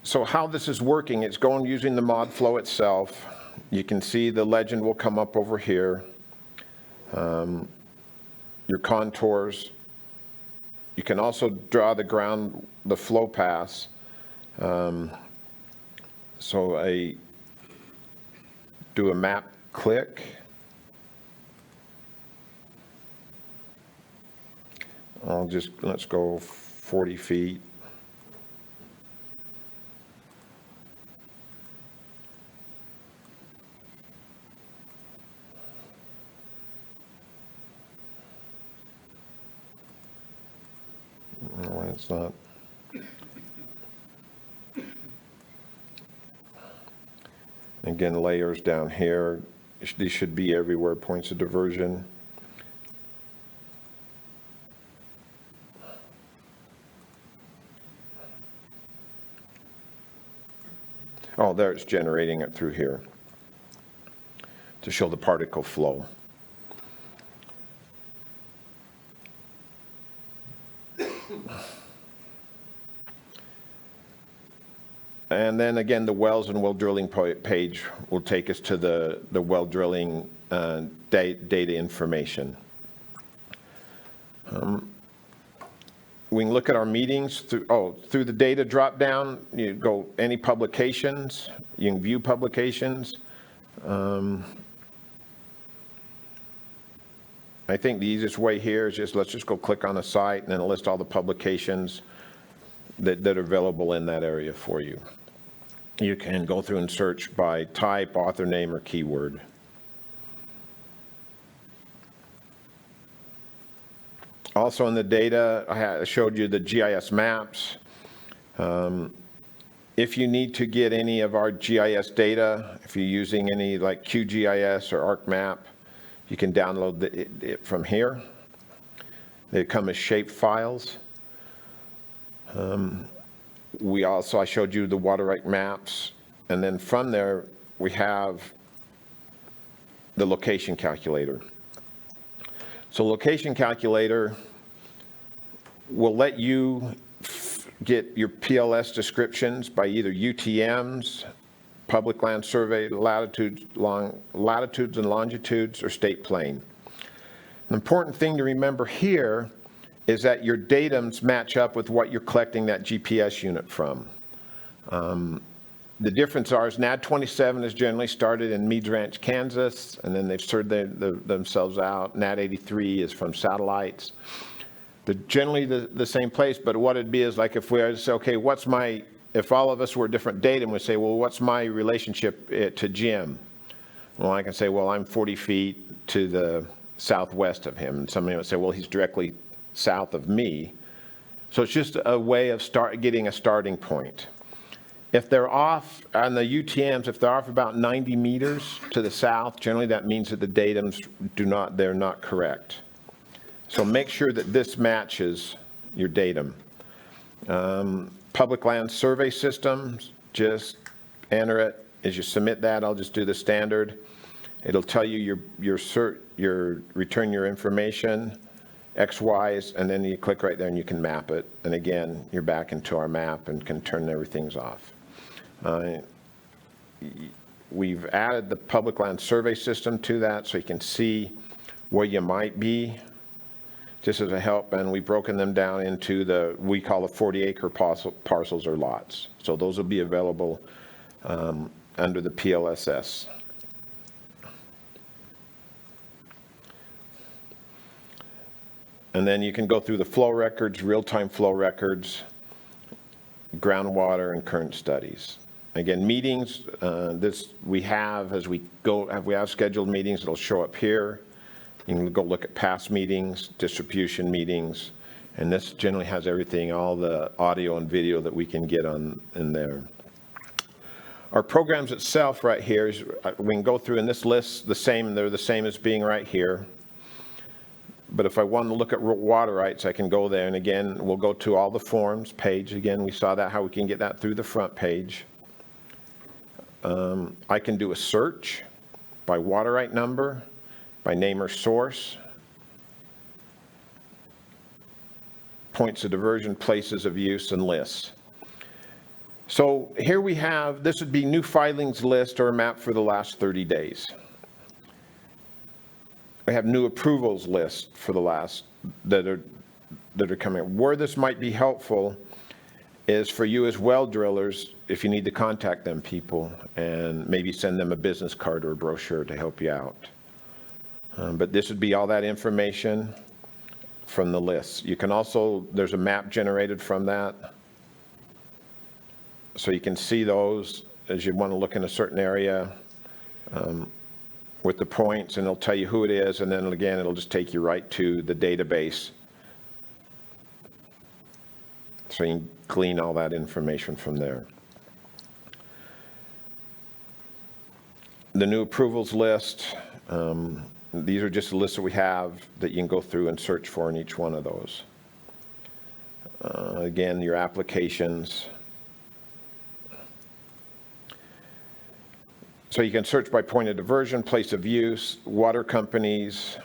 so how this is working, it's going using the mod flow itself. You can see the legend will come up over here. Your contours. You can also draw the flow paths. So I do a map click. Let's go 40 feet. No, it's not. Again, layers down here. These should be everywhere, points of diversion. Oh, there it's generating it through here to show the particle flow. And then again, the wells and well drilling page will take us to the well drilling data information. We can look at our meetings through the data drop down. You go any publications, you can view publications. I think the easiest way here is let's just go click on a site and then list all the publications that are available in that area for you. You can go through and search by type, author name, or keyword. Also in the data, I showed you the GIS maps. If you need to get any of our GIS data, if you're using any like QGIS or ArcMap, you can download it from here. They come as shape files. I showed you the water right maps, and then from there we have the location calculator. So location calculator will let you get your PLS descriptions by either UTMs, public land survey, latitudes and longitudes, or state plane. An important thing to remember here is that your datums match up with what you're collecting that GPS unit from. The difference is NAD 27 is generally started in Meads Ranch, Kansas, and then they've sorted themselves out. NAD 83 is from satellites. They're generally the same place, but what it'd be is like if we were to say, okay, if all of us were different datum, we'd say, well, what's my relationship to Jim? Well, I can say, well, I'm 40 feet to the southwest of him. And somebody would say, well, he's directly south of me. So it's just a way of getting a starting point. If they're off on the UTMs, if they're off about 90 meters to the south, generally that means that the datums they're not correct. So make sure that this matches your datum. Public land survey systems, just enter it. As you submit that, I'll just do the standard. It'll tell you your return your information, XYs, and then you click right there and you can map it. And again, you're back into our map and can turn everything off. We've added the public land survey system to that so you can see where you might be, just as a help, and we've broken them down into we call the 40-acre parcels or lots. So those will be available under the PLSS. And then you can go through the flow records, real-time flow records, groundwater, and current studies. Again, meetings, we have scheduled meetings, it'll show up here. You can go look at past meetings, distribution meetings, and this generally has everything, all the audio and video that we can get in there. Our programs itself right here, we can go through in this list, they're the same as being right here. But if I want to look at water rights, I can go there, and again, we'll go to all the forms page. Again, we saw that, how we can get that through the front page. I can do a search by water right number, by name or source, points of diversion, places of use, and lists. So here we have, this would be new filings list or a map for the last 30 days. I have new approvals list for the last, that are coming. Where this might be helpful is for you as well drillers, if you need to contact them people and maybe send them a business card or a brochure to help you out. But this would be all that information from the list. You can also, there's a map generated from that. So you can see those as you want to look in a certain area with the points, and it'll tell you who it is, and then again, it'll just take you right to the database. So you can glean all that information from there. The new approvals list, these are just a list that we have that you can go through and search for in each one of those. Again, your applications. So you can search by point of diversion, place of use, water companies.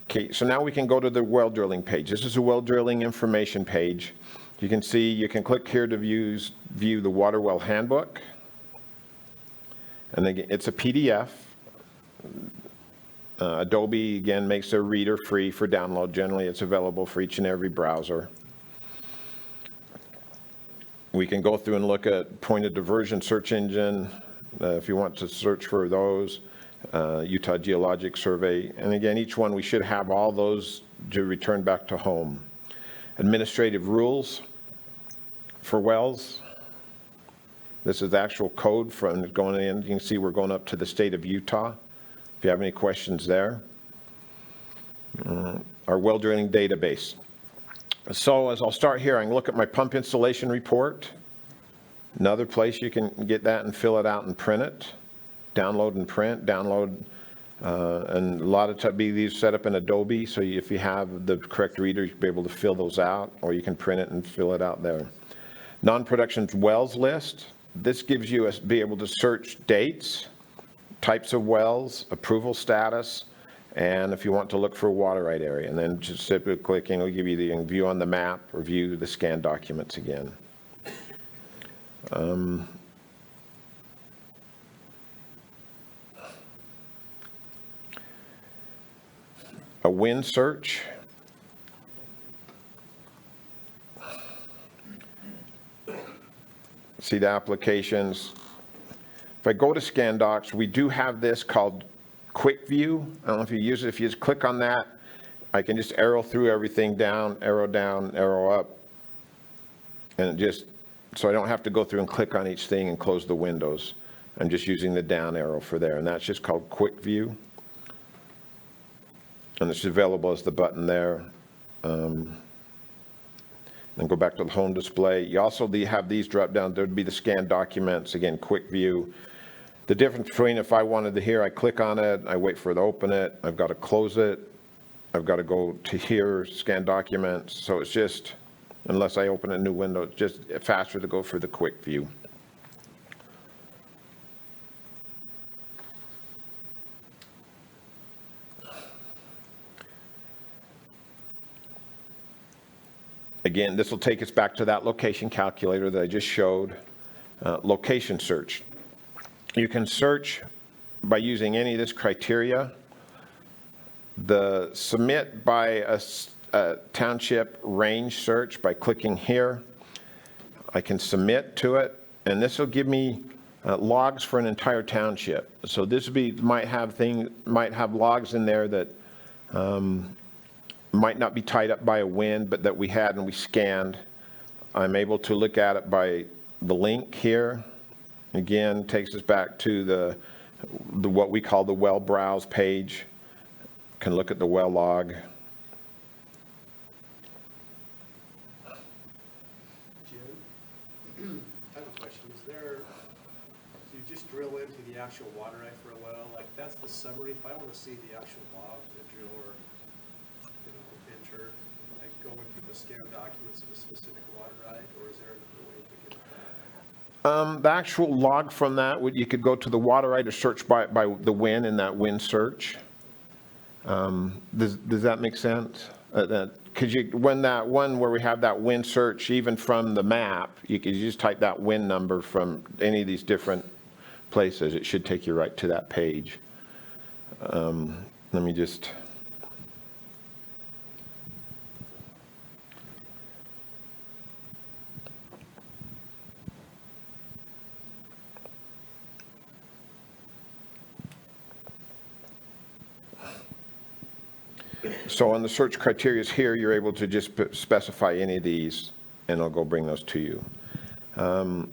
Okay, so now we can go to the well drilling page. This is a well drilling information page. You can see, you can click here to view the water well handbook. And again, it's a PDF. Adobe, again, makes their reader free for download. Generally, it's available for each and every browser. We can go through and look at point of diversion search engine, if you want to search for those, Utah Geologic Survey. And again, each one, we should have all those to return back to home. Administrative rules for wells. This is the actual code from going in. You can see we're going up to the state of Utah. If you have any questions there. Our well drilling database. So as I'll start here, I can look at my pump installation report. Another place you can get that and fill it out and print it. Download and print, download, and a lot of these set up in Adobe, so if you have the correct reader, you can be able to fill those out, or you can print it and fill it out there. Non-production wells list. This gives you be able to search dates, types of wells, approval status, And if you want to look for a water right area, and then just simply clicking, it'll give you the view on the map or view the scanned documents again. A wind search. See the applications. If I go to Scan Docs, we do have this called Quick View. I don't know if you use it. If you just click on that, I can just arrow through everything down, arrow up. And it just, so I don't have to go through and click on each thing and close the windows. I'm just using the down arrow for there, and that's just called Quick View. And it's available as the button there. Then go back to the home display. You also have these drop down. There'd be the scanned documents, again, Quick View. The difference between if I wanted to here, I click on it, I wait for it to open it, I've got to close it, I've got to go to here, scan documents. So it's just, unless I open a new window, it's just faster to go for the Quick View. Again, this will take us back to that location calculator that I just showed. Location search. You can search by using any of this criteria. The submit by a township range search by clicking here. I can submit to it, and this will give me logs for an entire township. So this would be, might have logs in there that might not be tied up by a wind, but that we had and we scanned. I'm able to look at it by the link here. Again, takes us back to the what we call the well browse page. Can look at the well log. Jim, I have a question. Is there, do you just drill into the actual water right for a well? Like, that's the summary. If I want to see the actual log, the driller, enter, like go into the scan documents of a specific water right, or is there another way to get that? The actual log from that, you could go to the water right or search by the wind in that wind search. Does that make sense? Because when that one where we have that wind search, even from the map, you could just type that wind number from any of these different places. It should take you right to that page. Let me just. So on the search criteria here, you're able to just specify any of these, and it'll go bring those to you. And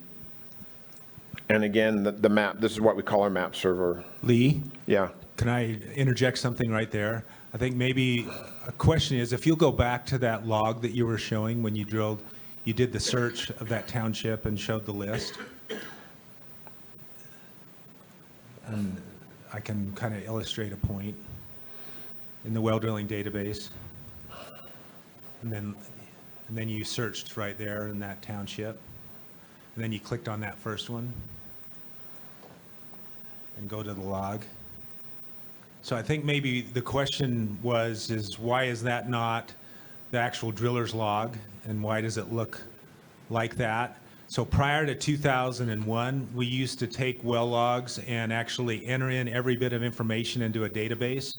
again, the map, this is what we call our map server. Lee? Yeah. Can I interject something right there? I think maybe a question is, if you'll go back to that log that you were showing when you did the search of that township and showed the list. And I can kind of illustrate a point in the well drilling database. And then you searched right there in that township. And then you clicked on that first one and go to the log. So I think maybe the question is why is that not the actual driller's log, and why does it look like that? So prior to 2001, we used to take well logs and actually enter in every bit of information into a database,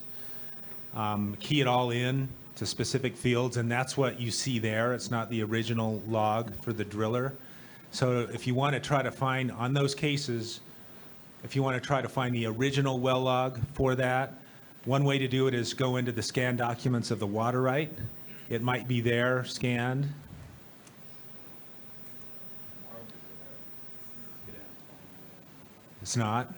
key it all in to specific fields, and that's what you see there. It's not the original log for the driller. So if you want to try to find, on those cases, if you want to try to find the original well log for that, one way to do it is go into the scan documents of the water right. It might be there scanned. It's not.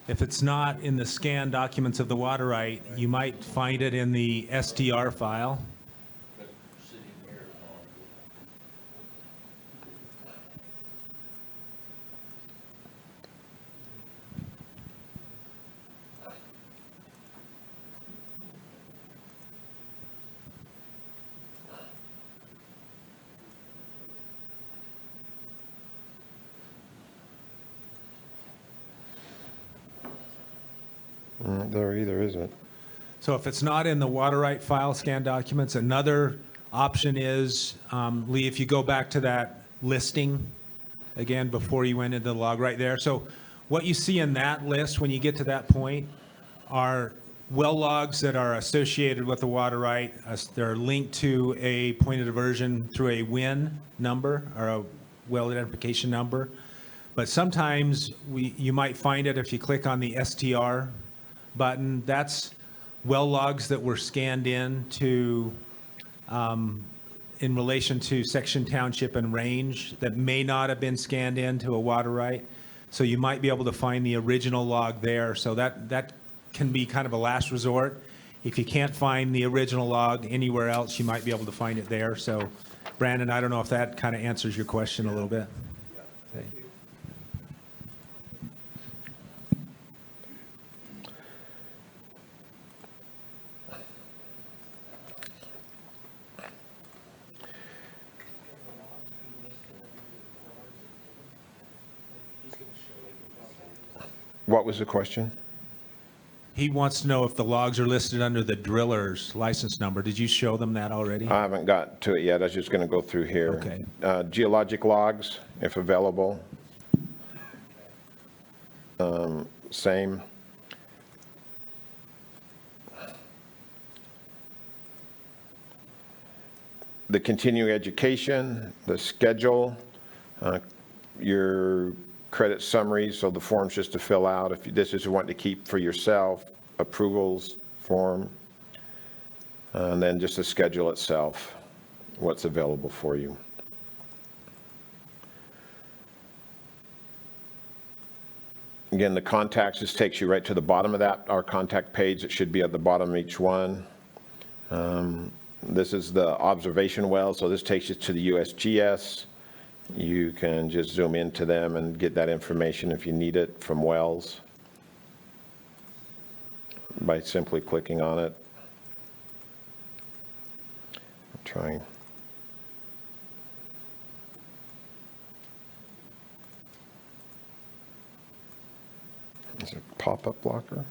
If it's not in the scan documents of the water right, you might find it in the STR file. There either isn't. So if it's not in the water right file scan documents, another option is, Lee, if you go back to that listing again before you went into the log right there. So what you see in that list when you get to that point are well logs that are associated with the water right. They're linked to a point of diversion through a WIN number or a well identification number. But sometimes you might find it if you click on the STR button. That's well logs that were scanned in to in relation to section, township, and range that may not have been scanned into a water right. So you might be able to find the original log there. So that can be kind of a last resort. If you can't find the original log anywhere else, you might be able to find it there. So Brandon, I don't know if that kind of answers your question a little bit. Okay. What was the question? He wants to know if the logs are listed under the driller's license number. Did you show them that already? I haven't got to it yet. I was just going to go through here. Okay. Geologic logs, if available. Same. The continuing education, the schedule, your credit summaries, so the form's just to fill out. If this is what to keep for yourself, approvals form, and then just the schedule itself, what's available for you. Again, the contacts, this takes you right to the bottom of that, our contact page. It should be at the bottom of each one. This is the observation well, so this takes you to the USGS. You can just zoom into them and get that information if you need it from wells by simply clicking on it. I'm trying. Is it a pop-up blocker?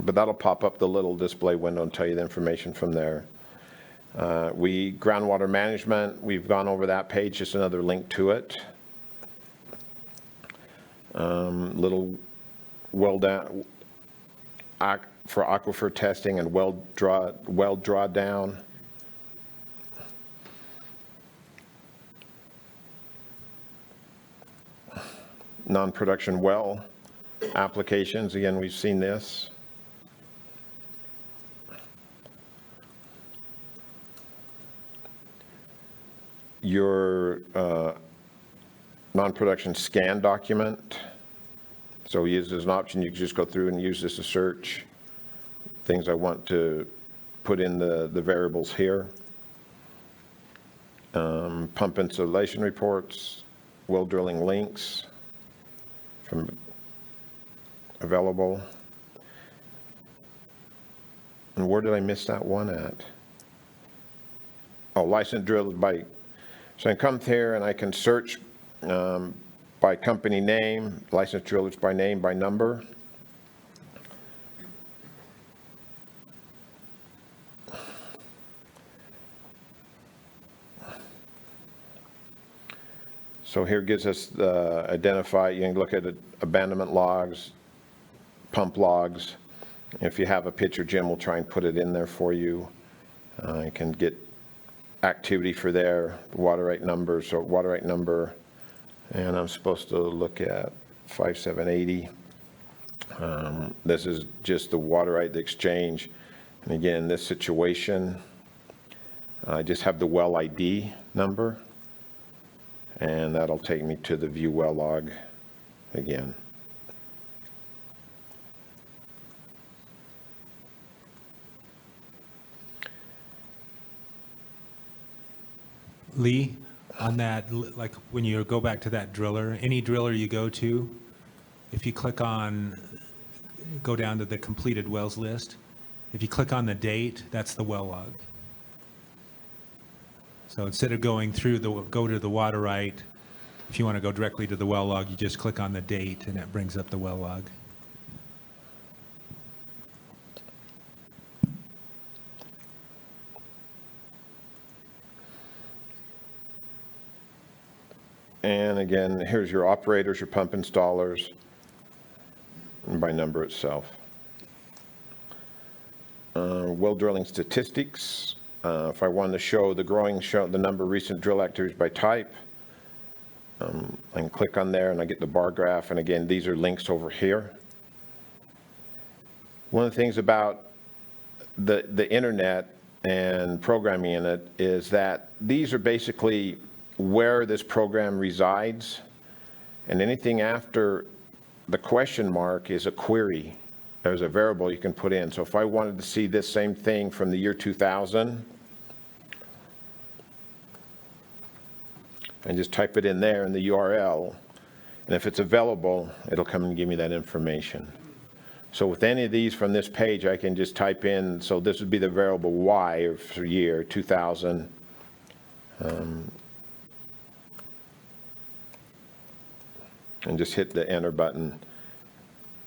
But that'll pop up the little display window and tell you the information from there. Groundwater management, we've gone over that page, just another link to it. Little well down for aquifer testing and well drawdown. Non-production well applications, again, we've seen this. Your non-production scan document. So use as an option, you can just go through and use this to search things I want to put in the variables here. Pump installation reports, well drilling links from available. And where did I miss that one at? Oh, licensed drillers by. So I come here and I can search by company name, licensed drillers by name, by number. So here gives us the identify, you can look at abandonment logs, pump logs. If you have a picture, Jim will try and put it in there for you. You can get activity for their water right number, so water right number, and I'm supposed to look at 5780. This is just the water right, the exchange, and again, in this situation, I just have the well ID number, and that'll take me to the view well log again. Lee, on that, like when you go back to that driller, any driller you go to, if you click on, go down to the completed wells list, if you click on the date, that's the well log. So instead of going through go to the water right, if you want to go directly to the well log, you just click on the date and it brings up the well log. And again, here's your operators, your pump installers, and by number itself. Well drilling statistics. If I wanted to show the number of recent drill activities by type, I can click on there and I get the bar graph. And again, these are links over here. One of the things about the internet and programming in it is that these are basically where this program resides, and anything after the question mark is a query. There's a variable you can put in. So if I wanted to see this same thing from the year 2000, and just type it in there in the URL, and if it's available, it'll come and give me that information. So with any of these from this page, I can just type in, so this would be the variable Y for year 2000. And just hit the enter button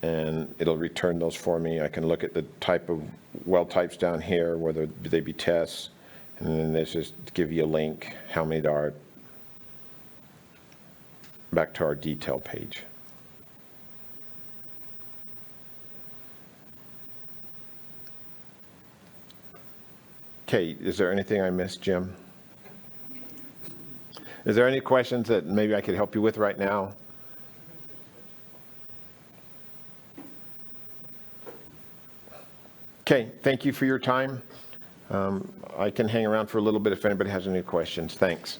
and it'll return those for me. I can look at the type of well types down here, whether they be tests, and then this just give you a link, how many there are, back to our detail page. Okay, is there anything I missed, Jim? Is there any questions that maybe I could help you with right now? Okay, thank you for your time. I can hang around for a little bit if anybody has any questions. Thanks.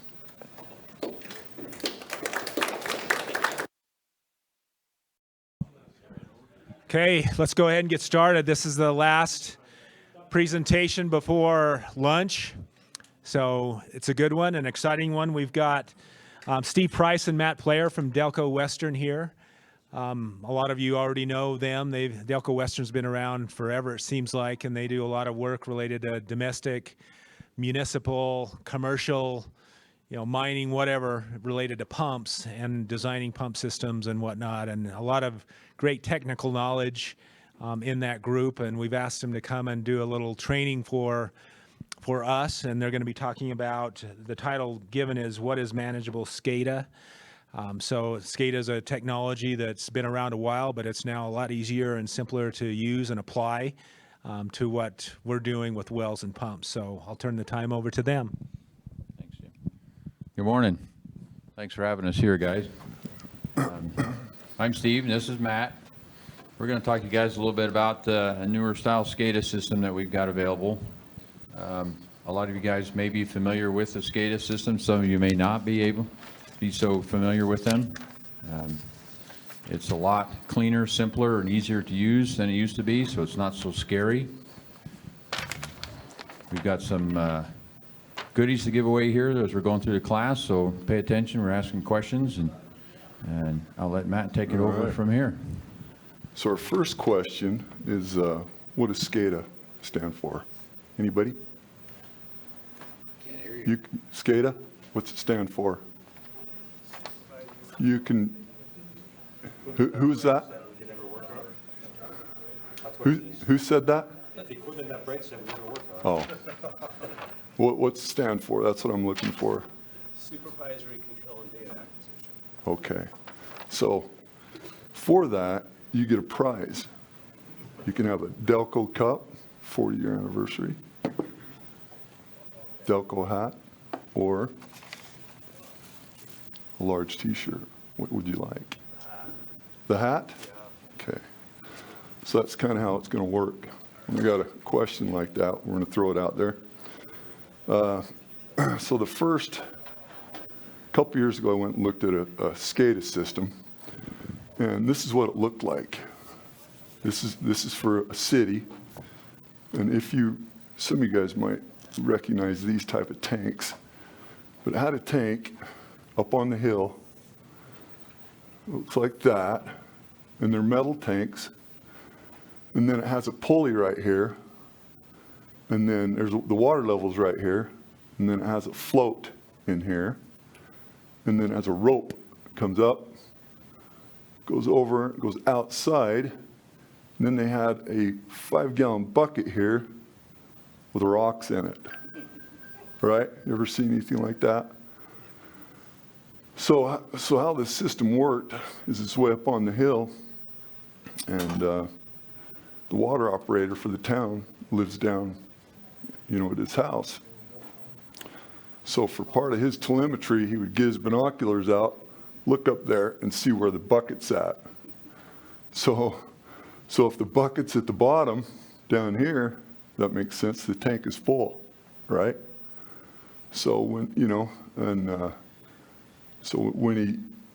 Okay, let's go ahead and get started. This is the last presentation before lunch. So it's a good one, an exciting one. We've got Steve Price and Matt Player from Delco-Western here. A lot of you already know them. Delco-Western's been around forever, it seems like, and they do a lot of work related to domestic, municipal, commercial, mining, whatever, related to pumps and designing pump systems and whatnot, and a lot of great technical knowledge in that group. And we've asked them to come and do a little training for us, and they're going to be talking about, the title given is What is Manageable SCADA? So SCADA is a technology that's been around a while, but it's now a lot easier and simpler to use and apply to what we're doing with wells and pumps. So I'll turn the time over to them. Thanks, Jim. Good morning. Thanks for having us here, guys. I'm Steve, and this is Matt. We're going to talk to you guys a little bit about a newer style SCADA system that we've got available. A lot of you guys may be familiar with the SCADA system. Some of you may not be so familiar with them. It's a lot cleaner, simpler, and easier to use than it used to be, so it's not so scary. We've got some goodies to give away here as we're going through the class, so pay attention. We're asking questions, and I'll let Matt take it over from here. So our first question is, what does SCADA stand for? Anybody? Can't hear you. SCADA, what's it stand for? You can, who's that? Who said that? The equipment that breaks that we never work on. Oh. What's it stand for? That's what I'm looking for. Supervisory control and data acquisition. Okay. So for that, you get a prize. You can have a Delco Cup, 40-year anniversary, Delco hat, or a large t-shirt. What would you like? The hat? Okay. So that's kind of how it's going to work. When we got a question like that, we're going to throw it out there. So the first couple years ago, I went and looked at a SCADA system, and this is what it looked like. This is for a city, and some of you guys might recognize these type of tanks, but it had a tank up on the hill. It looks like that, and they're metal tanks, and then it has a pulley right here, and then there's the water levels right here, and then it has a float in here, and then it has a rope, comes up, goes over, goes outside, and then they had a 5-gallon bucket here with rocks in it. Right? You ever seen anything like that? So how this system worked is it's way up on the hill, and the water operator for the town lives down, at his house. So for part of his telemetry, he would get his binoculars out, look up there, and see where the bucket's at. So if the bucket's at the bottom down here, that makes sense. The tank is full, right? So when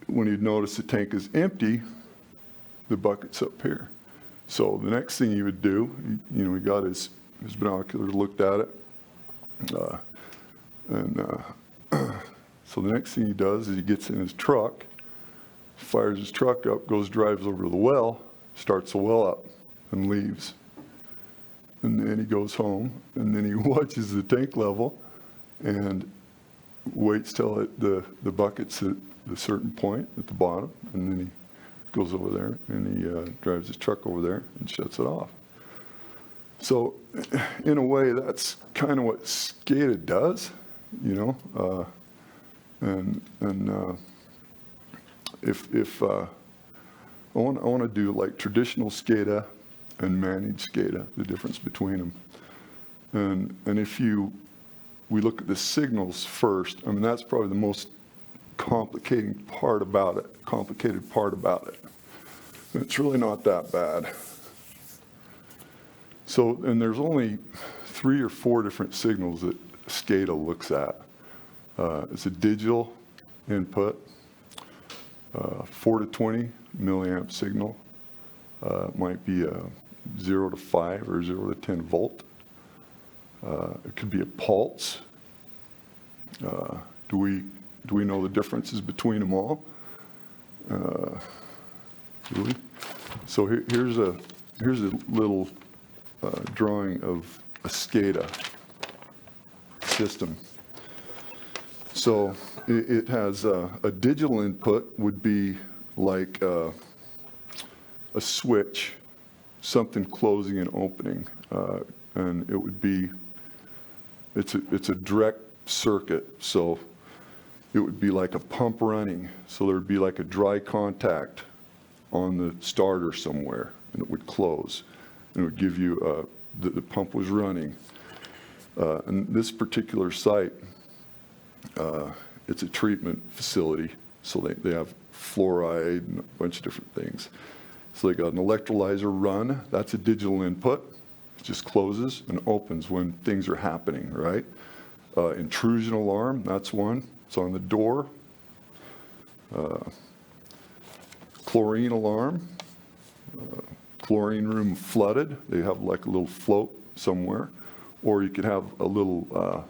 he'd notice the tank is empty, the bucket's up here. So the next thing he would do, he got his binoculars, looked at it, so the next thing he does is he gets in his truck, fires his truck up, drives over to the well, starts the well up, and leaves. And then he goes home, and then he watches the tank level, and waits till the bucket's at a certain point at the bottom, and then he goes over there, and he drives his truck over there and shuts it off. So in a way, that's kind of what SCADA does, if I want to do like traditional SCADA and managed SCADA, the difference between them. And we look at the signals first. I mean, that's probably the most complicated part about it. It's really not that bad. So, and there's only 3 or 4 different signals that SCADA looks at. It's a digital input, 4 to 20 milliamp signal. It might be a 0 to 5 or 0 to 10 volt. It could be a pulse. Do we know the differences between them all? Really? So here's a little drawing of a SCADA system. So it has a digital input would be like a switch, something closing and opening, and it would be it's a direct circuit, so it would be like a pump running. So there would be like a dry contact on the starter somewhere, and it would close, and it would give you the pump was running. And this particular site, it's a treatment facility, so they have fluoride and a bunch of different things. So they got an electrolyzer run, that's a digital input. It just closes and opens when things are happening, right? Intrusion alarm, that's one. It's on the door. Chlorine alarm. Chlorine room flooded. They have like a little float somewhere. Or you could have a little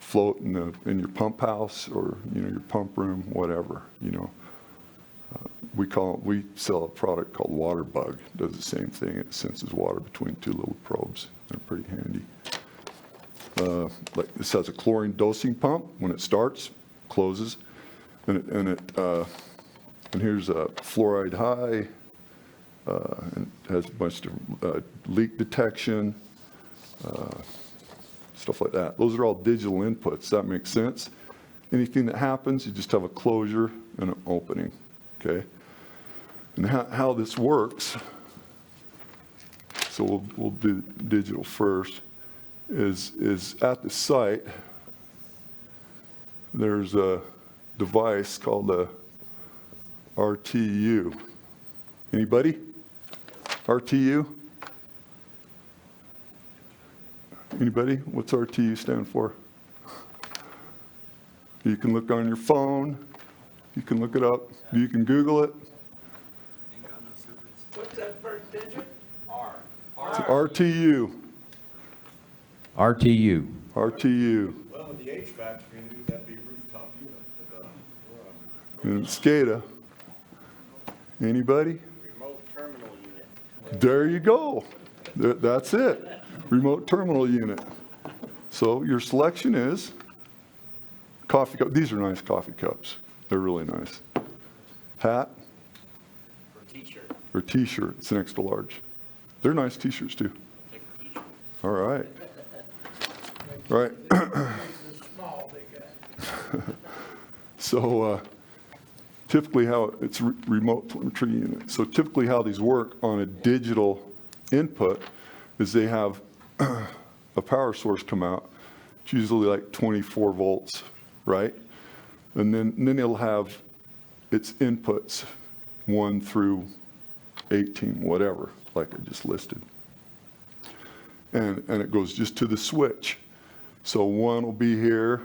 float in your pump house or your pump room, whatever. We sell a product called Water Bug. It does the same thing. It senses water between 2 little probes. They're pretty handy. Like this has a chlorine dosing pump. When it starts, closes, and here's a fluoride high. And it has a bunch of leak detection, stuff like that. Those are all digital inputs. That makes sense. Anything that happens, you just have a closure and an opening. Okay. And how this works. So we'll do digital first. Is at the site. There's a device called a RTU. Anybody? RTU? Anybody? What's RTU stand for? You can look on your phone. You can look it up. You can Google it. What's that first digit? R. It's RTU. RTU. RTU. Well, in the HVAC community, that'd be rooftop unit. And SCADA. Anybody? Remote terminal unit. There you go. That's it. Remote terminal unit. So your selection is coffee cup. These are nice coffee cups. They're really nice. Hat. Or t-shirt. Or t-shirt. It's an extra large. They're nice t-shirts too. All right. Right. So typically how it's remote telemetry unit. So typically how these work on a digital input is they have a power source come out. It's usually like 24 volts, right? And then it'll have its inputs 1 through 18, whatever, like I just listed. And it goes just to the switch. So 1 will be here,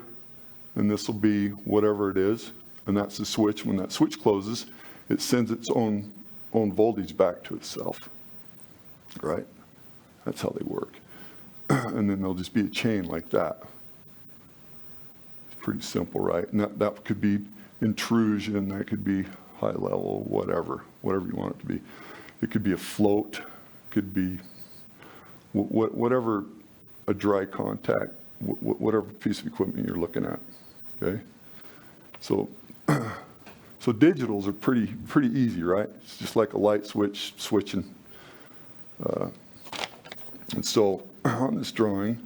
and this will be whatever it is, and that's the switch. When that switch closes, it sends its own voltage back to itself, right? That's how they work. And then there'll just be a chain like that. It's pretty simple, right? And that could be intrusion, that could be high level, whatever you want it to be. It could be a float, could be whatever, a dry contact, whatever piece of equipment you're looking at, okay? So digitals are pretty easy, right? It's just like a light switch switching. And so on this drawing,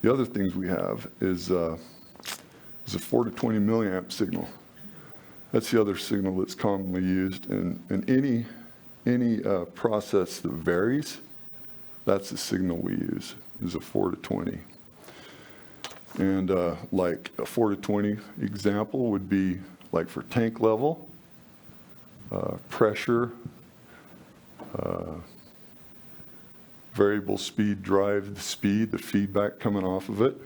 the other things we have is a 4 to 20 milliamp signal. That's the other signal that's commonly used. And any process that varies, that's the signal we use, is a 4 to 20. And like a 4 to 20 example would be like for tank level, pressure, variable speed drive, the speed, the feedback coming off of it.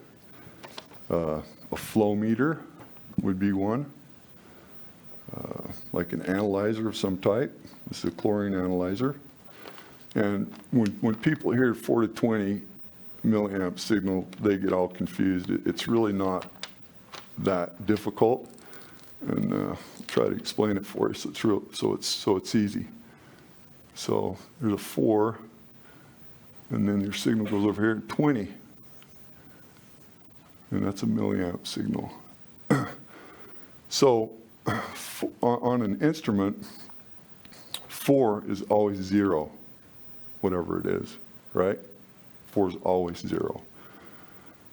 A flow meter would be one. Like an analyzer of some type. This is a chlorine analyzer. And when people hear 4 to 20 milliamp signal, they get all confused. It's really not that difficult. And I'll try to explain it for you so it's easy. So there's a 4, and then your signal goes over here at 20. And that's a milliamp signal. So on an instrument, 4 is always 0, whatever it is, right? 4 is always 0.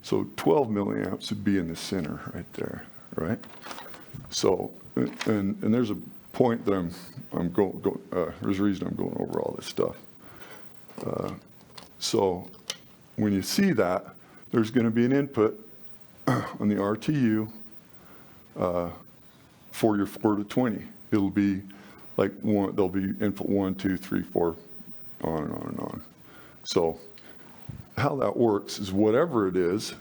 So 12 milliamps would be in the center right there, right? So, and there's a point that there's a reason I'm going over all this stuff. So when you see that, there's going to be an input on the RTU for your 4 to 20. It'll be like there'll be input 1, 2, 3, 4, on and on and on. So how that works is whatever it is,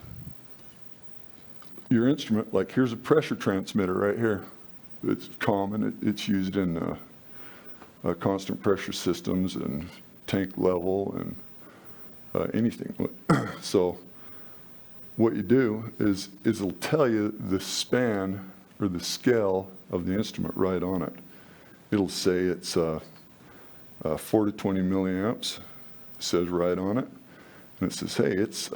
your instrument, like here's a pressure transmitter right here. It's common. It's used in constant pressure systems and tank level and anything. So what you do is it'll tell you the span or the scale of the instrument right on it. It'll say it's 4 to 20 milliamps, says right on it. And it says, hey, it's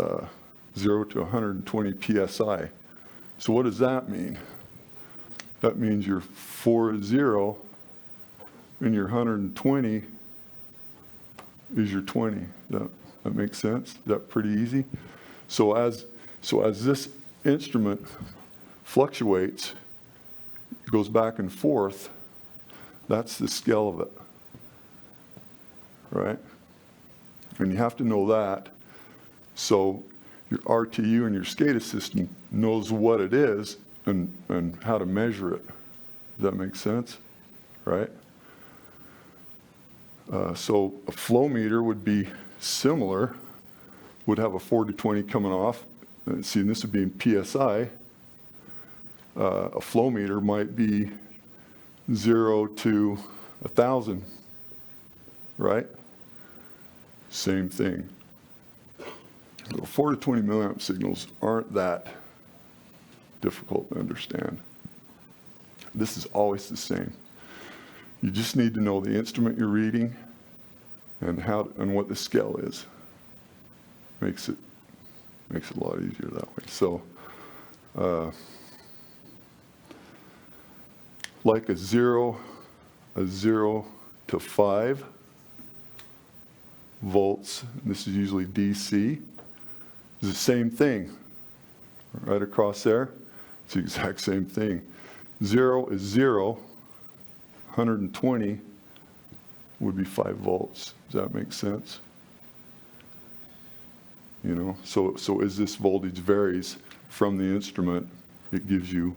0 to 120 psi. So what does that mean? That means your 4 is 0, and your 120 is your 20. That makes sense? Is that pretty easy? So as this instrument fluctuates, it goes back and forth, that's the scale of it, right? And you have to know that. So your RTU and your SCADA system knows what it is and how to measure it. Does that make sense? Right? So a flow meter would be similar, would have a 4 to 20 coming off. See, and this would be in PSI. A flow meter might be 0 to 1,000, right? Same thing. So 4 to 20 milliamp signals aren't that difficult to understand. This is always the same. You just need to know the instrument you're reading and what the scale is. Makes it a lot easier that way. So like a 0 to 5 volts, this is usually DC, is the same thing right across there. It's the exact same thing. 0 is 0, 120 would be 5 volts. Does that make sense? You know, so as this voltage varies from the instrument, it gives you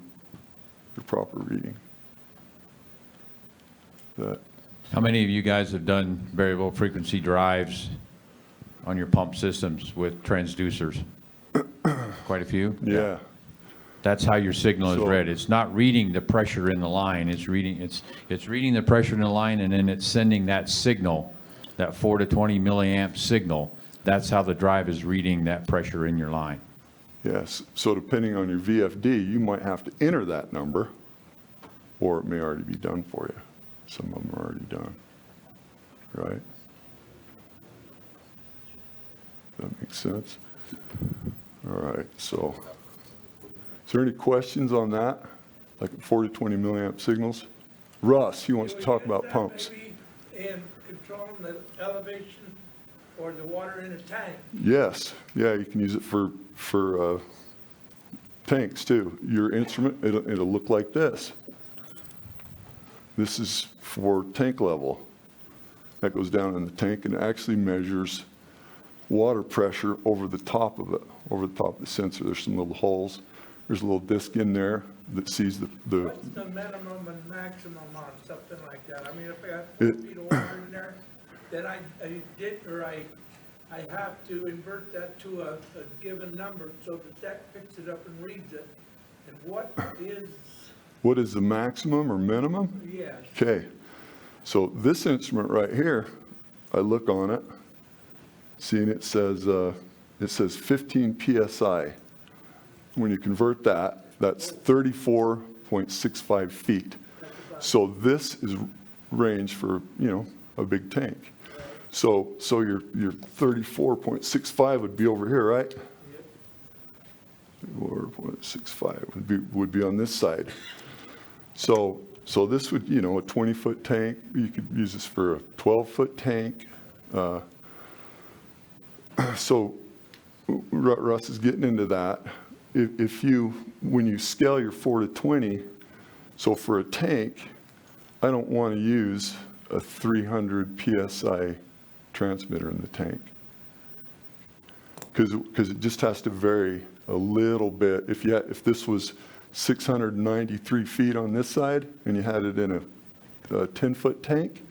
the proper reading. How many of you guys have done variable frequency drives on your pump systems with transducers? Quite a few? Yeah. That's how your signal is So- read. It's not reading the pressure in the line. It's reading the pressure in the line, and then it's sending that signal, that 4 to 20 milliamp signal. That's how the drive is reading that pressure in your line. Yes, so depending on your VFD, you might have to enter that number, or it may already be done for you. Some of them are already done, right? That makes sense? All right, so, is there any questions on that? Like 4 to 20 milliamp signals? Russ, he wants to talk about pumps. And controlling the elevation or the water in a tank. Yes, yeah, you can use it for tanks too. Your instrument, it'll look like this. This is for tank level. That goes down in the tank and actually measures water pressure over the top of it, over the top of the sensor. There's some little holes. There's a little disc in there that sees the What's the minimum and maximum on something like that? I mean, if I got 4 feet of water in there, then I have to invert that to a given number so that picks it up and reads it. And what is the maximum or minimum? Yes. Okay, so this instrument right here, I look on it, seeing it says 15 PSI. When you convert that, that's 34.65 feet. So this is range for, you know, a big tank. So your 34.65 would be over here, right? 34.65 would be on this side. So this would, you know, a 20-foot tank, you could use this for a 12-foot tank. So Russ is getting into that. When you scale your 4 to 20, so for a tank, I don't want to use a 300 PSI transmitter in the tank. Because it just has to vary a little bit. If this was 693 feet on this side and you had it in a 10-foot tank,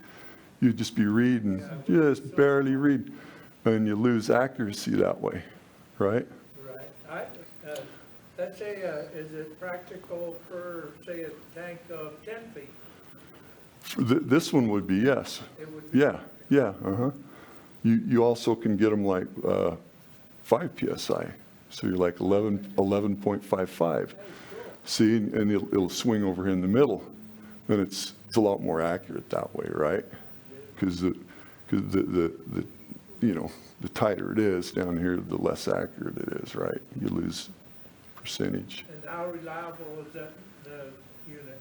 you'd just be reading, just barely read, and you lose accuracy that way, right? Right. Let's say, is it practical for, say, a tank of 10 feet? This one would be, yes. It would be. Yeah, You also can get them like 5 PSI. So you're like 11.55. See, and it'll swing over in the middle. And it's a lot more accurate that way, right? Because the you know, the tighter it is down here, the less accurate it is, right? You lose percentage. And how reliable is that, the unit?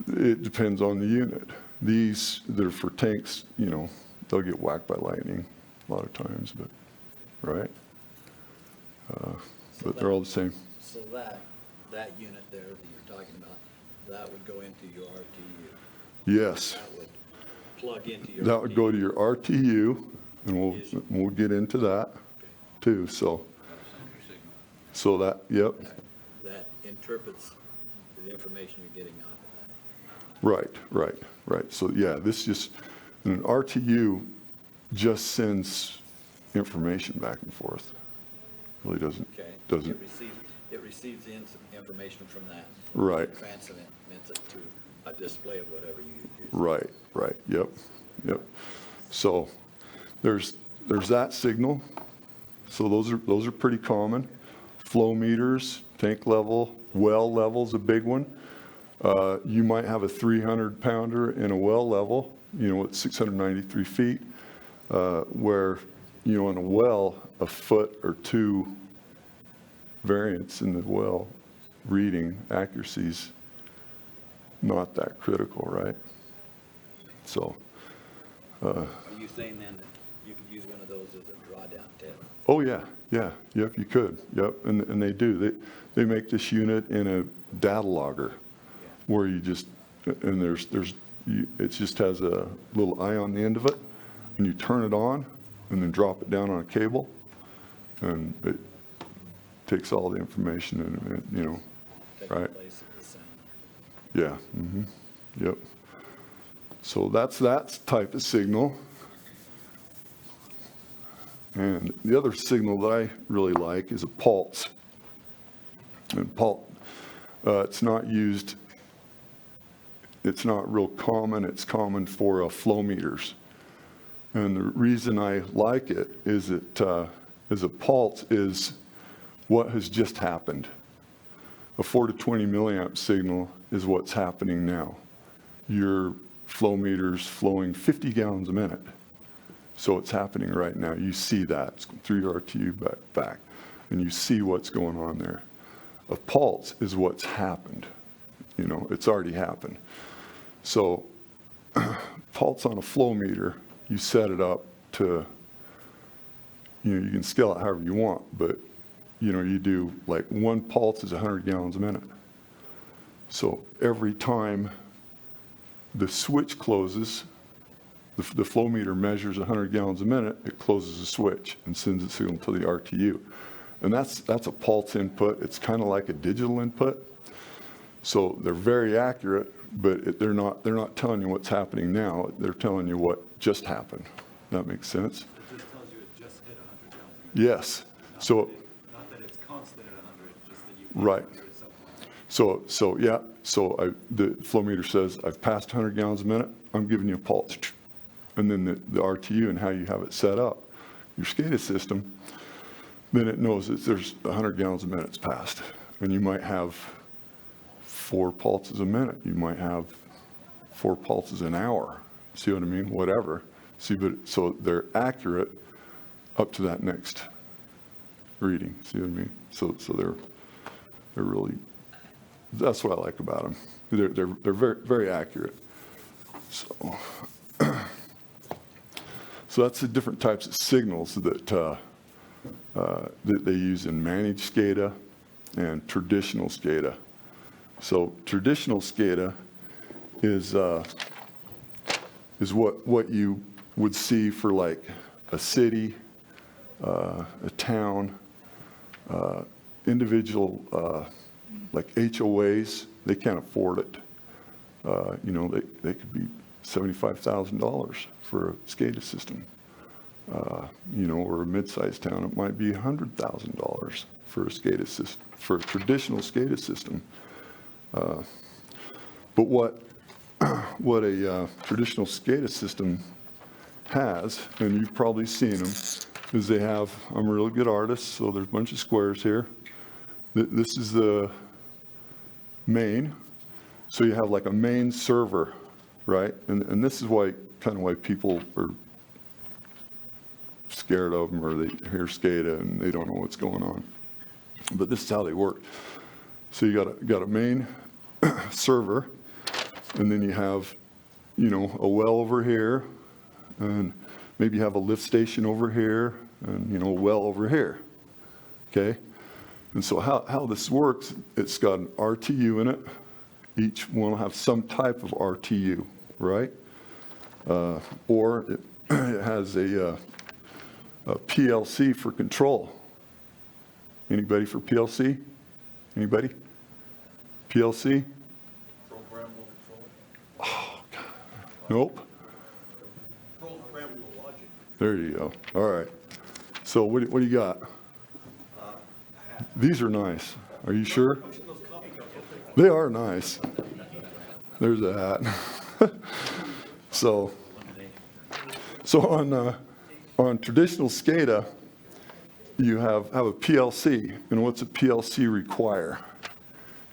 It depends on the unit. These that are for tanks, you know, they'll get whacked by lightning a lot of times, but, right? But they're all the same. So that unit there that you're talking about, that would go into your RTU? Yes. That would plug into your That would go to your RTU, and we'll get into that too, so that, yep. That interprets the information you're getting out of Right. So yeah, this just, an RTU just sends information back and forth. Really doesn't. It receives the information from that. Right. And transmits it to a display of whatever you use. Right, yep. So there's that signal. So those are pretty common. Flow meters, tank level, well level's a big one. You might have a 300 pounder in a well level, you know, at 693 feet, where, you know, in a well, a foot or two variance in the well reading accuracy's not that critical, right? So. Are you saying then you could use one of those as a drawdown tip. Oh, yeah, yeah, yep, you could, yep, and they do. They make this unit in a data logger where you just, and it just has a little eye on the end of it, and you turn it on and then drop it down on a cable, and it takes all the information and, you know, right? Yeah, yep. So that's that type of signal. And the other signal that I really like is a pulse. And pulse, it's not used, it's not real common. It's common for flow meters. And the reason I like it is that as a pulse is what has just happened. A 4 to 20 milliamp signal is what's happening now. Your flow meter's flowing 50 gallons a minute. So it's happening right now. You see that. It's through your RTU back, and you see what's going on there. A pulse is what's happened. You know, it's already happened. So pulse on a flow meter, you set it up to, you know, you can scale it however you want, but, you know, you do like one pulse is 100 gallons a minute. So every time the switch closes, the flow meter measures 100 gallons a minute, it closes the switch and sends the signal to the RTU. And that's a pulse input. It's kind of like a digital input. So they're very accurate, but they're not telling you what's happening now. They're telling you what just happened. That makes sense? It just tells you it just hit 100 gallons a minute. Yes. So Not that it's constant at 100, just that you right. So yeah, the flow meter says, I've passed 100 gallons a minute, I'm giving you a pulse. And then the RTU and how you have it set up, your SCADA system, then it knows that there's 100 gallons a minute's passed. And you might have 4 pulses a minute. You might have 4 pulses an hour. See what I mean? Whatever. See, but so they're accurate up to that next reading. See what I mean? So they're really, that's what I like about them. They're very, very accurate. So that's the different types of signals that they use in managed SCADA and traditional SCADA. So traditional SCADA is what you would see for like a city, a town, individual like HOAs. They can't afford it. You know, they could be $75,000 for a SCADA system. You know, or a mid-sized town, it might be $100,000 for a SCADA system, for a traditional SCADA system. But what a traditional SCADA system has, and you've probably seen them, is they have, I'm a really good artist, so there's a bunch of squares here. This is the main. So you have like a main server, right? And this is kind of why people are scared of them, or they hear SCADA and they don't know what's going on. But this is how they work. So you got a main server, and then you have, you know, a well over here, and maybe you have a lift station over here, and, you know, a well over here. Okay? And so how this works, it's got an RTU in it. Each one will have some type of RTU, right? Or it has a PLC for control. Anybody for PLC? Anybody? PLC? Programmable control. Oh, God. Nope. Programmable logic. There you go. All right. So what do you got? These are nice. Are you sure? They are nice. There's a hat. So on traditional SCADA, you have a PLC. And what's a PLC require?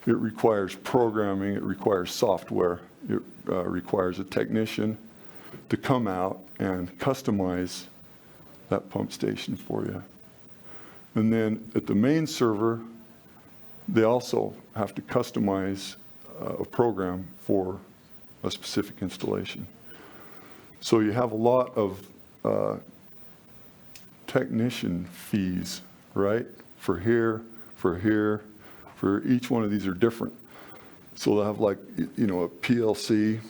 It requires programming. It requires software. It requires a technician to come out and customize that pump station for you. And then at the main server, they also have to customize a program for a specific installation. So you have a lot of technician fees, right? For here, for each one of these are different. So they'll have like, you know, a PLC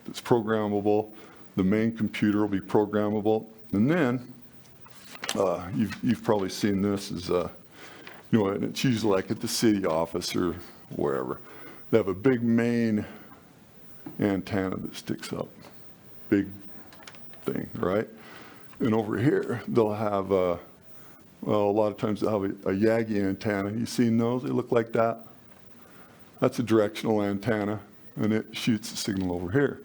that's programmable. The main computer will be programmable. And then, you've probably seen this as, you know, and it's usually like at the city office or wherever. They have a big main antenna that sticks up, big thing, right? And over here, they'll have, well, a lot of times they'll have a Yagi antenna. You seen those? They look like that. That's a directional antenna, and it shoots the signal over here.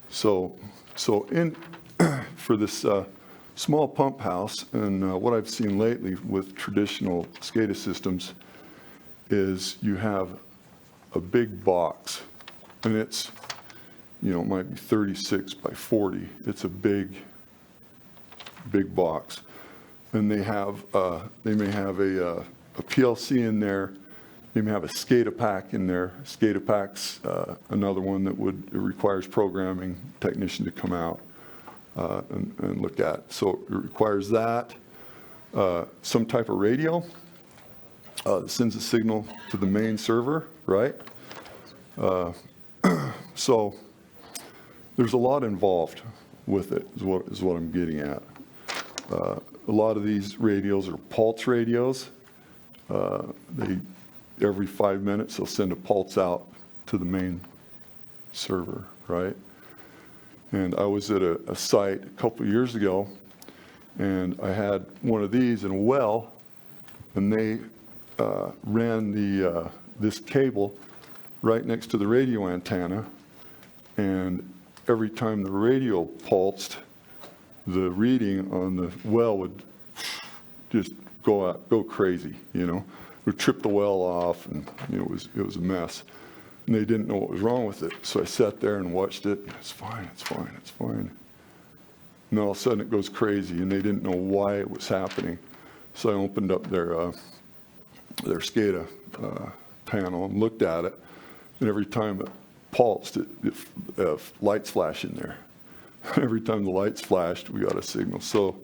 So in for this small pump house, and what I've seen lately with traditional SCADA systems is you have a big box, and it's, you know, it might be 36 by 40. It's a big box, and they have they may have a PLC in there. They may have a SCADA pack in there. SCADA pack's another one that it requires programming technician to come out and look at. So it requires that, some type of radio that sends a signal to the main server, right? So there's a lot involved with it, is what I'm getting at. A lot of these radios are pulse radios. Every 5 minutes, they'll send a pulse out to the main server, right? And I was at a site a couple of years ago, and I had one of these in a well, and they ran this cable right next to the radio antenna, and every time the radio pulsed, the reading on the well would just go crazy, you know. It would trip the well off, and you know, it was a mess. And they didn't know what was wrong with it. So I sat there and watched it. It's fine, it's fine, it's fine. And all of a sudden it goes crazy, and they didn't know why it was happening. So I opened up their SCADA panel and looked at it. And every time it pulsed, lights flash in there. Every time the lights flashed, we got a signal. So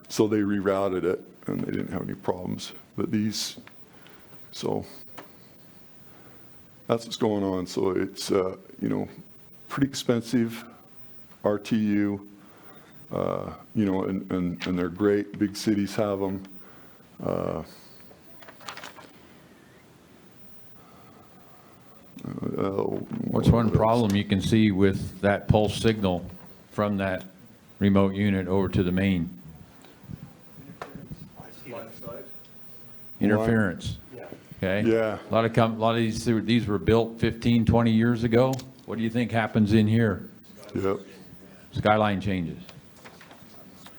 they rerouted it, and they didn't have any problems. But so that's what's going on. So it's, you know, pretty expensive RTU, you know, and they're great. Big cities have them. What's one problem you can see with that pulse signal from that remote unit over to the main? Interference. Okay? Yeah. A lot of these were built 15, 20 years ago. What do you think happens in here? Yep. Skyline changes.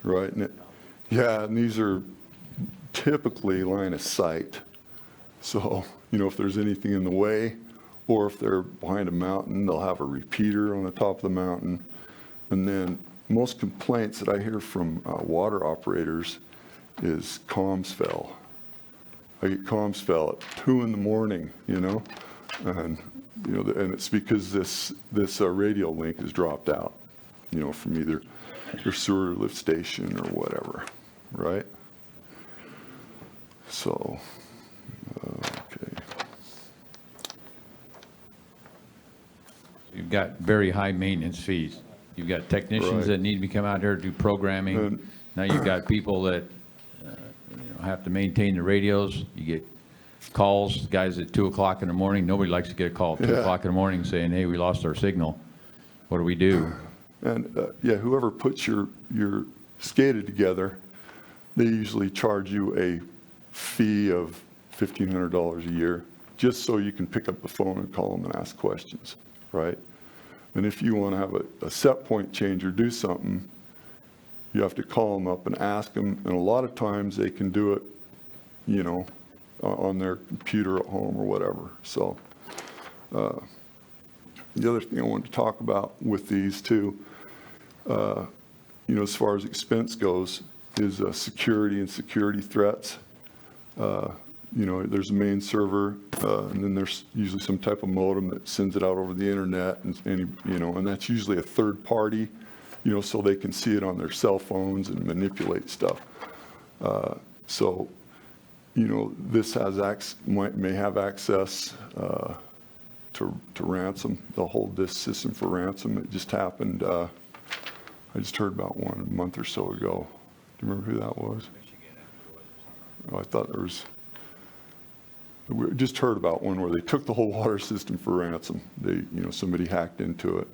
Right. And these are typically line of sight. So, you know, if there's anything in the way, or if they're behind a mountain, they'll have a repeater on the top of the mountain. And then most complaints that I hear from water operators is comms fail. I get comms fail at 2 in the morning, you know, and you know, and it's because this radio link is dropped out, you know, from either your sewer lift station or whatever, right? So, okay. You've got very high maintenance fees. You've got technicians Right. that need to come out here to do programming. Now you've got people that have to maintain the radios. You get calls, guys at 2 o'clock in the morning. Nobody likes to get a call at 2 o'clock in the morning saying, hey, we lost our signal. What do we do? And yeah, whoever puts your SCADA together, they usually charge you a fee of $1,500 a year, just so you can pick up the phone and call them and ask questions, right? And if you want to have a set point change or do something, you have to call them up and ask them, and a lot of times they can do it, you know, on their computer at home or whatever. So the other thing I wanted to talk about with these too, you know, as far as expense goes, is security and security threats. You know, there's a main server, and then there's usually some type of modem that sends it out over the internet, and you know, and that's usually a third party, you know, so they can see it on their cell phones and manipulate stuff. So, you know, this has may have access to ransom. They'll hold this system for ransom. It just happened. I just heard about one a month or so ago. Do you remember who that was? Oh, I thought there was. We just heard about one where they took the whole water system for ransom. Somebody hacked into it.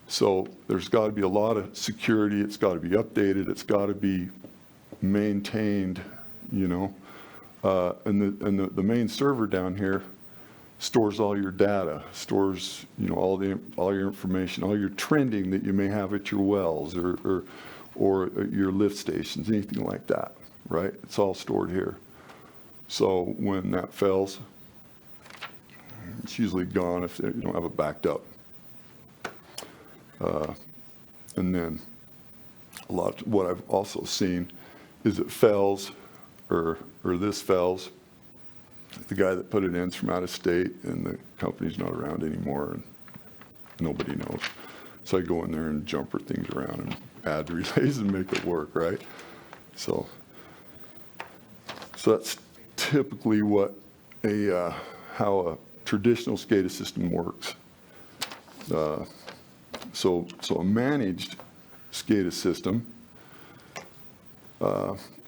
So there's got to be a lot of security. It's got to be updated. It's got to be maintained, and the main server down here stores all your data, stores, all your information, all your trending that you may have at your wells or your lift stations, anything like that, right? It's all stored here. So when that fails, it's usually gone if you don't have it backed up. And then what I've also seen is it fails or this fails. The guy that put it in's from out of state and the company's not around anymore and nobody knows. So I go in there and jumper things around and add relays and make it work, right? So that's typically what how a traditional SCADA system works. So a managed SCADA system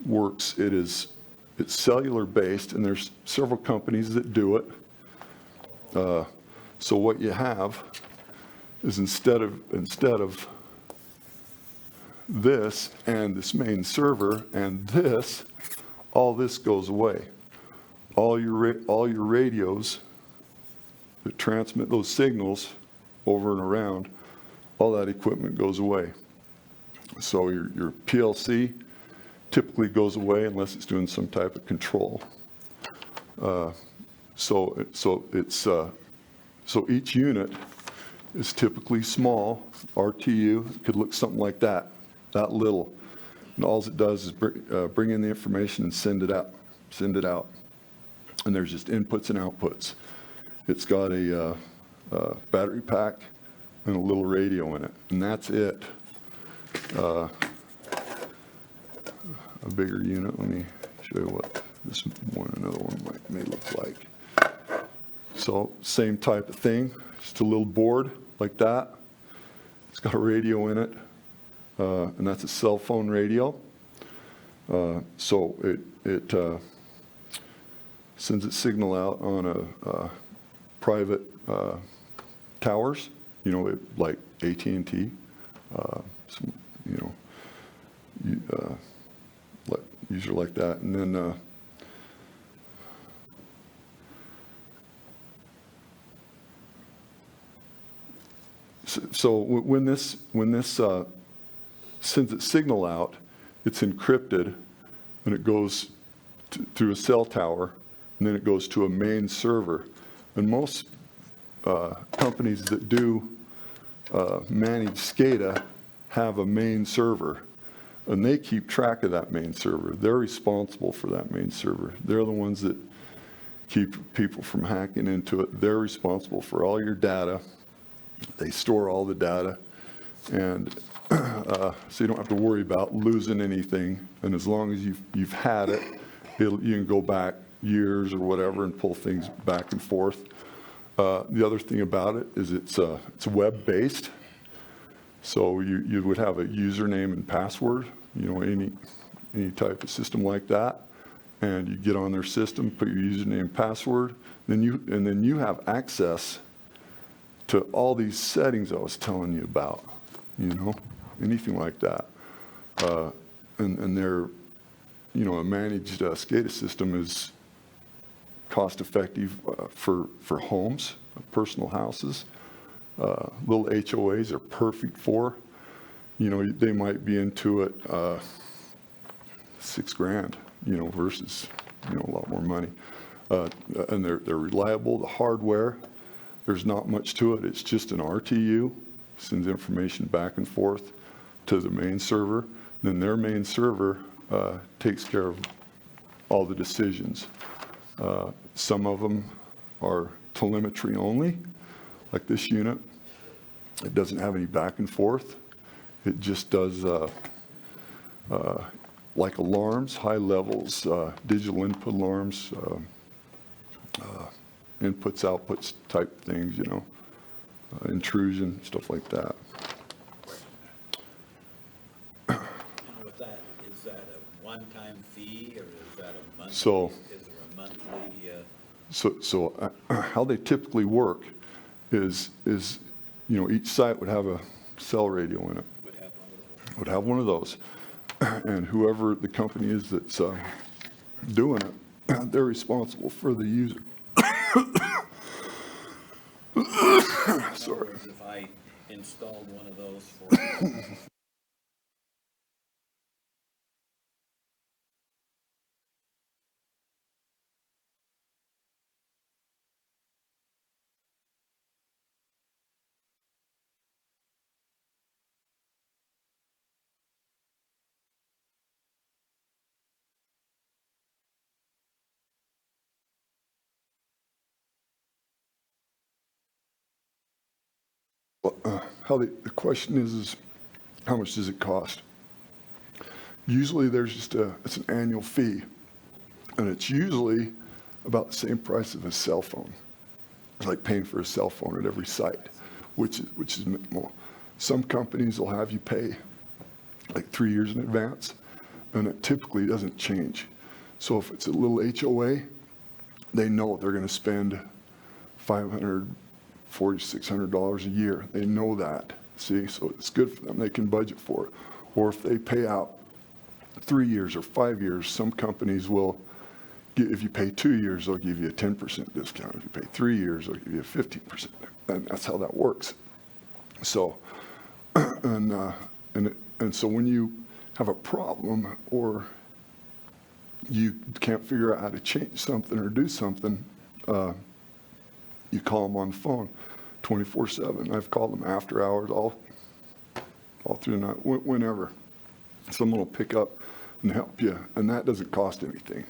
works. It's cellular based, and there's several companies that do it. So what you have is instead of this and this main server and this, all this goes away. All your radios that transmit those signals over and around, all that equipment goes away. So your PLC typically goes away unless it's doing some type of control. So each unit is typically small. RTU could look something like that little, and all it does is bring in the information and send it out. And there's just inputs and outputs. It's got a battery pack and a little radio in it, and that's it. A bigger unit. Let me show you what another one may look like. So same type of thing, just a little board like that. It's got a radio in it, and that's a cell phone radio. So it sends its signal out on a private towers, like AT&T, usually like that, and then so when this sends its signal out, it's encrypted, and it goes through a cell tower, and then it goes to a main server. And most companies that do manage SCADA have a main server, and they keep track of that main server. They're responsible for that main server. They're the ones that keep people from hacking into it. They're responsible for all your data. They store all the data, and so you don't have to worry about losing anything. And as long as you've had it, you can go back years or whatever and pull things back and forth. The other thing about it is it's web-based. So you would have a username and password, any type of system like that, and you get on their system, put your username and password, then you have access to all these settings I was telling you about, anything like that. And they're, a managed SCADA system is cost-effective for homes, personal houses. Little HOAs are perfect for. They might be into it $6,000, versus a lot more money. And they're reliable. The hardware, there's not much to it. It's just an RTU, sends information back and forth to the main server. Then their main server takes care of all the decisions. Some of them are telemetry only, like this unit. It doesn't have any back and forth. It just does like alarms, high levels, digital input alarms, inputs, outputs type things, you know, intrusion, stuff like that. And with that, is that a one-time fee or is that a monthly? So- Is there a monthly? So how they typically work is, you know, each site would have a cell radio in it. Would have one of those. And whoever the company is that's doing it, they're responsible for the user. Sorry. If I installed one of those for How the question is how much does it cost? Usually there's just it's an annual fee, and it's usually about the same price of a cell phone. It's like paying for a cell phone at every site, which is minimal. Some companies will have you pay like 3 years in advance, and it typically doesn't change. So if it's a little HOA, they know they're going to spend $500, $600 a year. They know that, see, so it's good for them. They can budget for it. Or if they pay out 3 years or 5 years, some companies will, if you pay 2 years, they'll give you a 10% discount. If you pay 3 years, they'll give you a 15%. And that's how that works. So, and so when you have a problem or you can't figure out how to change something or do something, you call them on the phone 24/7. I've called them after hours, all through the night, whenever. Someone will pick up and help you, and that doesn't cost anything.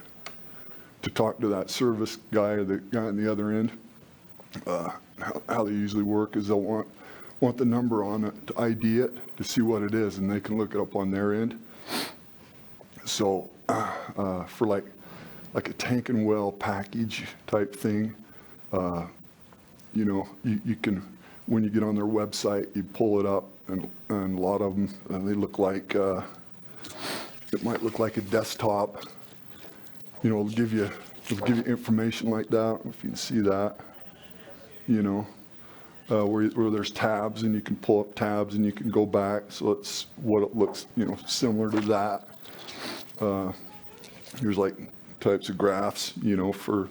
To talk to that service guy or the guy on the other end, how they usually work is they'll want the number on it to ID it, to see what it is, and they can look it up on their end. So for like a tank and well package type thing, you know, you can, when you get on their website, you pull it up, and a lot of them, they look like, it might look like a desktop. You know, it'll give you information like that. I don't know if you can see that, you know, where there's tabs, and you can pull up tabs and you can go back. So it's what it looks, you know, similar to that. Here's like types of graphs, you know, for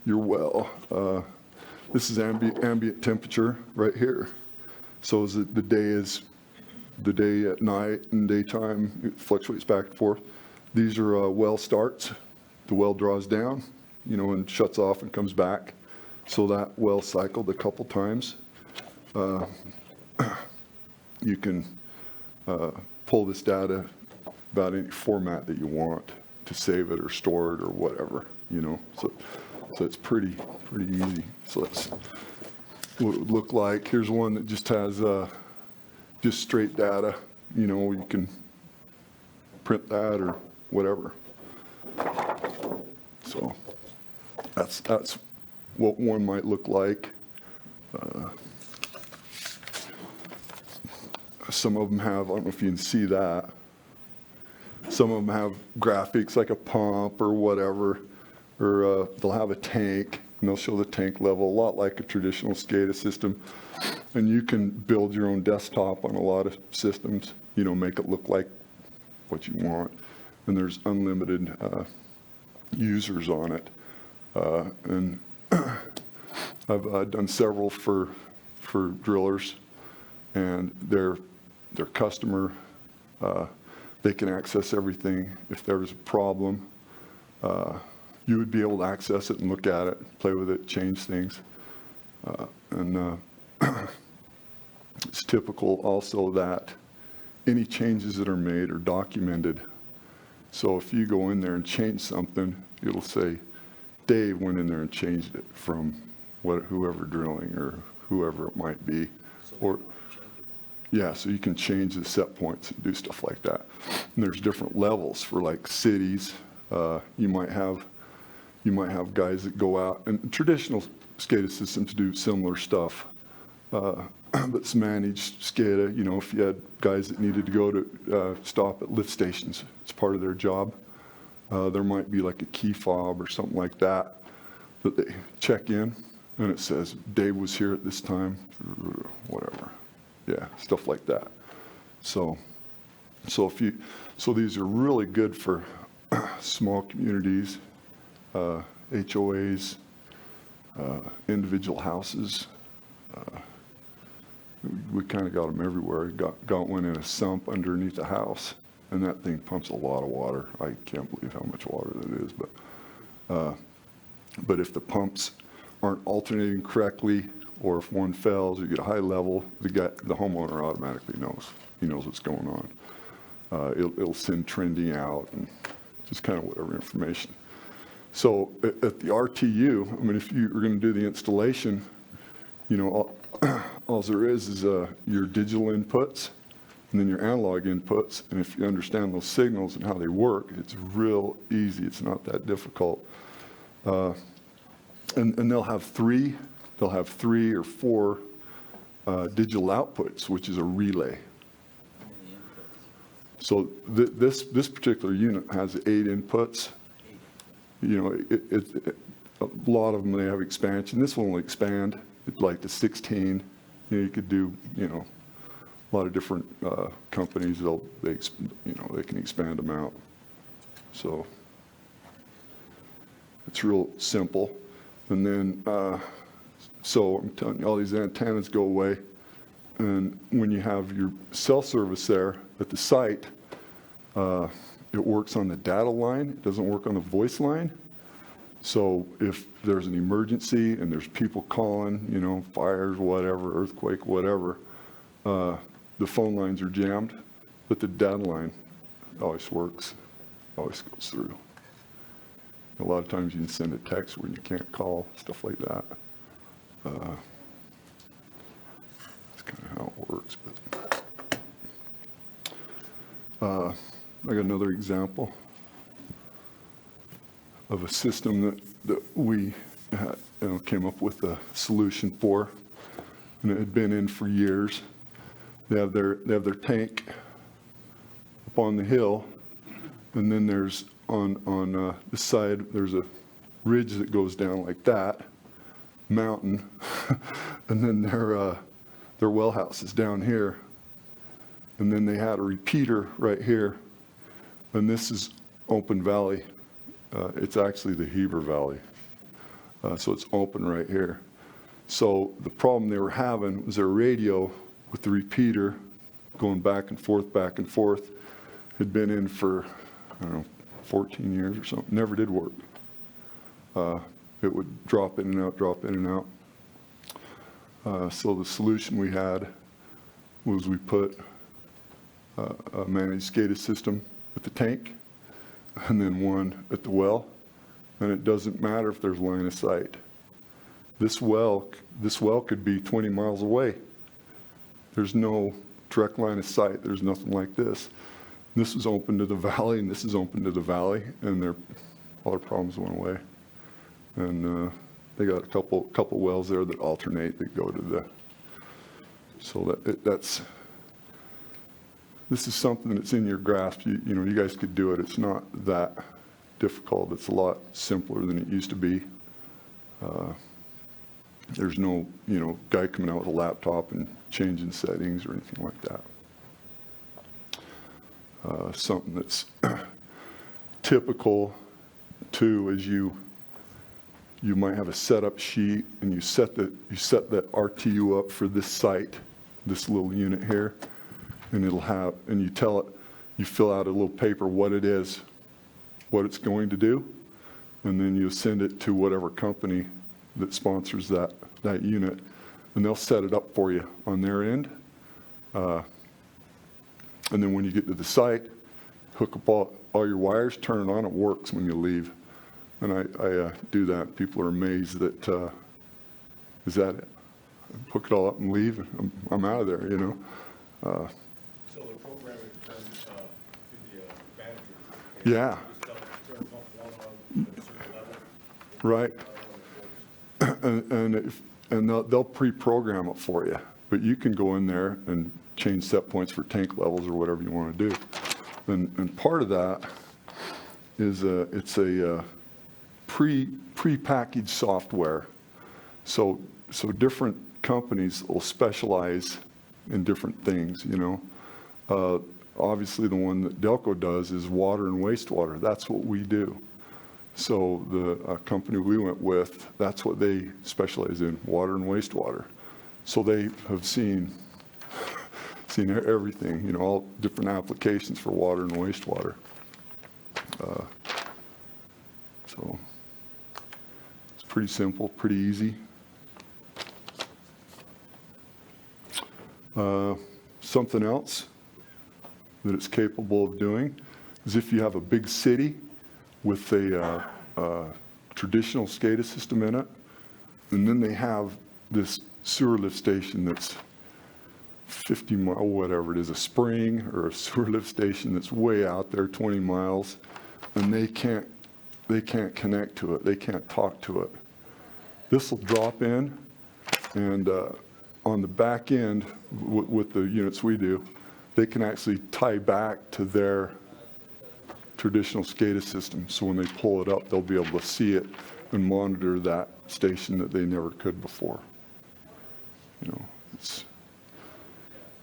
your well. This is ambient temperature right here. So as the day at night and daytime, it fluctuates back and forth. These are well starts. The well draws down, you know, and shuts off and comes back. So that well cycled a couple times. You can pull this data about any format that you want to save it or store it or whatever, you know. So it's pretty easy. So that's what it would look like. Here's one that just has just straight data, you know, you can print that or whatever. So that's what one might look like. Some of them have, I don't know if you can see that. Some of them have graphics like a pump or whatever, or they'll have a tank, and they'll show the tank level, a lot like a traditional SCADA system. And you can build your own desktop on a lot of systems, you know, make it look like what you want. And there's unlimited users on it. And I've done several for drillers, and their customer, they can access everything. If there was a problem, you would be able to access it and look at it, play with it, change things. And it's typical also that any changes that are made are documented. So if you go in there and change something, it'll say, Dave went in there and changed it from whoever drilling or whoever it might be. Or Yeah, so you can change the set points and do stuff like that. And there's different levels for like cities. You might have guys that go out, and traditional SCADA systems do similar stuff. But it's managed SCADA, you know, if you had guys that needed to go to stop at lift stations, it's part of their job. There might be like a key fob or something like that they check in, and it says Dave was here at this time, whatever. Yeah, stuff like that. So these are really good for small communities, HOAs, individual houses. We kind of got them everywhere. Got one in a sump underneath a house, and that thing pumps a lot of water. I can't believe how much water that is, but if the pumps aren't alternating correctly, or if one fails, you get a high level, the homeowner automatically knows. He knows what's going on. It'll send trending out and just kind of whatever information. So at the RTU, I mean, if you were going to do the installation, you know, all there is your digital inputs and then your analog inputs. And if you understand those signals and how they work, it's real easy. It's not that difficult. And they'll have three or four digital outputs, which is a relay. So this particular unit has 8 inputs. You know, a lot of them, they have expansion. This one will expand. It's like the 16. You know, you could do, you know, a lot of different companies. They can expand them out. So it's real simple. And then, so I'm telling you, all these antennas go away. And when you have your cell service there at the site, it works on the data line. It doesn't work on the voice line. So if there's an emergency and there's people calling, you know, fires, whatever, earthquake, whatever, the phone lines are jammed, but the data line always works, always goes through. A lot of times you can send a text when you can't call, stuff like that. That's kind of how it works. But I got another example of a system that we had, came up with a solution for, and it had been in for years. They have their tank up on the hill, and then there's on the side, there's a ridge that goes down like that, mountain, and then their well house is down here. And then they had a repeater right here, and this is open valley. It's actually the Heber Valley. So it's open right here. So the problem they were having was their radio with the repeater going back and forth, had been in for, I don't know, 14 years or something, never did work. It would drop in and out, drop in and out. So the solution we had was we put a managed SCADA system at the tank and then one at the well, and it doesn't matter if there's line of sight. This well could be 20 miles away. There's no direct line of sight. There's nothing like this. This is open to the valley, and this is open to the valley, and all their problems went away. And they got a couple wells there that alternate, that go to the. So this is something that's in your grasp. You know, you guys could do it. It's not that difficult. It's a lot simpler than it used to be. There's no, guy coming out with a laptop and changing settings or anything like that. Something that's typical too is you might have a setup sheet, and you set that RTU up for this site, this little unit here, and you tell it, you fill out a little paper what it is, what it's going to do, and then you send it to whatever company that sponsors that unit, and they'll set it up for you on their end. And then when you get to the site, hook up all your wires, turn it on, it works when you leave. And I do that. People are amazed that, is that it? Hook it all up and leave, I'm out of there, Uh, So the programming is done to the manager? Yeah. Just tell them to turn pump one on at a certain level? Right. And they'll pre-program it for you, but you can go in there and change set points for tank levels or whatever you want to do. And part of that is it's a pre-packaged software. So different companies will specialize in different things, you know. Obviously the one that Delco does is water and wastewater. That's what we do. So the company we went with, that's what they specialize in, water and wastewater. So they have seen everything, you know, all different applications for water and wastewater. So it's pretty simple, pretty easy. Something else that it's capable of doing is if you have a big city with a traditional SCADA system in it, and then they have this sewer lift station that's 50 miles, whatever it is, a spring or a sewer lift station that's way out there, 20 miles, and they can't connect to it, they can't talk to it. This will drop in, and on the back end, with the units we do, they can actually tie back to their traditional SCADA system. So when they pull it up, they'll be able to see it and monitor that station that they never could before. You know,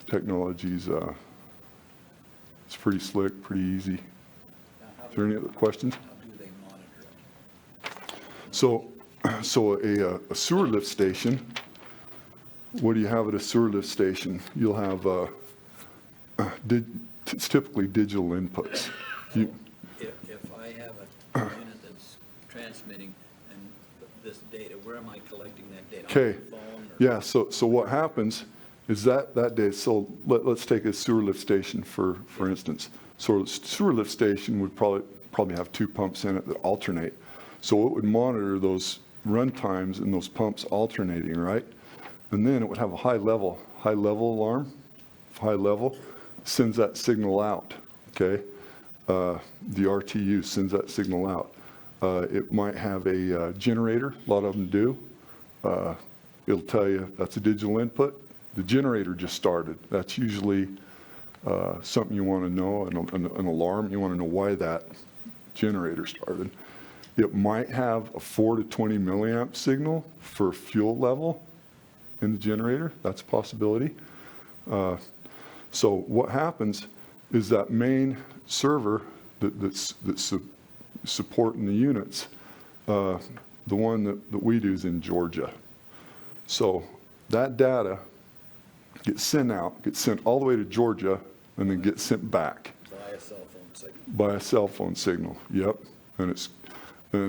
technology's it's pretty slick, pretty easy. Is there any other questions? How do they monitor it? So a sewer lift station, what do you have at a sewer lift station? You'll have it's typically digital inputs. If I have a unit that's transmitting and this data, where am I collecting that data? Okay. On the phone or? Yeah, so what happens is that data, so let's take a sewer lift station for instance. So a sewer lift station would probably have 2 pumps in it that alternate. So it would monitor those run times and those pumps alternating, right? And then it would have a high level alarm, high level, sends that signal out, okay? The RTU sends that signal out. It might have a generator, a lot of them do. It'll tell you that's a digital input. The generator just started. That's usually something you want to know, an alarm. You want to know why that generator started. It might have a 4 to 20 milliamp signal for fuel level in the generator. That's a possibility. So what happens is that main server that's supporting the units, the one that we do is in Georgia. So that data gets sent out, gets sent all the way to Georgia, and then gets sent back. By a cell phone signal. By a cell phone signal, yep. And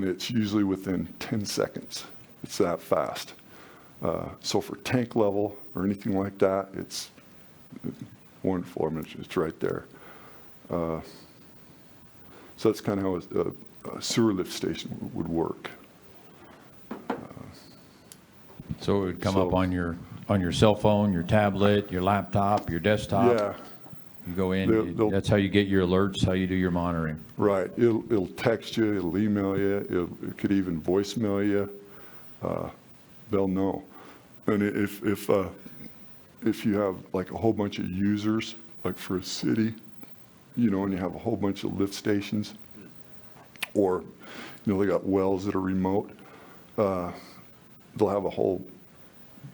it's usually within 10 seconds. It's that fast. So for tank level or anything like that, it's wonderful. I mean, it's right there. So that's kind of how a sewer lift station would work. So it would come up on your cell phone, your tablet, your laptop, your desktop? Yeah. You go in, that's how you get your alerts, how you do your monitoring? Right. It'll text you, it'll email you, it could even voicemail you. They'll know. And if you have like a whole bunch of users, like for a city, you know, and you have a whole bunch of lift stations, or, you know, they got wells that are remote, they'll have a whole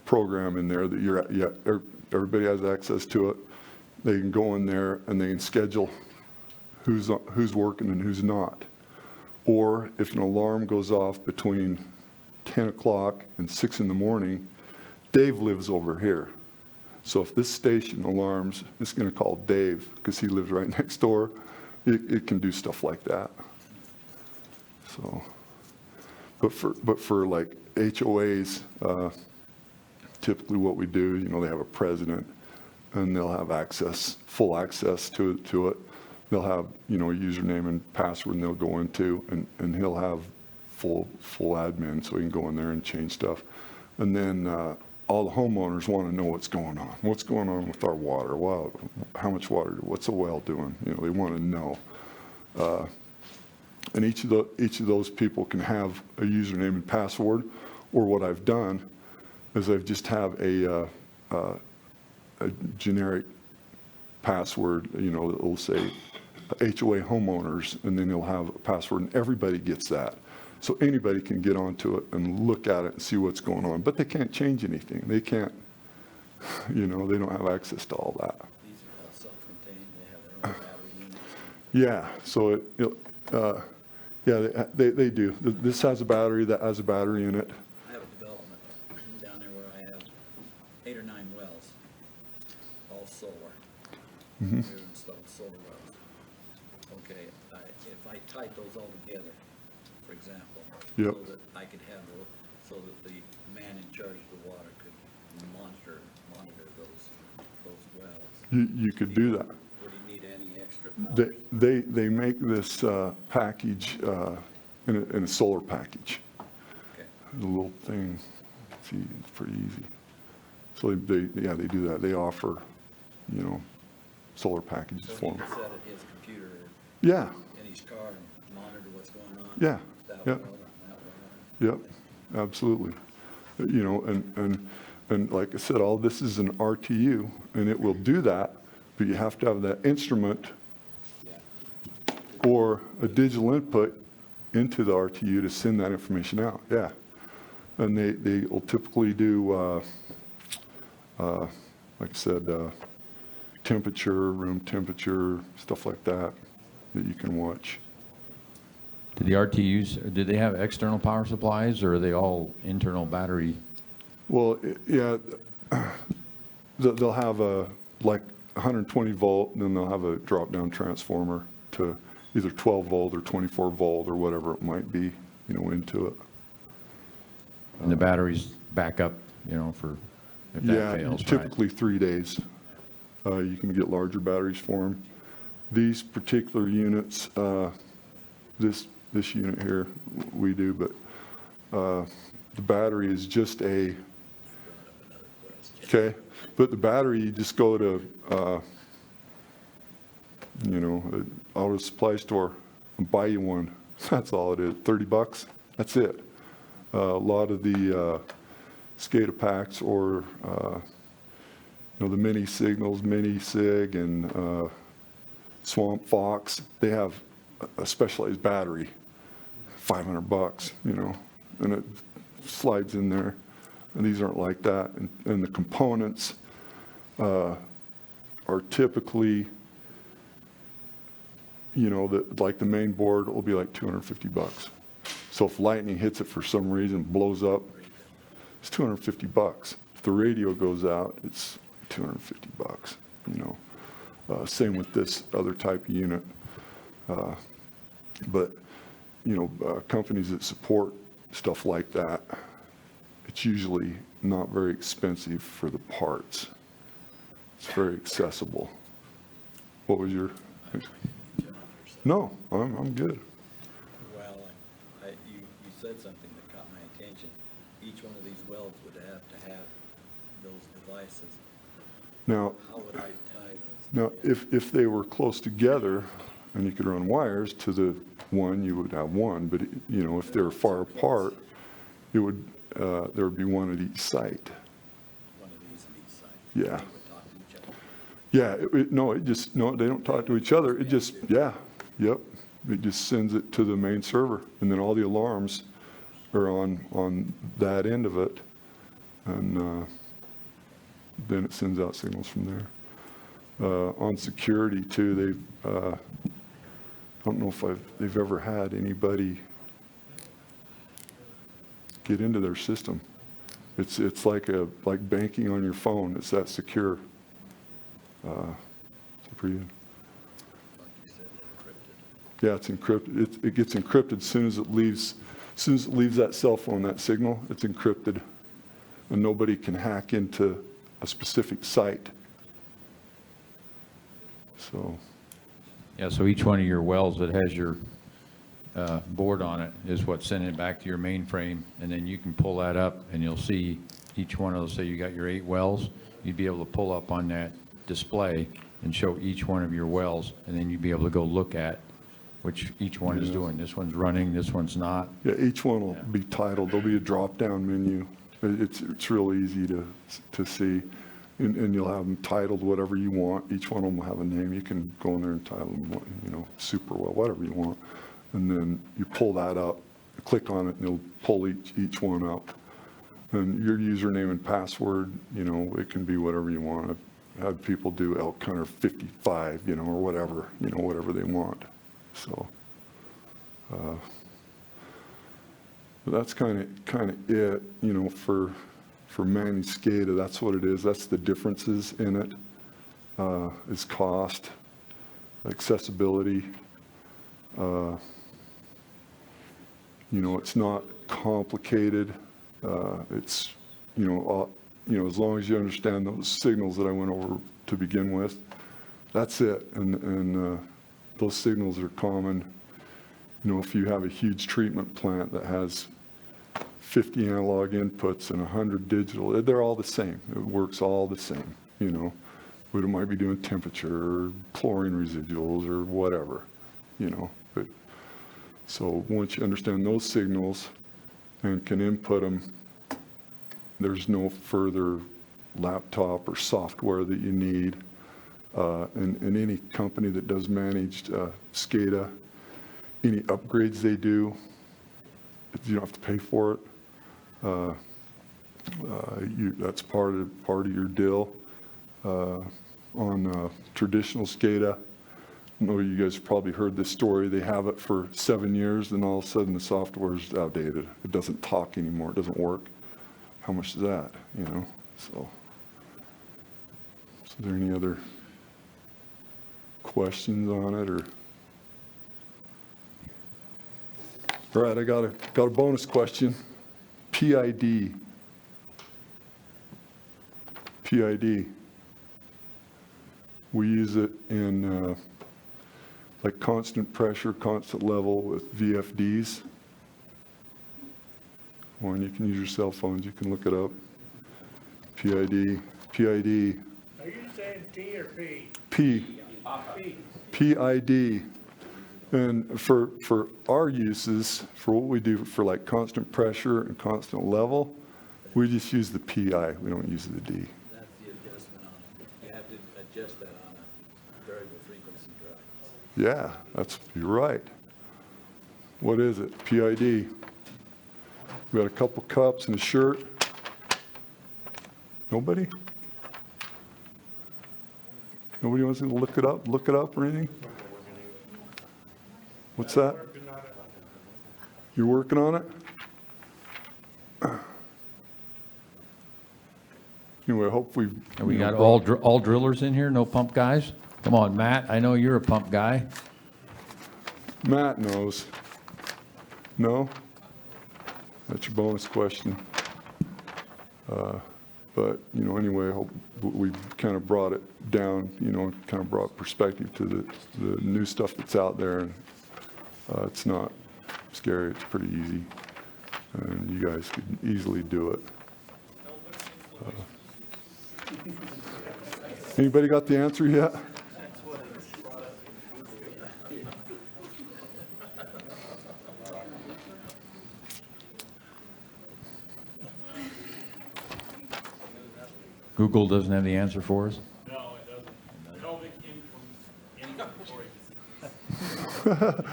program in there that everybody has access to it. They can go in there and they can schedule who's working and who's not. Or if an alarm goes off between 10 o'clock and 6 in the morning, Dave lives over here. So if this station alarms, it's going to call Dave because he lives right next door. It can do stuff like that. So, but for like HOAs, typically what we do, you know, they have a president and they'll have access, full access to it. They'll have, you know, a username and password and they'll go into, and he'll have full admin, so he can go in there and change stuff. And then all the homeowners want to know what's going on. What's going on with our water? Wow, how much water? What's the well doing? You know, they want to know. And each of those people can have a username and password. Or what I've done is I've just have a generic password. You know, it'll say HOA homeowners, and then you'll have a password, and everybody gets that. So anybody can get onto it and look at it and see what's going on, but they can't change anything. They can't, you know, they don't have access to all that. These are all self-contained, they have their own battery units. Yeah, so yeah, they do. This has a battery, that has a battery in it. I have a development down there where I have 8 or 9 wells, all solar. Mhm. They're installed solar wells. Okay, if I tied those all together, for example, Yep. so that I could have so that the man in charge of the water could monitor those wells. You could do that. Would he need any extra power? They make this package in a solar package. Okay. The little thing, see, it's pretty easy. So they do that. They offer, you know, solar packages So for he them. can set at his computer Yeah, in his car and monitor what's going on? yeah, That yep, well, that well. yep, absolutely. You know, and like I said, all this is an RTU, and it will do that, but you have to have that instrument or a digital input into the RTU to send that information out, yeah. And they will typically do, like I said, temperature, room temperature, stuff like that you can watch. Do the RTUs, do they have external power supplies, or are they all internal battery? Well, yeah, they'll have a, like 120 volt, and then they'll have a drop-down transformer to either 12 volt or 24 volt or whatever it might be, you know, into it. And the batteries back up, you know, for if that fails, right? Typically 3 days. You can get larger batteries for them. These particular units, this unit here, we do, but the battery is just a, okay, but the battery, you just go to, you know, an auto supply store and buy you one. That's all it is, 30 bucks, that's it. A lot of the SCADA packs or, you know, the mini signals, mini sig and Swamp Fox, they have a specialized battery, 500 bucks, you know, and it slides in there. And these aren't like that. And the components are typically, you know, like the main board will be like 250 bucks. So if lightning hits it for some reason, blows up, it's 250 bucks. If the radio goes out, it's 250 bucks, you know. Same with this other type of unit. But, you know, companies that support stuff like that, it's usually not very expensive for the parts. It's very accessible. What was your? No, I'm good. Well, you said something that caught my attention. Each one of these wells would have to have those devices. Now, How would I tie those? now, if they were close together and you could run wires to the one, you would have one. But, you know, if they were far apart, it would, there would be one at each site. One of these on each side? Yeah. They would talk to each other? Yeah, no, they don't talk to each other. It just, yeah, yep. It just sends it to the main server, and then all the alarms are on that end of it, and then it sends out signals from there. On security too, they've, I don't know if they've ever had anybody get into their system. It's like banking on your phone. It's that secure. It's pretty good. Like you said, encrypted. Yeah, it's encrypted. It gets encrypted as soon as it leaves that cell phone, that signal, it's encrypted. And nobody can hack into a specific site. So. Yeah, so each one of your wells that has your board on it is what's sending it back to your mainframe, and then you can pull that up and you'll see each one of those, say you got your 8 wells, you'd be able to pull up on that display and show each one of your wells, and then you'd be able to go look at which each one is doing. This one's running, this one's not. Yeah, each one will be titled. There'll be a drop-down menu. It's real easy to see, and you'll have them titled whatever you want. Each one of them will have a name. You can go in there and title them, super well, whatever you want. And then you pull that up, click on it, and it'll pull each one up. And your username and password, it can be whatever you want. I've had people do elk hunter 55, or whatever, whatever they want. So that's kind of it, for managed SCADA. That's what it is. That's the differences in it. Is cost, accessibility. It's not complicated. It's as long as you understand those signals that I went over to begin with, that's it. And those signals are common. If you have a huge treatment plant that has 50 analog inputs and 100 digital, they're all the same. It works all the same, But it might be doing temperature or chlorine residuals or whatever, But so once you understand those signals and can input them, there's no further laptop or software that you need. And any company that does managed SCADA, any upgrades they do, you don't have to pay for it. That's part of your deal. On traditional SCADA, I know you guys probably heard this story. They have it for 7 years, and all of a sudden the software is outdated. It doesn't talk anymore. It doesn't work. How much is that? So is there any other questions on it, or? All right, I got a bonus question. PID. PID. We use it in like constant pressure, constant level with VFDs. Or you can use your cell phones. You can look it up. PID. PID. Are you saying T or P? P. PID. And for our uses, for what we do for like constant pressure and constant level, we just use the PI. We don't use the D. That's the adjustment on it. You have to adjust that on a variable frequency drive. Yeah, you're right. What is it? PID. We got a couple cups and a shirt. Nobody? Nobody wants to look it up or anything? What's that? You're working on it? Anyway, I hope we got all drillers in here, no pump guys? Come on, Matt, I know you're a pump guy. Matt knows. No? That's your bonus question. But, anyway, I hope we've kind of brought it down, kind of brought perspective to the new stuff that's out there. And it's not scary. It's pretty easy. And you guys could easily do it. Anybody got the answer yet? Google doesn't have the answer for us? No, it doesn't. Pelvic infiltration.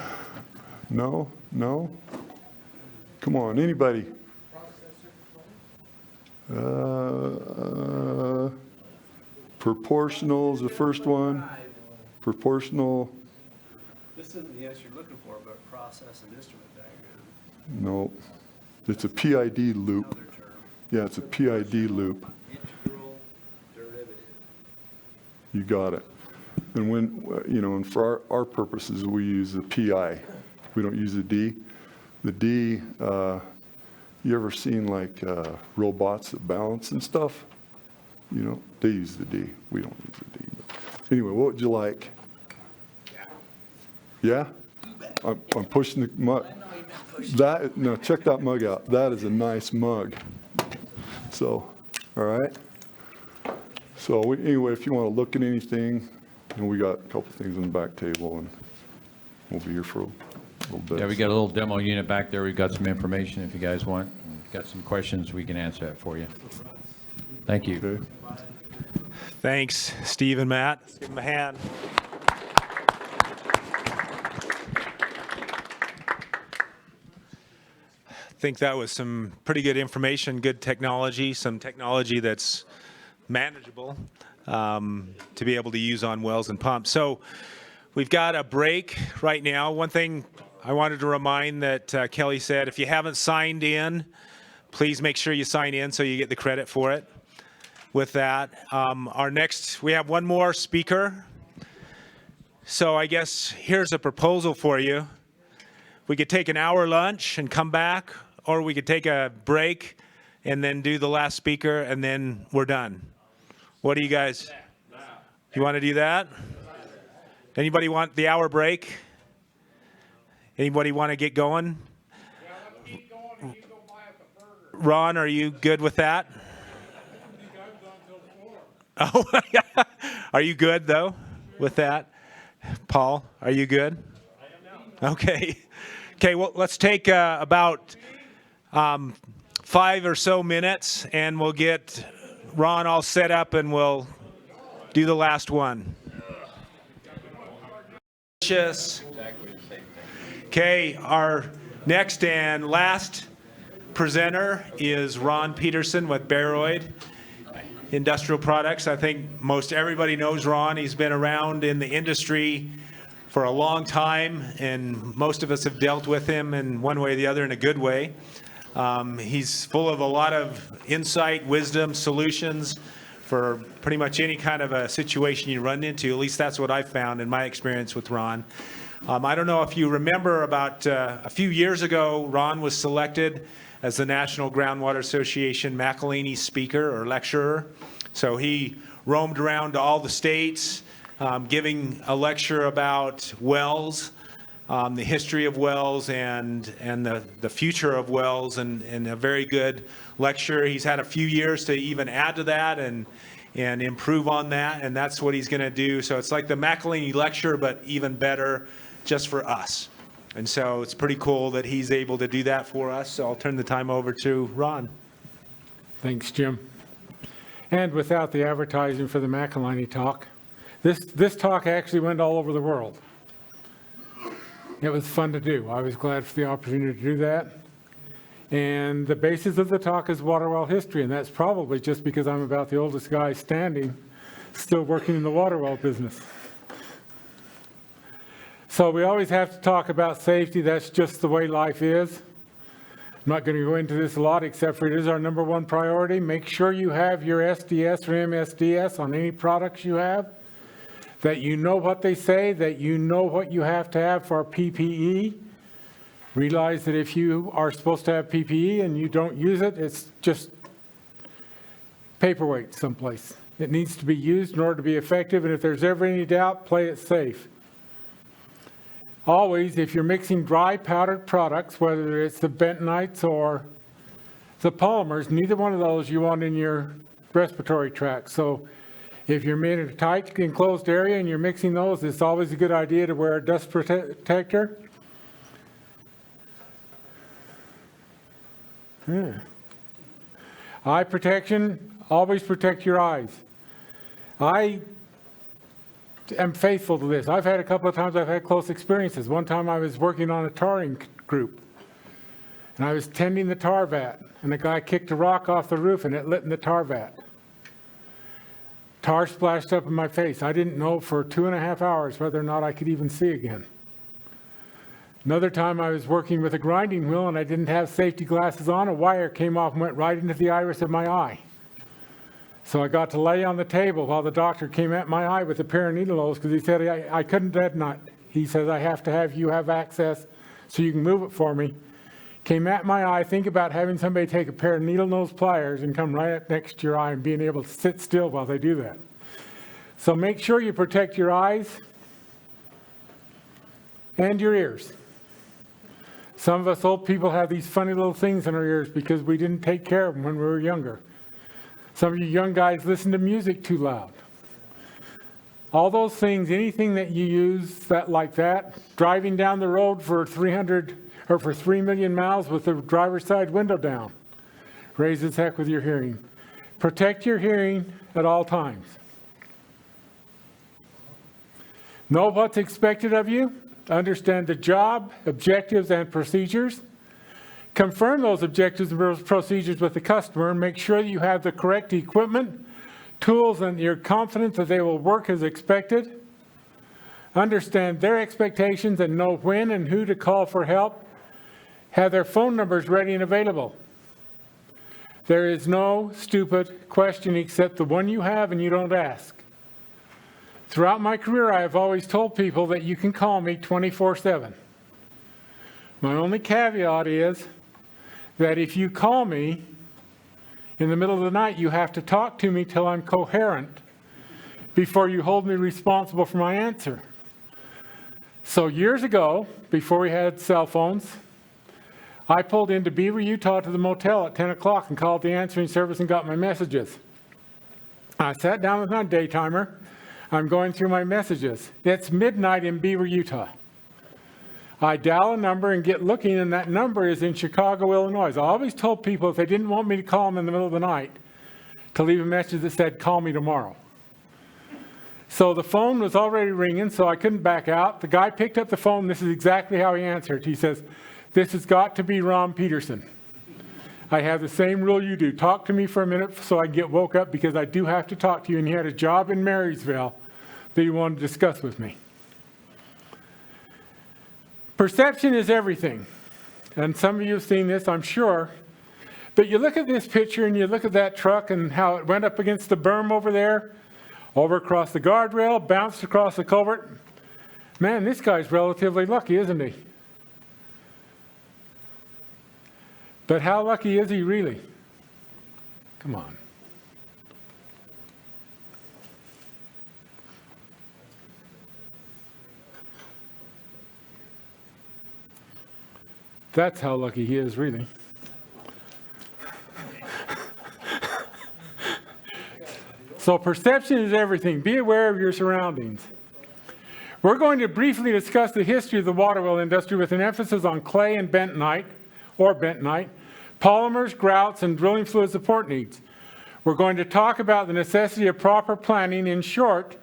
No? Come on, anybody? Proportional is the first one. Proportional. This isn't the answer you're looking for, but process and instrument diagram. No. It's a PID loop. Yeah, it's a PID loop. Integral derivative. You got it. And when, and for our purposes, we use the PI. We don't use the D. The D, you ever seen like robots that balance and stuff? They use the D. We don't use the D. But anyway, what would you like? Yeah? I'm pushing the mug. No, check that mug out. That is a nice mug. So, all right. So anyway, if you want to look at anything, and we got a couple things on the back table, and we'll be here for a little bit. Yeah, we got a little demo unit back there. We've got some information if you guys want. We've got some questions, we can answer that for you. Thank you. Okay. Thanks, Steve and Matt. Let's give them a hand. I think that was some pretty good information, good technology, some technology that's manageable to be able to use on wells and pumps. So we've got a break right now. One thing I wanted to remind that Kelly said, if you haven't signed in, please make sure you sign in so you get the credit for it. With that, we have one more speaker. So I guess here's a proposal for you. We could take an hour lunch and come back, or we could take a break and then do the last speaker, and then we're done. What do you guys? You want to do that? Anybody want the hour break? Anybody want to get going? Ron, are you good with that? Oh, are you good though with that? Paul, are you good? Okay. Okay, well, let's take about 5 or so minutes, and we'll get Ron all set up, and we'll do the last one. Okay, our next and last presenter is Ron Peterson with Baroid Industrial Products. I think most everybody knows Ron. He's been around in the industry for a long time, and most of us have dealt with him in one way or the other, in a good way. He's full of a lot of insight, wisdom, solutions for pretty much any kind of a situation you run into. At least that's what I've found in my experience with Ron. I don't know if you remember, about a few years ago, Ron was selected as the National Groundwater Association McElhaney Speaker or Lecturer. So he roamed around to all the states, giving a lecture about wells, the history of wells, and the future of wells, and a very good lecture. He's had a few years to even add to that and improve on that, and that's what he's going to do. So it's like the McElhaney lecture, but even better just for us. And so it's pretty cool that he's able to do that for us. So I'll turn the time over to Ron. Thanks, Jim. And without the advertising for the McElhaney talk, this talk actually went all over the world. It was fun to do. I was glad for the opportunity to do that. And the basis of the talk is water well history, and that's probably just because I'm about the oldest guy standing, still working in the water well business. So we always have to talk about safety. That's just the way life is. I'm not going to go into this a lot, except for it is our number one priority. Make sure you have your SDS or MSDS on any products you have, that you know what they say, that you know what you have to have for PPE. Realize that if you are supposed to have PPE and you don't use it, it's just paperweight someplace. It needs to be used in order to be effective, and if there's ever any doubt, play it safe. Always, if you're mixing dry powdered products, whether it's the bentonites or the polymers, neither one of those you want in your respiratory tract. So if you're in a tight enclosed area and you're mixing those, it's always a good idea to wear a dust protector. Eye protection, always protect your eyes. I am faithful to this. I've had a couple of times I've had close experiences. One time I was working on a tarring group, and I was tending the tar vat, and a guy kicked a rock off the roof and it lit in the tar vat. Tar splashed up in my face. I didn't know for 2.5 hours whether or not I could even see again. Another time I was working with a grinding wheel and I didn't have safety glasses on. A wire came off and went right into the iris of my eye. So I got to lay on the table while the doctor came at my eye with a pair of needle nose, because he said I couldn't dead nut. He says, I have to have you have access so you can move it for me. Came at my eye. Think about having somebody take a pair of needle nose pliers and come right up next to your eye and being able to sit still while they do that. So make sure you protect your eyes and your ears. Some of us old people have these funny little things in our ears because we didn't take care of them when we were younger. Some of you young guys listen to music too loud. All those things, anything that you use that like that, driving down the road for 300 or for 3 million miles with the driver's side window down, raises heck with your hearing. Protect your hearing at all times. Know what's expected of you. Understand the job, objectives, and procedures. Confirm those objectives and procedures with the customer and make sure that you have the correct equipment, tools, and you're confident that they will work as expected. Understand their expectations and know when and who to call for help. Have their phone numbers ready and available. There is no stupid question except the one you have and you don't ask. Throughout my career, I have always told people that you can call me 24/7. My only caveat is that if you call me in the middle of the night, you have to talk to me till I'm coherent before you hold me responsible for my answer. So years ago, before we had cell phones, I pulled into Beaver, Utah to the motel at 10 o'clock and called the answering service and got my messages. I sat down with my day timer. I'm going through my messages. It's midnight in Beaver, Utah. I dial a number and get looking, and that number is in Chicago, Illinois. I always told people if they didn't want me to call them in the middle of the night, to leave a message that said, call me tomorrow. So the phone was already ringing, so I couldn't back out. The guy picked up the phone. This is exactly how he answered. He says, this has got to be Ron Peterson. I have the same rule you do. Talk to me for a minute so I can get woke up because I do have to talk to you. And he had a job in Marysville that he wanted to discuss with me. Perception is everything. And some of you have seen this, I'm sure. But you look at this picture and you look at that truck and how it went up against the berm over there, over across the guardrail, bounced across the culvert. Man, this guy's relatively lucky, isn't he? But how lucky is he really? Come on. That's how lucky he is, really. So perception is everything. Be aware of your surroundings. We're going to briefly discuss the history of the water well industry with an emphasis on clay and bentonite, polymers, grouts, and drilling fluid support needs. We're going to talk about the necessity of proper planning. In short,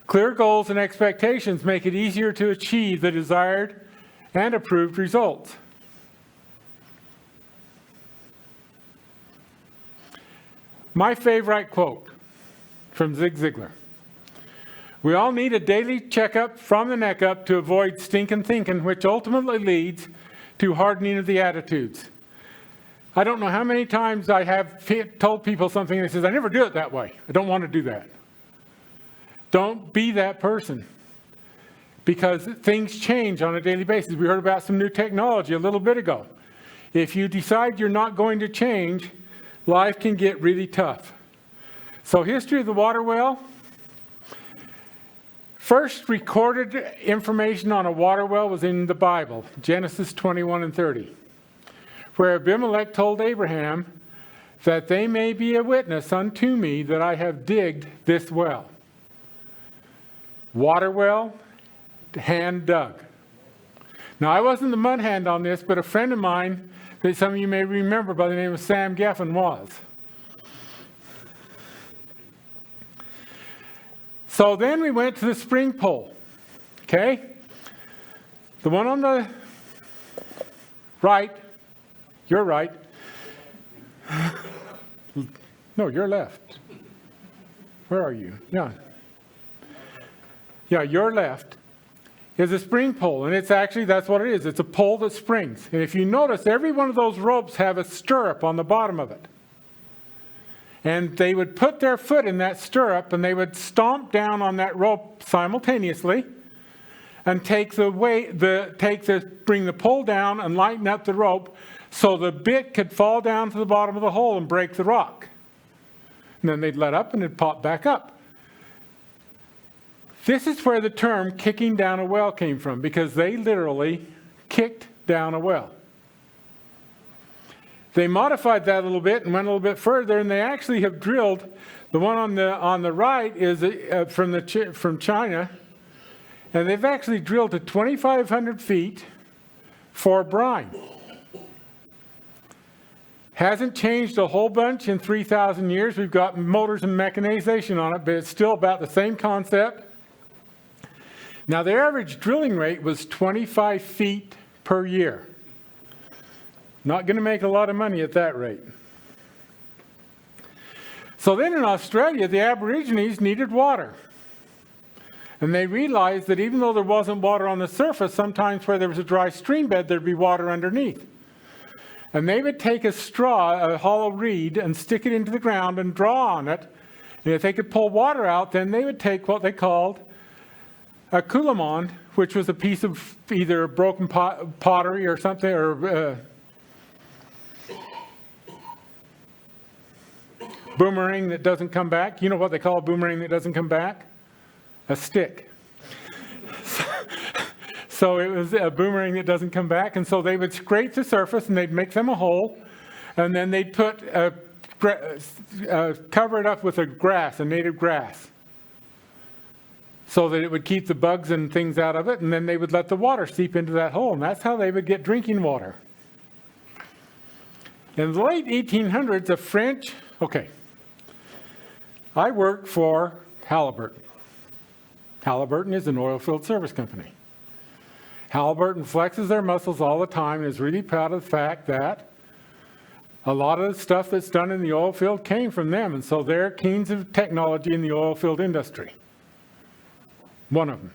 clear goals and expectations make it easier to achieve the desired and approved results. My favorite quote from Zig Ziglar. We all need a daily checkup from the neck up to avoid stinking thinking, which ultimately leads to hardening of the attitudes. I don't know how many times I have told people something that says, I never do it that way. I don't want to do that. Don't be that person. Because things change on a daily basis. We heard about some new technology a little bit ago. If you decide you're not going to change, life can get really tough. So history of the water well. First recorded information on a water well was in the Bible, Genesis 21 and 30, where Abimelech told Abraham that they may be a witness unto me that I have digged this well. Water well, hand dug. Now I wasn't the mud hand on this, but a friend of mine that some of you may remember by the name of Sam Geffen was. So then we went to the spring pole, okay? The one on the right, your right. No, your left. Where are you? Yeah. Yeah, your left is a spring pole, and it's actually, that's what it is. It's a pole that springs. And if you notice, every one of those ropes have a stirrup on the bottom of it. And they would put their foot in that stirrup and they would stomp down on that rope simultaneously and bring the pole down and lighten up the rope so the bit could fall down to the bottom of the hole and break the rock. And then they'd let up and it'd pop back up. This is where the term kicking down a well came from, because they literally kicked down a well. They modified that a little bit and went a little bit further, and they actually have drilled. The one on the right is from China, and they've actually drilled to 2,500 feet for brine. Hasn't changed a whole bunch in 3,000 years. We've got motors and mechanization on it, but it's still about the same concept. Now, their average drilling rate was 25 feet per year. Not going to make a lot of money at that rate. So then in Australia, the Aborigines needed water. And they realized that even though there wasn't water on the surface, sometimes where there was a dry stream bed, there'd be water underneath. And they would take a straw, a hollow reed, and stick it into the ground and draw on it. And if they could pull water out, then they would take what they called a coulamon, which was a piece of either broken pottery or something, or boomerang that doesn't come back. You know what they call a boomerang that doesn't come back? A stick. So it was a boomerang that doesn't come back, and so they would scrape the surface and they'd make them a hole, and then they'd put cover it up with a native grass, so that it would keep the bugs and things out of it, and then they would let the water seep into that hole, and that's how they would get drinking water. In the late 1800s, a French, I work for Halliburton. Halliburton is an oil field service company. Halliburton flexes their muscles all the time and is really proud of the fact that a lot of the stuff that's done in the oil field came from them, and so they're kings of technology in the oil field industry. One of them.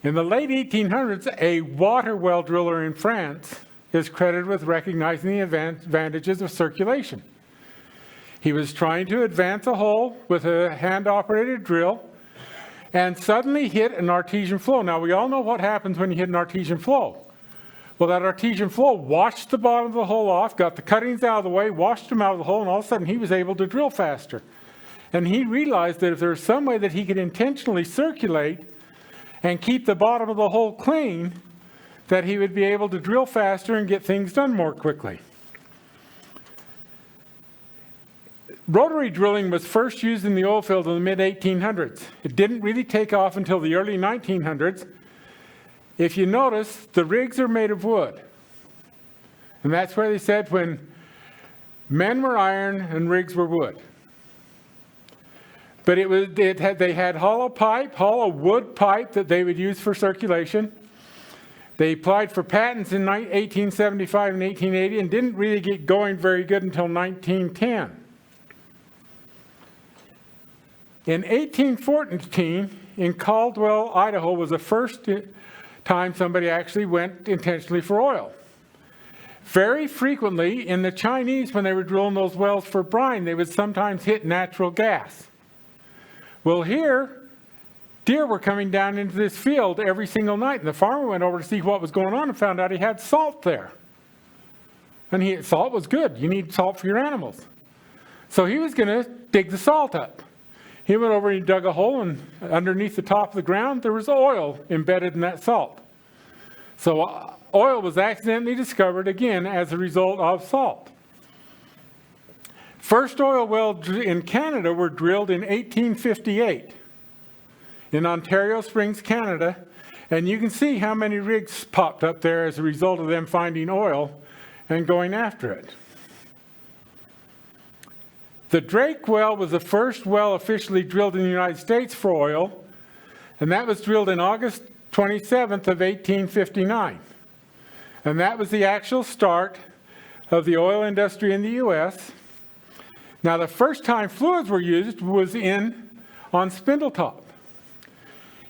In the late 1800s, a water well driller in France is credited with recognizing the advantages of circulation. He was trying to advance a hole with a hand-operated drill and suddenly hit an artesian flow. Now, we all know what happens when you hit an artesian flow. Well, that artesian flow washed the bottom of the hole off, got the cuttings out of the way, washed them out of the hole, and all of a sudden he was able to drill faster. And he realized that if there was some way that he could intentionally circulate and keep the bottom of the hole clean, that he would be able to drill faster and get things done more quickly. Rotary drilling was first used in the oil field in the mid-1800s. It didn't really take off until the early 1900s. If you notice, the rigs are made of wood. And that's where they said when men were iron and rigs were wood. But they had hollow wood pipe that they would use for circulation. They applied for patents in 1875 and 1880 and didn't really get going very good until 1910. In 1814, in Caldwell, Idaho, was the first time somebody actually went intentionally for oil. Very frequently, in the Chinese, when they were drilling those wells for brine, they would sometimes hit natural gas. Well, here, deer were coming down into this field every single night, and the farmer went over to see what was going on and found out he had salt there. And salt was good. You need salt for your animals. So he was going to dig the salt up. He went over and he dug a hole, and underneath the top of the ground, there was oil embedded in that salt. So oil was accidentally discovered again as a result of salt. First oil wells in Canada were drilled in 1858 in Ontario Springs, Canada, and you can see how many rigs popped up there as a result of them finding oil and going after it. The Drake well was the first well officially drilled in the United States for oil, and that was drilled in August 27th of 1859. And that was the actual start of the oil industry in the U.S. Now, the first time fluids were used was on Spindletop.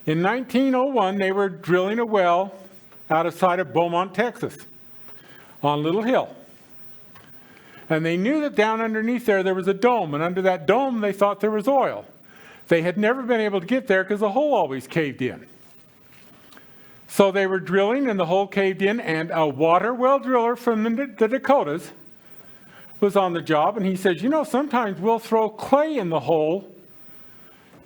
In 1901, they were drilling a well outside of Beaumont, Texas, on Little Hill. And they knew that down underneath there was a dome, and under that dome they thought there was oil. They had never been able to get there because the hole always caved in. So they were drilling and the hole caved in, and a water well driller from the Dakotas was on the job, and he says, sometimes we'll throw clay in the hole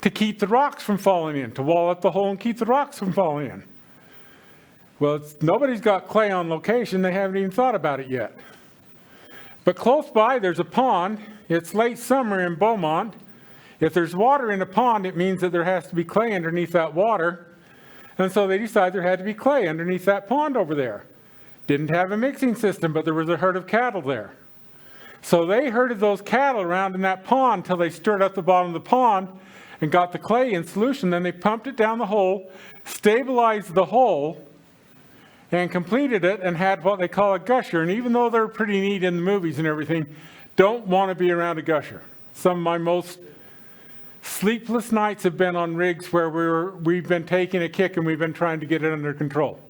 to keep the rocks from falling in, to wall up the hole and keep the rocks from falling in. Well, nobody's got clay on location. They haven't even thought about it yet. But close by, there's a pond. It's late summer in Beaumont. If there's water in a pond, it means that there has to be clay underneath that water. And so they decided there had to be clay underneath that pond over there. Didn't have a mixing system, but there was a herd of cattle there. So they herded those cattle around in that pond till they stirred up the bottom of the pond and got the clay in solution. Then they pumped it down the hole, stabilized the hole, and completed it and had what they call a gusher. And even though they're pretty neat in the movies and everything, don't want to be around a gusher. Some of my most sleepless nights have been on rigs where we've been taking a kick and we've been trying to get it under control.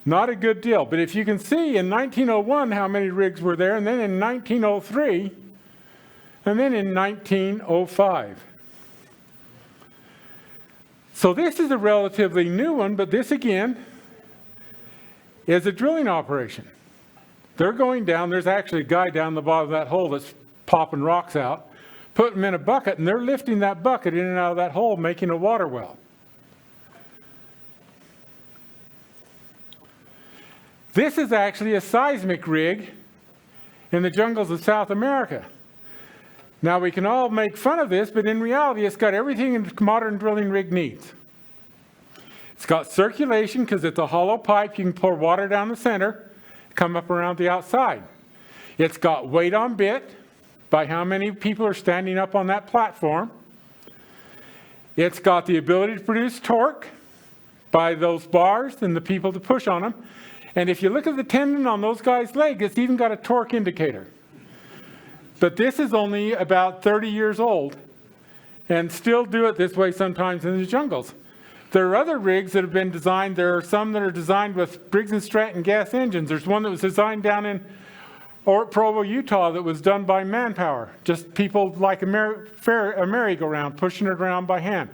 Not a good deal. But if you can see in 1901 how many rigs were there, and then in 1903, and then in 1905. So this is a relatively new one, but this again is a drilling operation. They're going down, there's actually a guy down the bottom of that hole that's popping rocks out, putting them in a bucket, and they're lifting that bucket in and out of that hole, making a water well. This is actually a seismic rig in the jungles of South America. Now we can all make fun of this, but in reality it's got everything a modern drilling rig needs. It's got circulation because it's a hollow pipe. You can pour water down the center, come up around the outside. It's got weight on bit by how many people are standing up on that platform. It's got the ability to produce torque by those bars and the people to push on them. And if you look at the tendon on those guys' leg, it's even got a torque indicator. But this is only about 30 years old and still do it this way sometimes in the jungles. There are other rigs that have been designed. There are some that are designed with Briggs & Stratton gas engines. There's one that was designed down in Provo, Utah that was done by manpower. Just people like a merry-go-round, pushing it around by hand.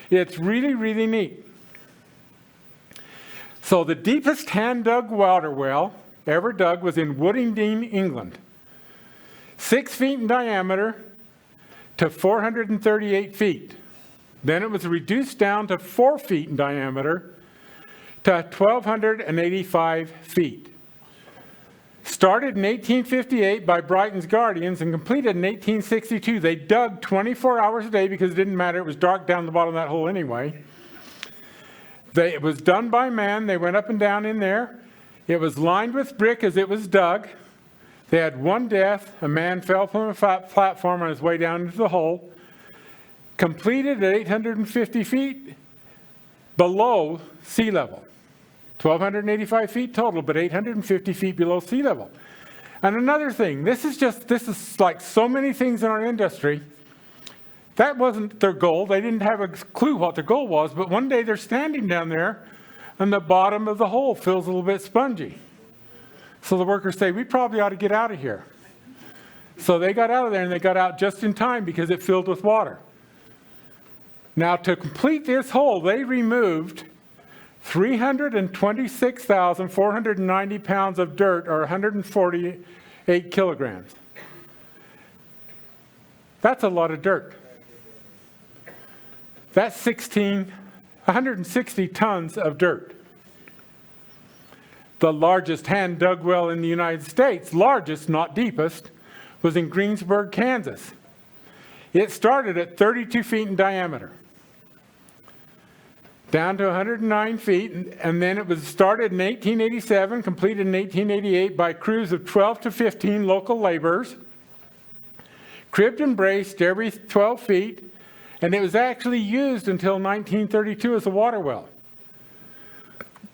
It's really, really neat. So the deepest hand-dug water well ever dug was in Woodingdean, England. 6 feet in diameter to 438 feet. Then it was reduced down to 4 feet in diameter to 1,285 feet. Started in 1858 by Brighton's Guardians and completed in 1862. They dug 24 hours a day because it didn't matter. It was dark down the bottom of that hole anyway. It was done by man. They went up and down in there. It was lined with brick as it was dug. They had one death. A man fell from a platform on his way down into the hole. Completed at 850 feet below sea level. 1,285 feet total, but 850 feet below sea level. And another thing, this is like so many things in our industry. That wasn't their goal. They didn't have a clue what their goal was, but one day they're standing down there and the bottom of the hole feels a little bit spongy. So the workers say, we probably ought to get out of here. So they got out of there and they got out just in time because it filled with water. Now to complete this hole, they removed 326,490 pounds of dirt, or 148 kilograms. That's a lot of dirt. That's 160 tons of dirt. The largest hand-dug well in the United States, largest, not deepest, was in Greensburg, Kansas. It started at 32 feet in diameter, down to 109 feet, and then it was started in 1887, completed in 1888 by crews of 12 to 15 local laborers, cribbed and braced every 12 feet, and it was actually used until 1932 as a water well.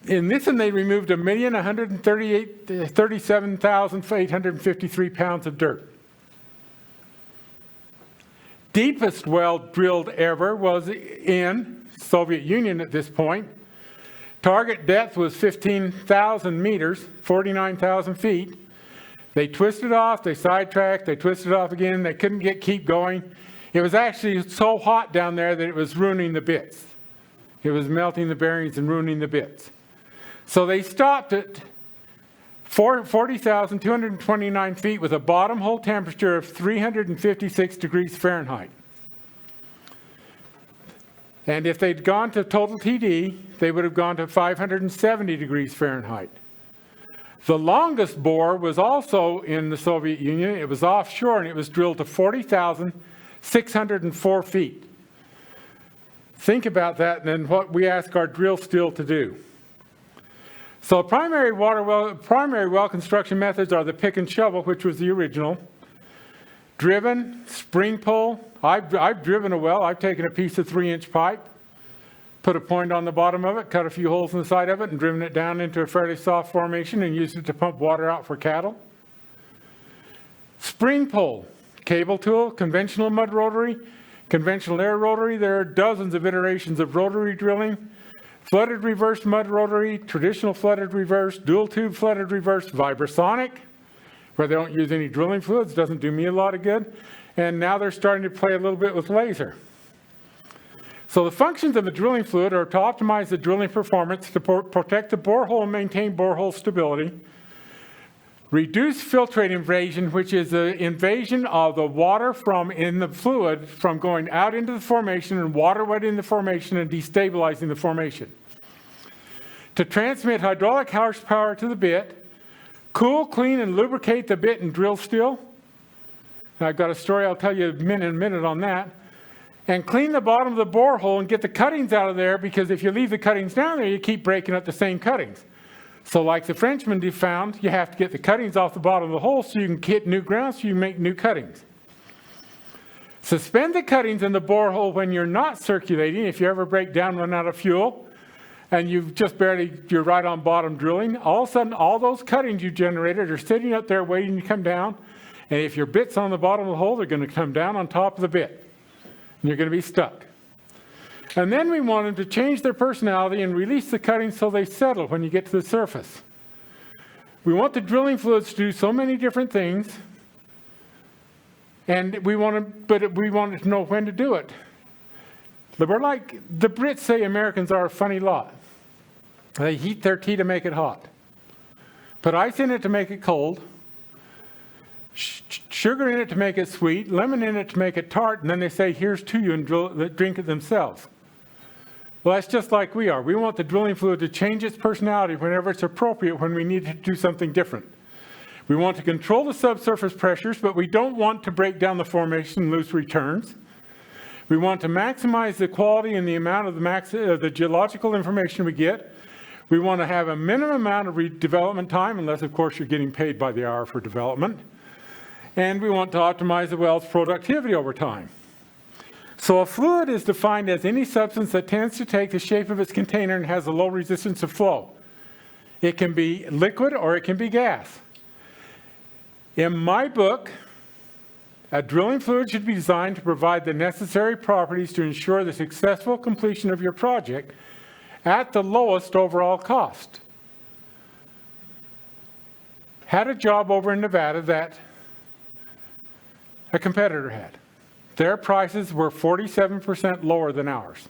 In this one, they removed 1,137,853 pounds of dirt. Deepest well drilled ever was in Soviet Union at this point. Target depth was 15,000 meters, 49,000 feet. They twisted off, they sidetracked, they twisted off again, they couldn't keep going. It was actually so hot down there that it was ruining the bits. It was melting the bearings and ruining the bits. So they stopped at 40,229 feet with a bottom hole temperature of 356 degrees Fahrenheit. And if they'd gone to total TD, they would have gone to 570 degrees Fahrenheit. The longest bore was also in the Soviet Union. It was offshore, and it was drilled to 40,604 feet. Think about that, and then what we ask our drill steel to do. So primary well construction methods are the pick and shovel, which was the original. Driven, spring pull. I've driven a well. I've taken a piece of 3-inch pipe, put a point on the bottom of it, cut a few holes in the side of it, and driven it down into a fairly soft formation and used it to pump water out for cattle. Spring pull, cable tool, conventional mud rotary, conventional air rotary. There are dozens of iterations of rotary drilling. Flooded reverse mud rotary, traditional flooded reverse, dual tube flooded reverse, vibrasonic, where they don't use any drilling fluids, doesn't do me a lot of good. And now they're starting to play a little bit with laser. So the functions of the drilling fluid are to optimize the drilling performance, to protect the borehole and maintain borehole stability, reduce filtrate invasion, which is the invasion of the water from in the fluid from going out into the formation and water wetting the formation and destabilizing the formation. To transmit hydraulic horsepower to the bit, cool, clean, and lubricate the bit and drill steel. I've got a story I'll tell you in a minute on that. And clean the bottom of the borehole and get the cuttings out of there, because if you leave the cuttings down there, you keep breaking up the same cuttings. So like the Frenchman found, you have to get the cuttings off the bottom of the hole so you can hit new ground, so you can make new cuttings. Suspend the cuttings in the borehole when you're not circulating. If you ever break down, run out of fuel, and you've just you're right on bottom drilling, all of a sudden all those cuttings you generated are sitting up there waiting to come down. And if your bit's on the bottom of the hole, they're going to come down on top of the bit. And you're going to be stuck. And then we want them to change their personality and release the cuttings so they settle when you get to the surface. We want the drilling fluids to do so many different things, and we want to know when to do it. We're like, the Brits say Americans are a funny lot. They heat their tea to make it hot. Put ice in it to make it cold, sugar in it to make it sweet, lemon in it to make it tart, and then they say, here's to you, and drink it themselves. Well, that's just like we are. We want the drilling fluid to change its personality whenever it's appropriate, when we need to do something different. We want to control the subsurface pressures, but we don't want to break down the formation and lose returns. We want to maximize the quality and the amount of the geological information we get. We want to have a minimum amount of development time, unless, of course, you're getting paid by the hour for development. And we want to optimize the well's productivity over time. So a fluid is defined as any substance that tends to take the shape of its container and has a low resistance of flow. It can be liquid or it can be gas. In my book, a drilling fluid should be designed to provide the necessary properties to ensure the successful completion of your project at the lowest overall cost. Had a job over in Nevada that a competitor had. Their prices were 47% lower than ours.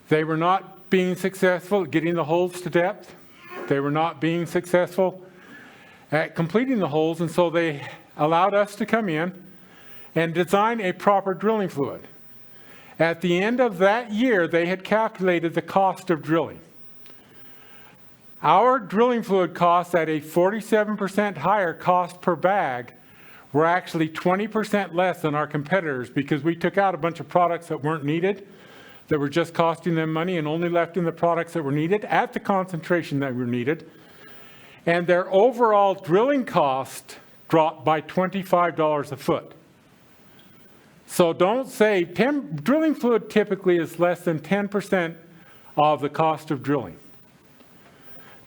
They were not being successful at getting the holes to depth. They were not being successful at completing the holes, and so they allowed us to come in and design a proper drilling fluid. At the end of that year, they had calculated the cost of drilling. Our drilling fluid costs at a 47% higher cost per bag were actually 20% less than our competitors, because we took out a bunch of products that weren't needed, that were just costing them money, and only left in the products that were needed at the concentration that were needed. And their overall drilling cost dropped by $25 a foot. So don't say, drilling fluid typically is less than 10% of the cost of drilling.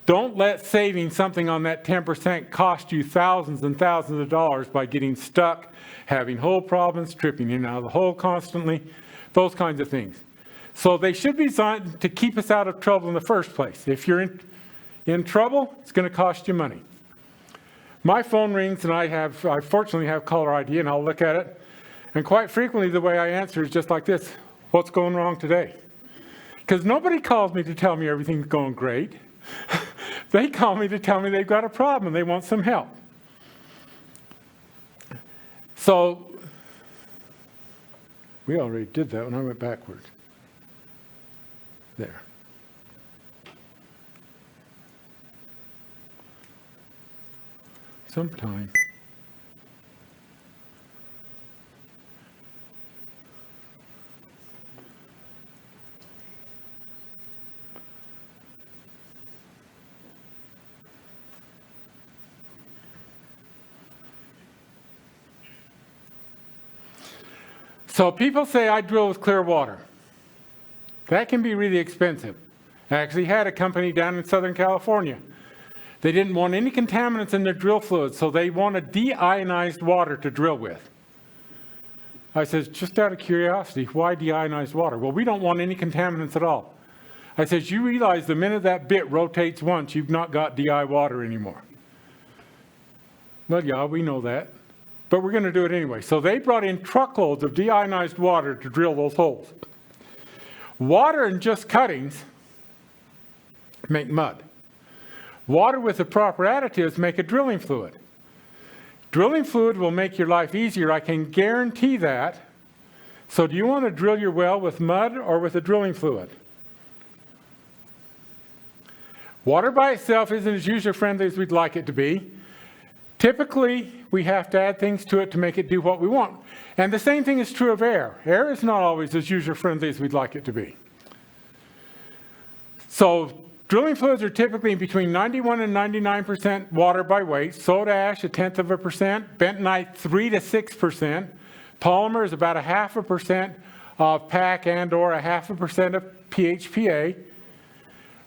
Don't let saving something on that 10% cost you thousands and thousands of dollars by getting stuck, having hole problems, tripping in and out of the hole constantly, those kinds of things. So they should be designed to keep us out of trouble in the first place. If you're in trouble, it's going to cost you money. My phone rings, and I fortunately have caller ID, and I'll look at it. And quite frequently, the way I answer is just like this: what's going wrong today? Because nobody calls me to tell me everything's going great. They call me to tell me they've got a problem and they want some help. So we already did that when I went backwards. There. sometime. So people say I drill with clear water. That can be really expensive. I actually had a company down in Southern California. They didn't want any contaminants in their drill fluids, so they wanted deionized water to drill with. I says, just out of curiosity, why deionized water? Well, we don't want any contaminants at all. I says, you realize the minute that bit rotates once, you've not got DI water anymore. Well, yeah, we know that. But we're going to do it anyway. So they brought in truckloads of deionized water to drill those holes. Water and just cuttings make mud. Water with the proper additives make a drilling fluid. Drilling fluid will make your life easier, I can guarantee that. So do you want to drill your well with mud or with a drilling fluid? Water by itself isn't as user-friendly as we'd like it to be. Typically, we have to add things to it to make it do what we want. And the same thing is true of air. Air is not always as user-friendly as we'd like it to be. So drilling fluids are typically between 91 and 99% water by weight. Soda ash, 0.1%. Bentonite, 3 to 6%. Polymer is about 0.5% of PAC and or 0.5% of PHPA.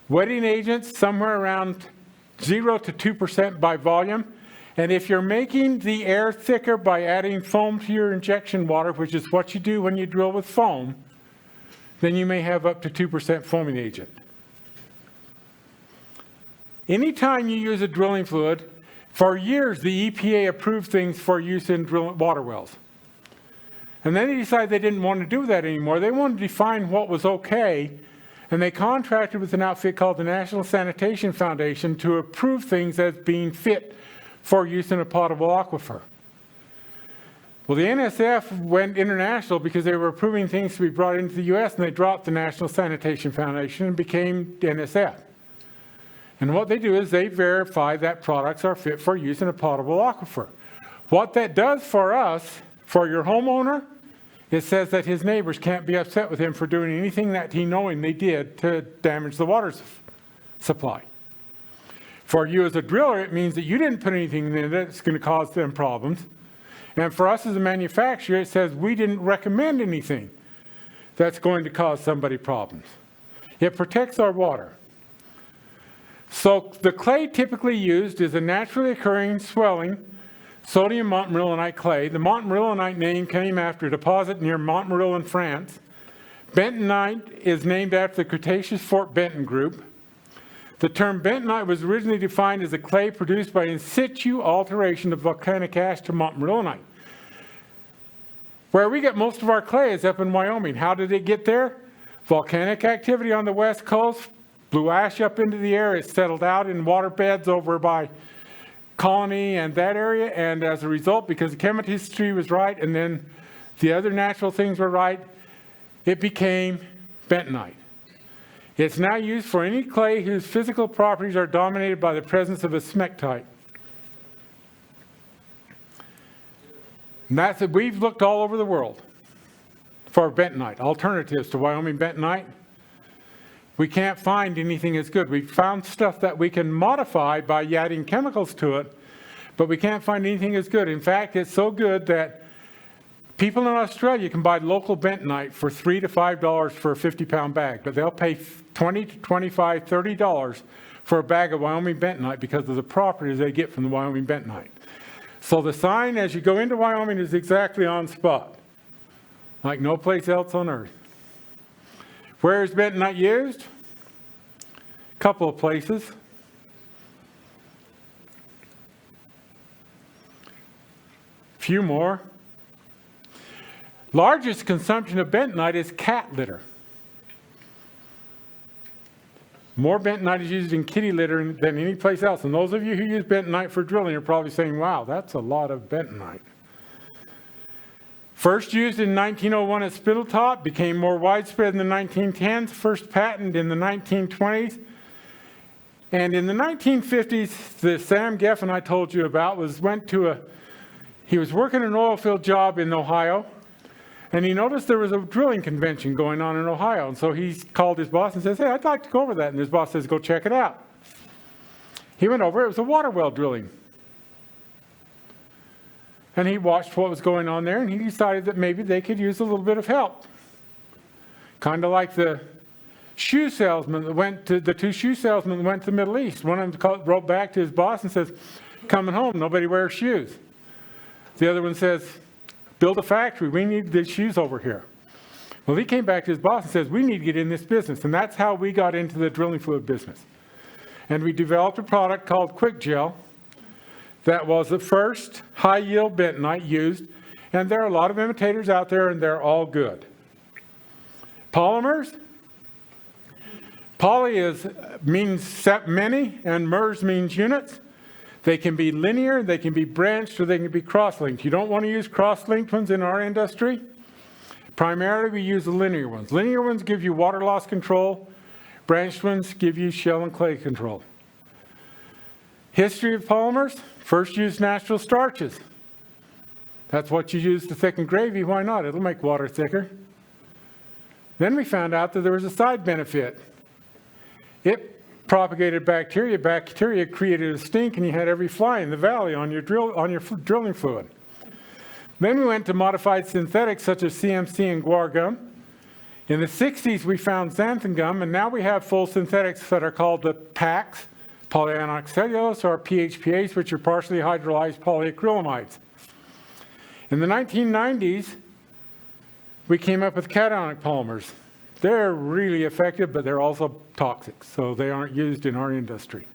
Wetting agents, somewhere around 0 to 2% by volume. And if you're making the air thicker by adding foam to your injection water, which is what you do when you drill with foam, then you may have up to 2% foaming agent. Anytime you use a drilling fluid, for years the EPA approved things for use in water wells. And then they decided they didn't want to do that anymore. They wanted to define what was okay, and they contracted with an outfit called the National Sanitation Foundation to approve things as being fit for use in a potable aquifer. Well, the NSF went international because they were approving things to be brought into the US, and they dropped the National Sanitation Foundation and became NSF. And what they do is they verify that products are fit for use in a potable aquifer. What that does for us, for your homeowner, it says that his neighbors can't be upset with him for doing anything that he knowingly did to damage the water supply. For you as a driller, it means that you didn't put anything in it that's going to cause them problems. And for us as a manufacturer, it says we didn't recommend anything that's going to cause somebody problems. It protects our water. So the clay typically used is a naturally occurring swelling sodium montmorillonite clay. The montmorillonite name came after a deposit near Montmoril in France. Bentonite is named after the Cretaceous Fort Benton group. The term bentonite was originally defined as a clay produced by in situ alteration of volcanic ash to montmorillonite. Where we get most of our clay is up in Wyoming. How did it get there? Volcanic activity on the west coast blew ash up into the air. It settled out in water beds over by Colony and that area, and as a result, because the chemistry was right and then the other natural things were right, it became bentonite. It's now used for any clay whose physical properties are dominated by the presence of a smectite. And that's it. We've looked all over the world for bentonite, alternatives to Wyoming bentonite. We can't find anything as good. We've found stuff that we can modify by adding chemicals to it, but we can't find anything as good. In fact, it's so good that people in Australia can buy local bentonite for $3 to $5 for a 50-pound bag, but they'll pay $20 to $25, $30 for a bag of Wyoming bentonite because of the properties they get from the Wyoming bentonite. So the sign as you go into Wyoming is exactly on spot, like no place else on earth. Where is bentonite used? A couple of places. A few more. Largest consumption of bentonite is cat litter. More bentonite is used in kitty litter than any place else. And those of you who use bentonite for drilling are probably saying, wow, that's a lot of bentonite. First used in 1901 at Spindletop, became more widespread in the 1910s, first patented in the 1920s. And in the 1950s, the Sam Geffen I told you about he was working an oil field job in Ohio, and he noticed there was a drilling convention going on in Ohio. And so he called his boss and says, hey, I'd like to go over that. And his boss says, go check it out. He went over, it was a water well drilling. And he watched what was going on there, and he decided that maybe they could use a little bit of help. Kind of like the shoe salesman the two shoe salesmen went to the Middle East. One of them wrote back to his boss and says, coming home, nobody wears shoes. The other one says, build a factory, we need these shoes over here. Well, he came back to his boss and says, we need to get in this business. And that's how we got into the drilling fluid business. And we developed a product called Quick Gel that was the first high-yield bentonite used. And there are a lot of imitators out there, and they're all good. Polymers. Poly means many, and mers means units. They can be linear, they can be branched, or they can be cross-linked. You don't want to use cross-linked ones in our industry. Primarily, we use the linear ones. Linear ones give you water loss control. Branched ones give you shell and clay control. History of polymers. First used natural starches. That's what you use to thicken gravy. Why not? It'll make water thicker. Then we found out that there was a side benefit. It propagated bacteria. Bacteria created a stink, and you had every fly in the valley on your drilling fluid. Then we went to modified synthetics such as CMC and guar gum. In the 60s, we found xanthan gum, and now we have full synthetics that are called the PACs, polyanionic cellulose, or PHPAs, which are partially hydrolyzed polyacrylamides. In the 1990s, we came up with cationic polymers. They're really effective, but they're also toxic, so they aren't used in our industry.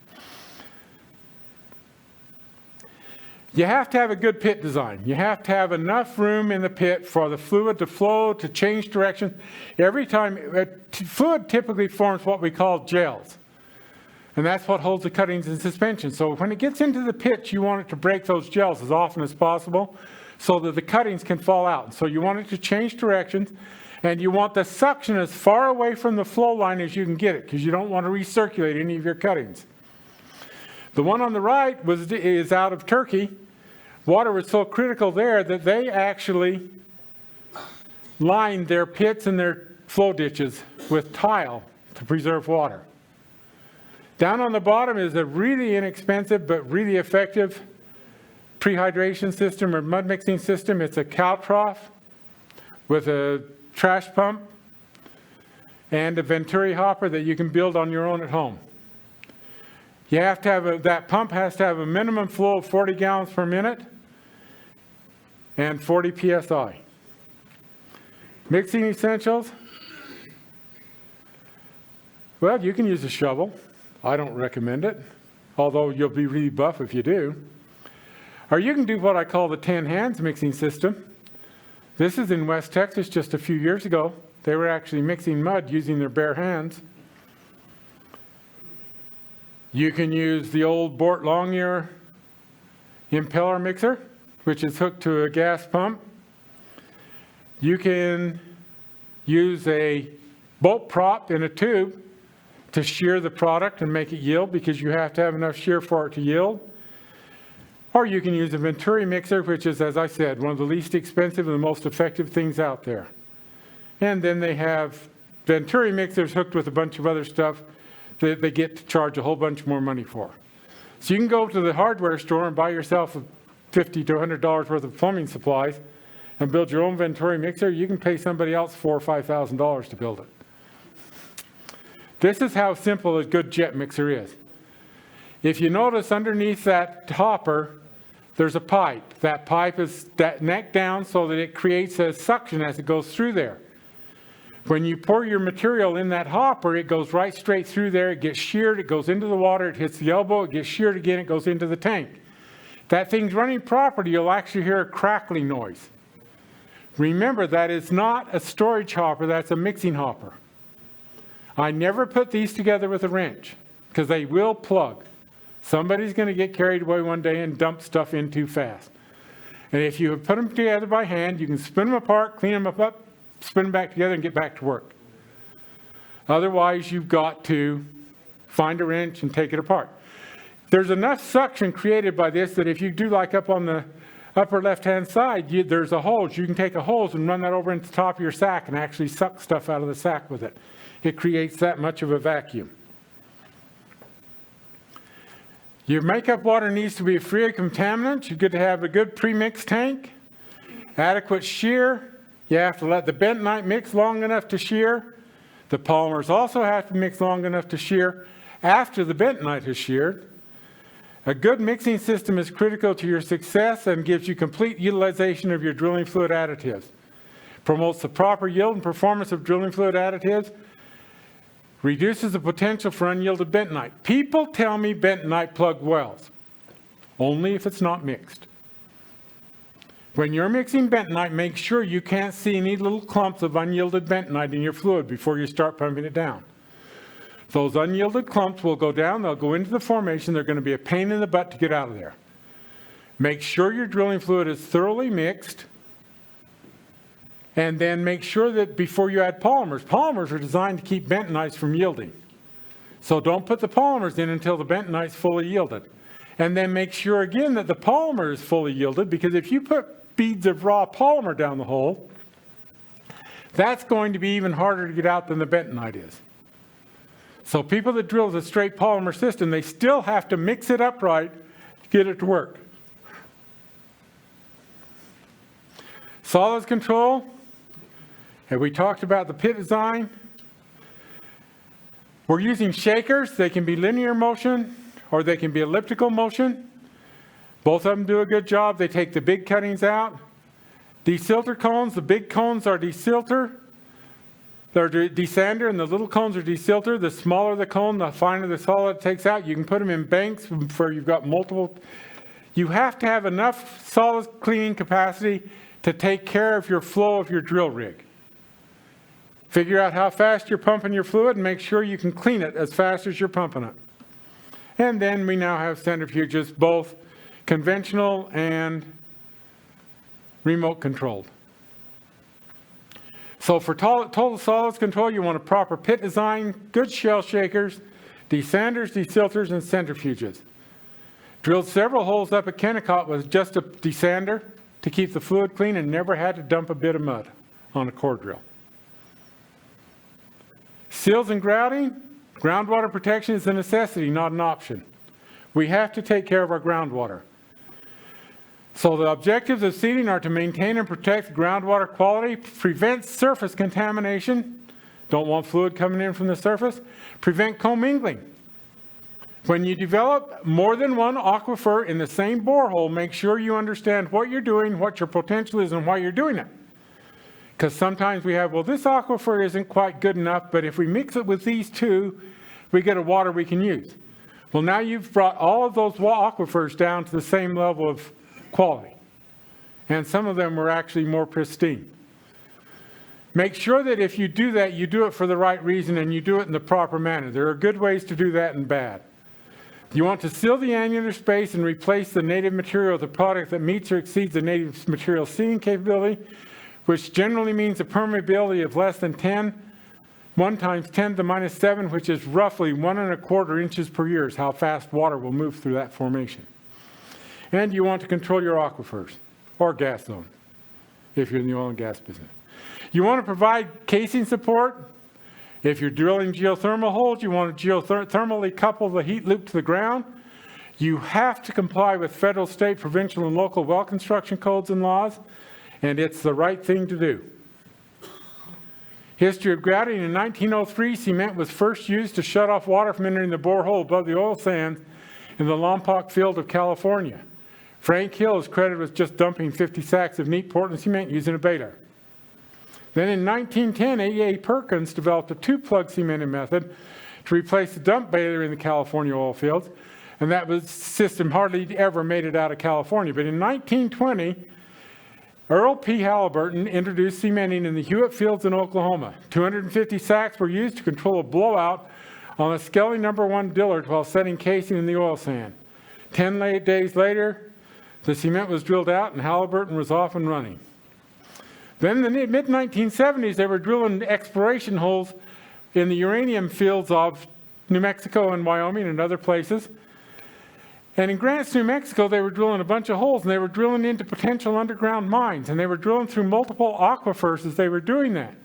You have to have a good pit design. You have to have enough room in the pit for the fluid to flow, to change direction. Every time, fluid typically forms what we call gels. And that's what holds the cuttings in suspension. So when it gets into the pit, you want it to break those gels as often as possible so that the cuttings can fall out. So you want it to change directions, and you want the suction as far away from the flow line as you can get it, because you don't want to recirculate any of your cuttings. The one on the right is out of Turkey. Water was so critical there that they actually lined their pits and their flow ditches with tile to preserve water. Down on the bottom is a really inexpensive but really effective prehydration system or mud mixing system. It's a cow trough with a trash pump and a Venturi hopper that you can build on your own at home. You have to have that pump has to have a minimum flow of 40 gallons per minute and 40 psi. Mixing essentials. Well, you can use a shovel. I don't recommend it, although you'll be really buff if you do. Or you can do what I call the 10 hands mixing system. This is in West Texas just a few years ago. They were actually mixing mud using their bare hands. You can use the old Bort Longyear impeller mixer, which is hooked to a gas pump. You can use a bolt prop in a tube to shear the product and make it yield, because you have to have enough shear for it to yield. Or you can use a Venturi mixer, which is, as I said, one of the least expensive and the most effective things out there. And then they have Venturi mixers hooked with a bunch of other stuff that they get to charge a whole bunch more money for. So you can go to the hardware store and buy yourself $50 to $100 worth of plumbing supplies and build your own Venturi mixer. You can pay somebody else $4,000 or $5,000 to build it. This is how simple a good jet mixer is. If you notice underneath that hopper, there's a pipe. That pipe is neck down so that it creates a suction as it goes through there. When you pour your material in that hopper, it goes right straight through there. It gets sheared, it goes into the water, it hits the elbow, it gets sheared again, it goes into the tank. If that thing's running properly, you'll actually hear a crackling noise. Remember, that is not a storage hopper, that's a mixing hopper. I never put these together with a wrench, because they will plug. Somebody's going to get carried away one day and dump stuff in too fast. And if you put them together by hand, you can spin them apart, clean them up, spin them back together, and get back to work. Otherwise, you've got to find a wrench and take it apart. There's enough suction created by this that if you do like up on the upper left-hand side, there's a hose. You can take a hose and run that over into the top of your sack and actually suck stuff out of the sack with it. It creates that much of a vacuum. Your makeup water needs to be free of contaminants. You're good to have a good pre-mixed tank, adequate shear. You have to let the bentonite mix long enough to shear. The polymers also have to mix long enough to shear after the bentonite has sheared. A good mixing system is critical to your success and gives you complete utilization of your drilling fluid additives. Promotes the proper yield and performance of drilling fluid additives. Reduces the potential for unyielded bentonite. People tell me bentonite plug wells, only if it's not mixed. When you're mixing bentonite, make sure you can't see any little clumps of unyielded bentonite in your fluid before you start pumping it down. Those unyielded clumps will go down, they'll go into the formation, they're going to be a pain in the butt to get out of there. Make sure your drilling fluid is thoroughly mixed, and then make sure that before you add polymers are designed to keep bentonites from yielding. So don't put the polymers in until the bentonite's fully yielded. And then make sure again that the polymer is fully yielded, because if you put beads of raw polymer down the hole, that's going to be even harder to get out than the bentonite is. So people that drill with a straight polymer system, they still have to mix it up right to get it to work. Solids control. Have we talked about the pit design? We're using shakers. They can be linear motion or they can be elliptical motion. Both of them do a good job. They take the big cuttings out. Desilter cones, the big cones are desilter. They're desander, and the little cones are desilter. The smaller the cone, the finer the solid it takes out. You can put them in banks where you've got multiple. You have to have enough solid cleaning capacity to take care of your flow of your drill rig. Figure out how fast you're pumping your fluid and make sure you can clean it as fast as you're pumping it. And then we now have centrifuges, both conventional and remote controlled. So for total solids control, you want a proper pit design, good shell shakers, desanders, desilters, and centrifuges. Drilled several holes up at Kennecott with just a desander to keep the fluid clean and never had to dump a bit of mud on a core drill. Seals and grouting. Groundwater protection is a necessity, not an option. We have to take care of our groundwater. So the objectives of seeding are to maintain and protect groundwater quality, prevent surface contamination, don't want fluid coming in from the surface, prevent commingling. When you develop more than one aquifer in the same borehole, make sure you understand what you're doing, what your potential is, and why you're doing it. Because sometimes we have, well, this aquifer isn't quite good enough, but if we mix it with these two, we get a water we can use. Well, now you've brought all of those aquifers down to the same level of quality. And some of them were actually more pristine. Make sure that if you do that, you do it for the right reason and you do it in the proper manner. There are good ways to do that and bad. You want to seal the annular space and replace the native material with a product that meets or exceeds the native material sealing capability, which generally means a permeability of less than 1 times 10 to the minus 7, which is roughly 1 1/4 inches per year is how fast water will move through that formation. And you want to control your aquifers or gas zone if you're in the oil and gas business. You want to provide casing support. If you're drilling geothermal holes, you want to geothermally couple the heat loop to the ground. You have to comply with federal, state, provincial, and local well construction codes and laws, and it's the right thing to do. History of grouting. In 1903, cement was first used to shut off water from entering the borehole above the oil sands in the Lompoc field of California. Frank Hill is credited with just dumping 50 sacks of neat Portland cement using a baler. Then in 1910, A.A. Perkins developed a 2-plug cementing method to replace the dump baler in the California oil fields, and that system hardly ever made it out of California. But in 1920, Earl P. Halliburton introduced cementing in the Hewitt fields in Oklahoma. 250 sacks were used to control a blowout on a Skelly No. 1 Dillard while setting casing in the oil sand. 10 days later, the cement was drilled out and Halliburton was off and running. Then in the mid-1970s, they were drilling exploration holes in the uranium fields of New Mexico and Wyoming and other places. And in Grants, New Mexico, they were drilling a bunch of holes, and they were drilling into potential underground mines, and they were drilling through multiple aquifers as they were doing that.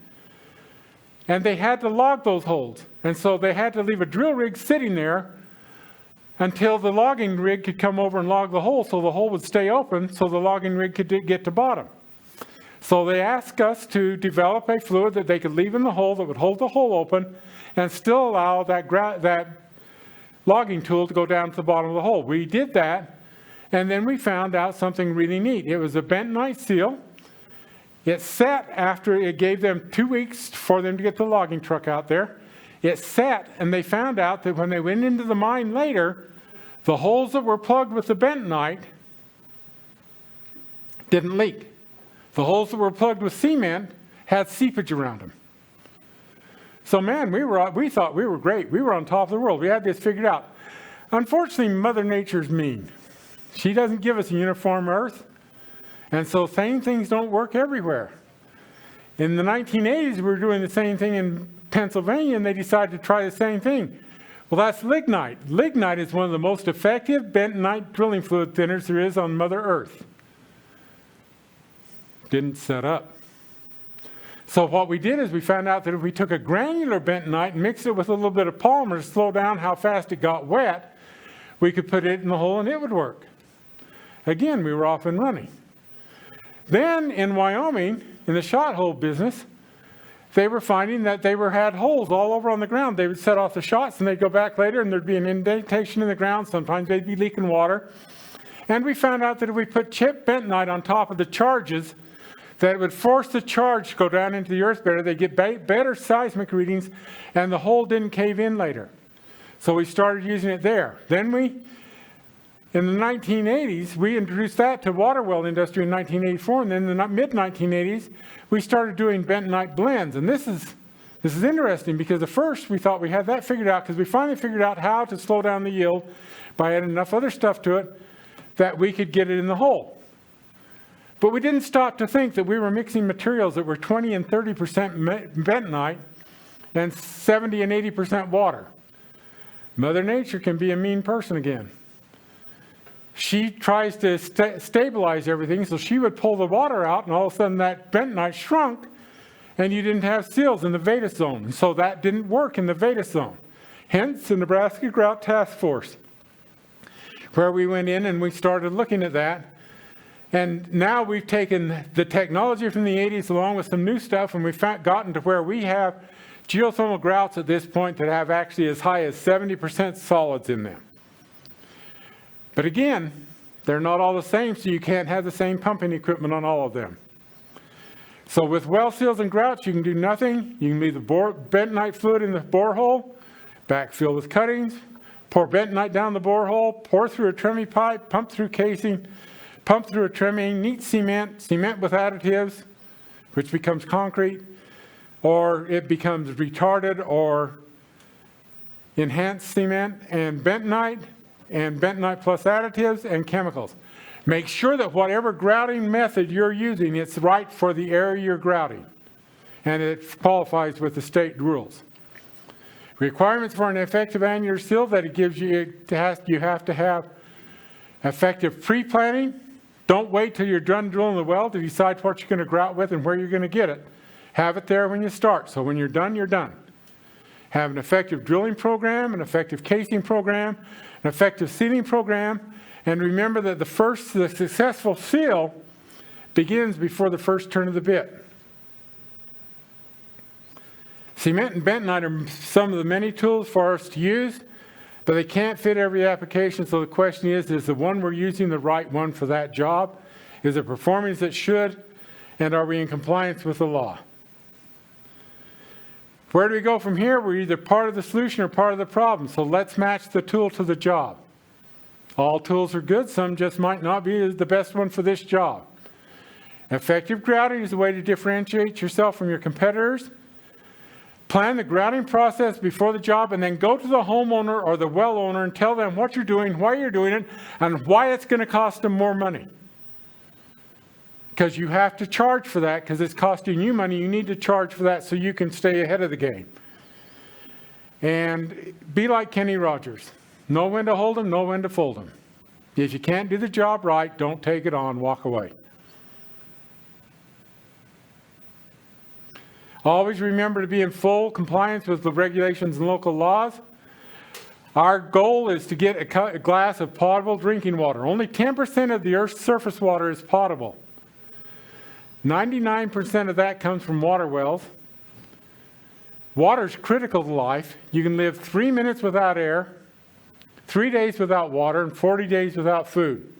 And they had to log those holes. And so they had to leave a drill rig sitting there until the logging rig could come over and log the hole, so the hole would stay open so the logging rig could get to bottom. So they asked us to develop a fluid that they could leave in the hole that would hold the hole open and still allow that logging tool to go down to the bottom of the hole. We did that, and then we found out something really neat. It was a bentonite seal. It set after it gave them 2 weeks for them to get the logging truck out there. It set, and they found out that when they went into the mine later, the holes that were plugged with the bentonite didn't leak. The holes that were plugged with cement had seepage around them. So man, we thought we were great. We were on top of the world. We had this figured out. Unfortunately, Mother Nature's mean. She doesn't give us a uniform earth. And so same things don't work everywhere. In the 1980s, we were doing the same thing in Pennsylvania, and they decided to try the same thing. Well, that's lignite. Lignite is one of the most effective bentonite drilling fluid thinners there is on Mother Earth. Didn't set up. So what we did is we found out that if we took a granular bentonite and mixed it with a little bit of polymer to slow down how fast it got wet, we could put it in the hole and it would work. Again, we were off and running. Then in Wyoming, in the shot hole business, they were finding that they had holes all over on the ground. They would set off the shots and they'd go back later and there'd be an indentation in the ground. Sometimes they'd be leaking water. And we found out that if we put chipped bentonite on top of the charges, that it would force the charge to go down into the earth better. They get better seismic readings, and the hole didn't cave in later. So we started using it there. Then in the 1980s, we introduced that to water well industry in 1984, and then in the mid-1980s, we started doing bentonite blends. And this is interesting because at first we thought we had that figured out because we finally figured out how to slow down the yield by adding enough other stuff to it that we could get it in the hole. But we didn't stop to think that we were mixing materials that were 20 and 30% bentonite and 70 and 80% water. Mother Nature can be a mean person again. She tries to stabilize everything, so she would pull the water out, and all of a sudden that bentonite shrunk, and you didn't have seals in the Vetus zone. And so that didn't work in the Vetus zone. Hence the Nebraska Grout Task Force, where we went in and we started looking at that. And now we've taken the technology from the 80s along with some new stuff, and we've gotten to where we have geothermal grouts at this point that have actually as high as 70% solids in them. But again, they're not all the same, so you can't have the same pumping equipment on all of them. So with well seals and grouts, you can do nothing. You can leave the bentonite fluid in the borehole, backfill with cuttings, pour bentonite down the borehole, pour through a trimming pipe, pump through casing, pump through a trimming, neat cement, cement with additives, which becomes concrete, or it becomes retarded or enhanced cement and bentonite plus additives and chemicals. Make sure that whatever grouting method you're using, it's right for the area you're grouting, and it qualifies with the state rules. Requirements for an effective annular seal that it gives you, you have to have effective pre-planning. Don't wait till you're done drilling the well to decide what you're going to grout with and where you're going to get it. Have it there when you start. So when you're done, you're done. Have an effective drilling program, an effective casing program, an effective sealing program, and remember that the successful seal begins before the first turn of the bit. Cement and bentonite are some of the many tools for us to use, but they can't fit every application. So the question is the one we're using the right one for that job? Is it performing as it should? And are we in compliance with the law? Where do we go from here? We're either part of the solution or part of the problem. So let's match the tool to the job. All tools are good. Some just might not be the best one for this job. Effective grouting is a way to differentiate yourself from your competitors. Plan the grouting process before the job, and then go to the homeowner or the well owner and tell them what you're doing, why you're doing it, and why it's going to cost them more money. Because you have to charge for that, because it's costing you money. You need to charge for that so you can stay ahead of the game. and be like Kenny Rogers. Know when to hold 'em, know when to fold 'em. If you can't do the job right, don't take it on, walk away. Always remember to be in full compliance with the regulations and local laws. Our goal is to get a glass of potable drinking water. Only 10% of the Earth's surface water is potable. 99% of that comes from water wells. Water is critical to life. You can live 3 minutes without air, 3 days without water, and 40 days without food.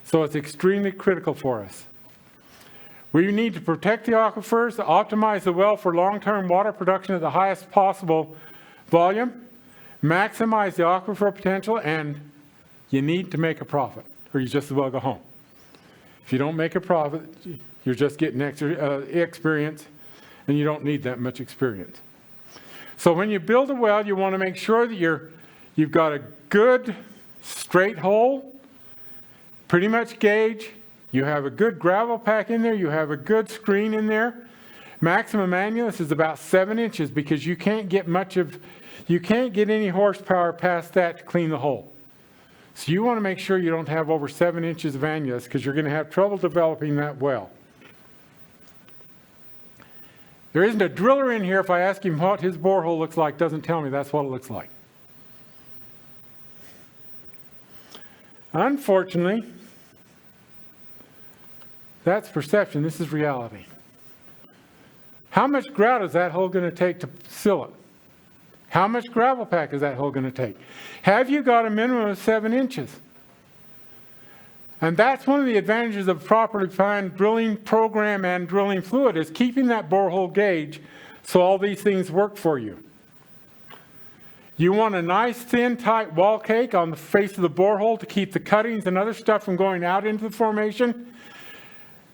So it's extremely critical for us. We need to protect the aquifers, optimize the well for long-term water production at the highest possible volume, maximize the aquifer potential, and you need to make a profit, or you just as well go home. If you don't make a profit, you're just getting extra experience, and you don't need that much experience. So when you build a well, you want to make sure that you've got a good straight hole, pretty much gauge. You have a good gravel pack in there. You have a good screen in there. Maximum annulus is about 7 inches because you can't get any horsepower past that to clean the hole. So you want to make sure you don't have over 7 inches of annulus because you're going to have trouble developing that well. There isn't a driller in here, if I ask him what his borehole looks like, doesn't tell me that's what it looks like. Unfortunately, that's perception. This is reality. How much grout is that hole going to take to fill it? How much gravel pack is that hole going to take? Have you got a minimum of 7 inches? And that's one of the advantages of properly planned drilling program and drilling fluid, is keeping that borehole gauge so all these things work for you. You want a nice, thin, tight wall cake on the face of the borehole to keep the cuttings and other stuff from going out into the formation.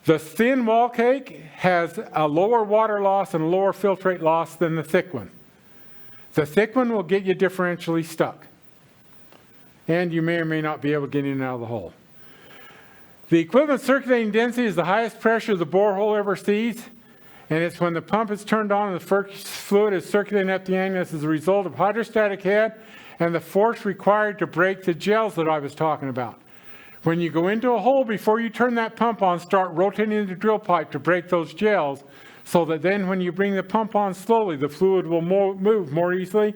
The thin wall cake has a lower water loss and a lower filtrate loss than the thick one. The thick one will get you differentially stuck. And you may or may not be able to get in and out of the hole. The equivalent circulating density is the highest pressure the borehole ever sees. And it's when the pump is turned on and the fluid is circulating up the annulus as a result of hydrostatic head and the force required to break the gels that I was talking about. When you go into a hole, before you turn that pump on, start rotating the drill pipe to break those gels, so that then when you bring the pump on slowly, the fluid will move more easily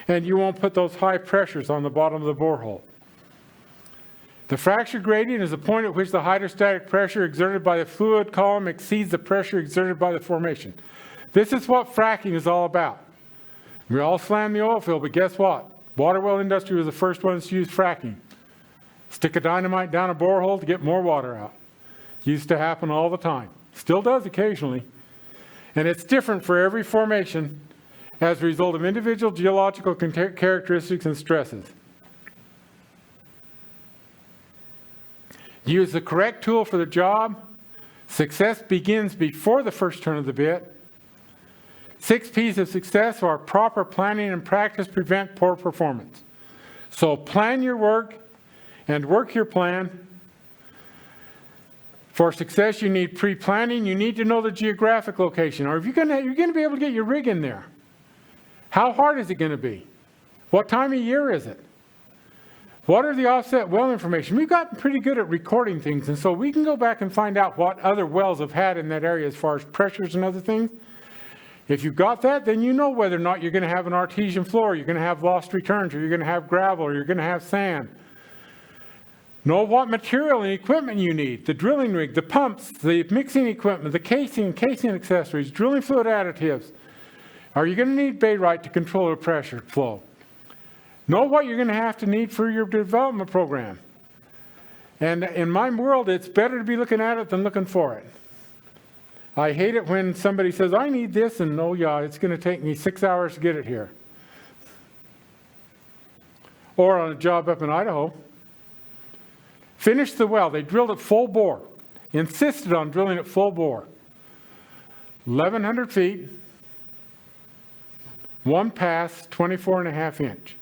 and you won't put those high pressures on the bottom of the borehole. The fracture gradient is the point at which the hydrostatic pressure exerted by the fluid column exceeds the pressure exerted by the formation. This is what fracking is all about. We all slam the oil field, but guess what? Water well industry was the first ones to use fracking. Stick a dynamite down a borehole to get more water out. Used to happen all the time. Still does occasionally. And it's different for every formation as a result of individual geological characteristics and stresses. Use the correct tool for the job. Success begins before the first turn of the bit. 6 P's of success are proper planning and practice prevent poor performance. So plan your work and work your plan. For success, you need pre-planning. You need to know the geographic location. Or if you're going to be able to get your rig in there. How hard is it going to be? What time of year is it? What are the offset well information? We've gotten pretty good at recording things, and so we can go back and find out what other wells have had in that area as far as pressures and other things. If you've got that, then you know whether or not you're going to have an artesian floor, you're going to have lost returns, or you're going to have gravel, or you're going to have sand. Know what material and equipment you need. The drilling rig, the pumps, the mixing equipment, the casing accessories, drilling fluid additives. Are you going to need Baroid to control the pressure flow? Know what you're going to have to need for your development program. And in my world, it's better to be looking at it than looking for it. I hate it when somebody says, I need this, and oh yeah, it's going to take me 6 hours to get it here. Or on a job up in Idaho, finished the well. They drilled it full bore. Insisted on drilling it full bore. 1,100 feet, one pass, 24.5 inch.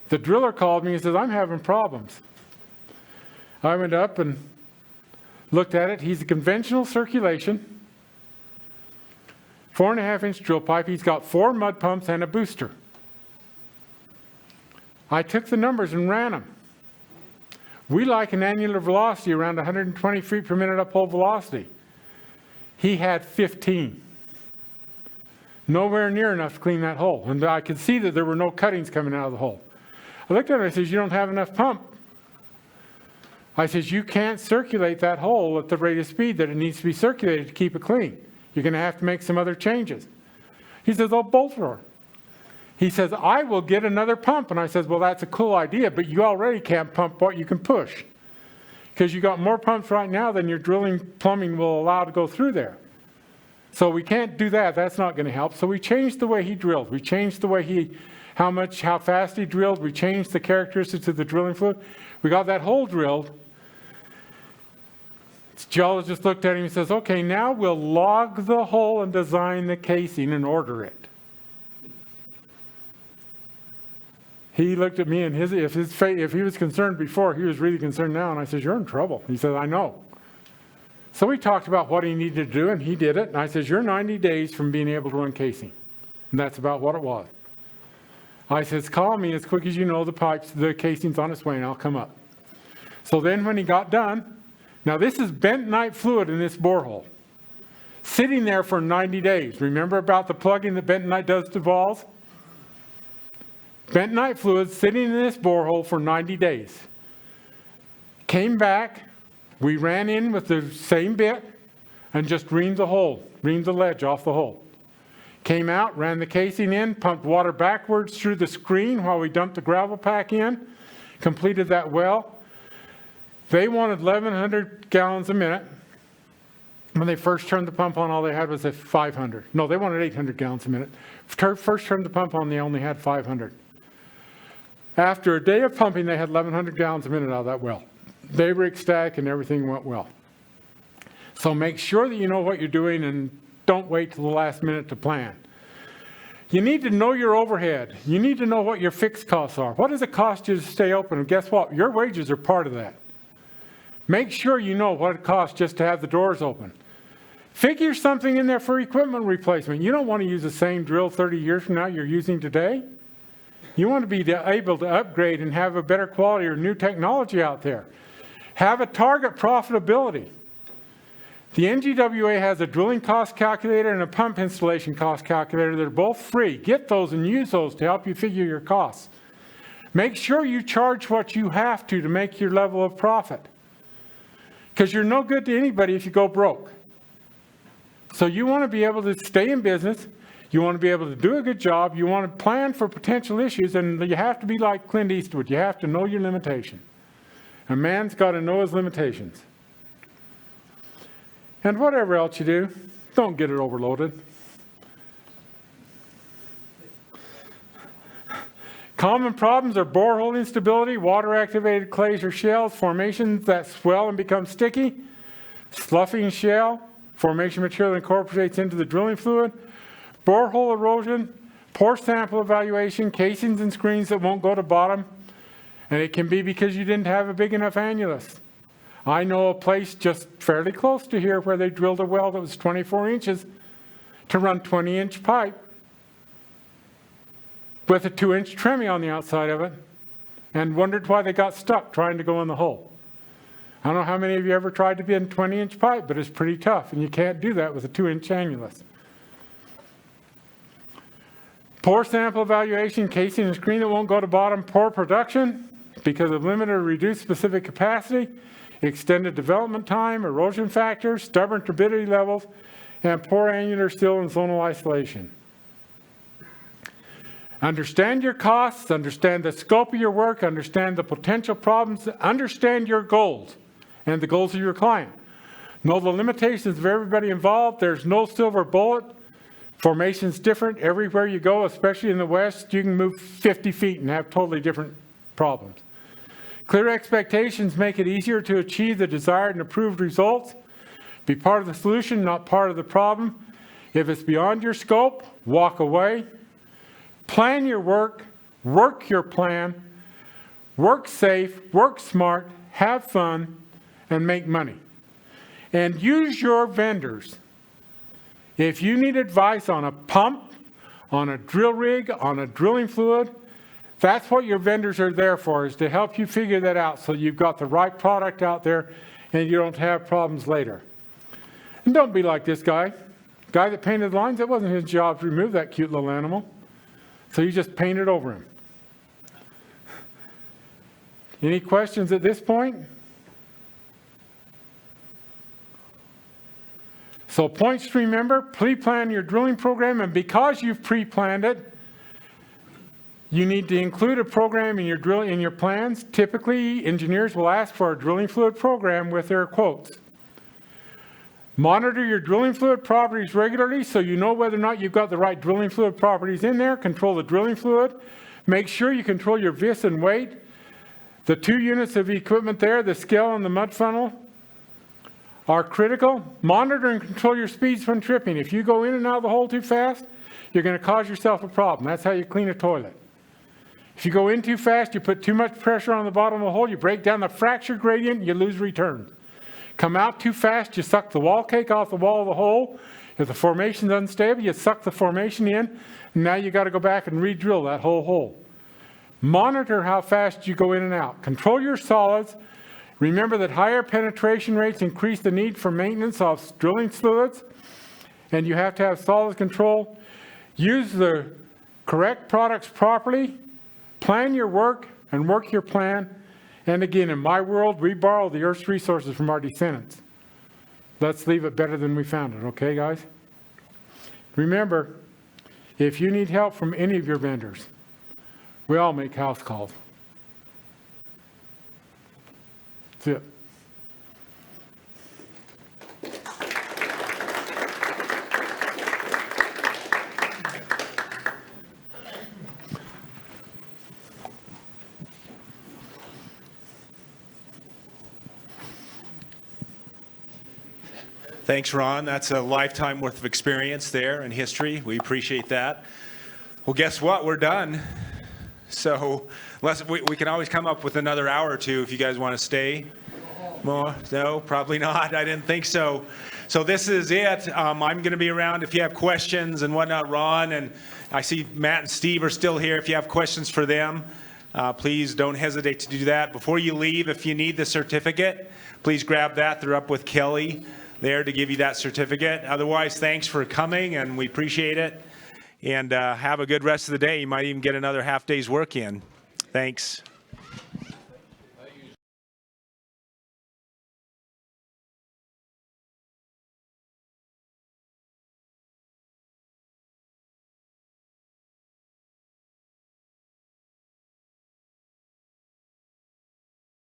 The driller called me and says, I'm having problems. I went up and looked at it. He's a conventional circulation, 4.5 inch drill pipe. He's got 4 mud pumps and a booster. I took the numbers and ran them. We like an annular velocity around 120 feet per minute uphole velocity. He had 15. Nowhere near enough to clean that hole. And I could see that there were no cuttings coming out of the hole. I looked at him and I said, you don't have enough pump. I said, you can't circulate that hole at the rate of speed that it needs to be circulated to keep it clean. You're going to have to make some other changes. He says, oh, bolt thrower. He says, I will get another pump. And I says, well, that's a cool idea, but you already can't pump what you can push. Because you got more pumps right now than your drilling plumbing will allow to go through there. So we can't do that. That's not going to help. So we changed the way he drilled. We changed the way how fast he drilled. We changed the characteristics of the drilling fluid. We got that hole drilled. The geologist looked at him and says, okay, now we'll log the hole and design the casing and order it. He looked at me and if he was concerned before, he was really concerned now. And I said, you're in trouble. He said, I know. So we talked about what he needed to do, and he did it. And I said, you're 90 days from being able to run casing. And that's about what it was. I says, call me as quick as you know the casing's on its way, and I'll come up. So then when he got done, now this is bentonite fluid in this borehole, sitting there for 90 days. Remember about the plugging that bentonite does to valves? Bentonite fluid sitting in this borehole for 90 days. Came back. We ran in with the same bit and just reamed the ledge off the hole. Came out, ran the casing in, pumped water backwards through the screen while we dumped the gravel pack in, completed that well. They wanted 1,100 gallons a minute. When they first turned the pump on, all they had was 500. No, they wanted 800 gallons a minute. First turned the pump on, they only had 500. After a day of pumping, they had 1,100 gallons a minute out of that well. They were ecstatic and everything went well. So make sure that you know what you're doing and don't wait till the last minute to plan. You need to know your overhead. You need to know what your fixed costs are. What does it cost you to stay open? And guess what? Your wages are part of that. Make sure you know what it costs just to have the doors open. Figure something in there for equipment replacement. You don't want to use the same drill 30 years from now you're using today. You want to be able to upgrade and have a better quality or new technology out there. Have a target profitability. The NGWA has a drilling cost calculator and a pump installation cost calculator. They're both free. Get those and use those to help you figure your costs. Make sure you charge what you have to make your level of profit. Because you're no good to anybody if you go broke. So you want to be able to stay in business. You want to be able to do a good job. You want to plan for potential issues. And you have to be like Clint Eastwood. You have to know your limitation. A man's got to know his limitations. And whatever else you do, don't get it overloaded. Common problems are borehole instability, water-activated clays or shells, formations that swell and become sticky, sloughing shell, formation material incorporates into the drilling fluid, borehole erosion, poor sample evaluation, casings and screens that won't go to bottom, and it can be because you didn't have a big enough annulus. I know a place just fairly close to here where they drilled a well that was 24 inches to run 20-inch pipe with a 2-inch tremie on the outside of it, and wondered why they got stuck trying to go in the hole. I don't know how many of you ever tried to be in 20-inch pipe, but it's pretty tough, and you can't do that with a 2-inch annulus. Poor sample evaluation, casing and screen that won't go to bottom, poor production because of limited or reduced specific capacity, extended development time, erosion factors, stubborn turbidity levels, and poor annular sill and zonal isolation. Understand your costs, understand the scope of your work, understand the potential problems, understand your goals and the goals of your client. Know the limitations of everybody involved. There's no silver bullet. Formation's different everywhere you go, especially in the West. You can move 50 feet and have totally different problems. Clear expectations make it easier to achieve the desired and approved results. Be part of the solution, not part of the problem. If it's beyond your scope, walk away. Plan your work, work your plan, work safe, work smart, have fun, and make money. And use your vendors. If you need advice on a pump, on a drill rig, on a drilling fluid, That's what your vendors are there for, is to help you figure that out so you've got the right product out there and you don't have problems later. And don't be like this guy. Guy that painted the lines, it wasn't his job to remove that cute little animal. So you just painted over him. Any questions at this point? So points to remember, pre-plan your drilling program, and because you've pre-planned it, you need to include a program in your plans. Typically, engineers will ask for a drilling fluid program with their quotes. Monitor your drilling fluid properties regularly so you know whether or not you've got the right drilling fluid properties in there. Control the drilling fluid. Make sure you control your vis and weight. The 2 units of equipment there, the scale and the mud funnel, are critical. Monitor and control your speeds when tripping. If you go in and out of the hole too fast, you're going to cause yourself a problem. That's how you clean a toilet. If you go in too fast, you put too much pressure on the bottom of the hole, you break down the fracture gradient, you lose returns. Come out too fast, you suck the wall cake off the wall of the hole. If the formation's unstable, you suck the formation in, and now you got to go back and re-drill that whole hole. Monitor how fast you go in and out. Control your solids. Remember that higher penetration rates increase the need for maintenance of drilling fluids, and you have to have solid control. Use the correct products properly. Plan your work and work your plan. And again, in my world, we borrow the Earth's resources from our descendants. Let's leave it better than we found it, okay, guys? Remember, if you need help from any of your vendors, we all make house calls. That's it. Thanks, Ron. That's a lifetime worth of experience there in history. We appreciate that. Well, guess what? We're done. So we can always come up with another hour or two if you guys want to stay. More? No, probably not. I didn't think so. So this is it. I'm going to be around if you have questions and whatnot. Ron, and I see Matt and Steve are still here. If you have questions for them, please don't hesitate to do that. Before you leave, if you need the certificate, please grab that. They're up with Kelly there to give you that certificate. Otherwise, thanks for coming, and we appreciate it. And have a good rest of the day. You might even get another half day's work in. Thanks.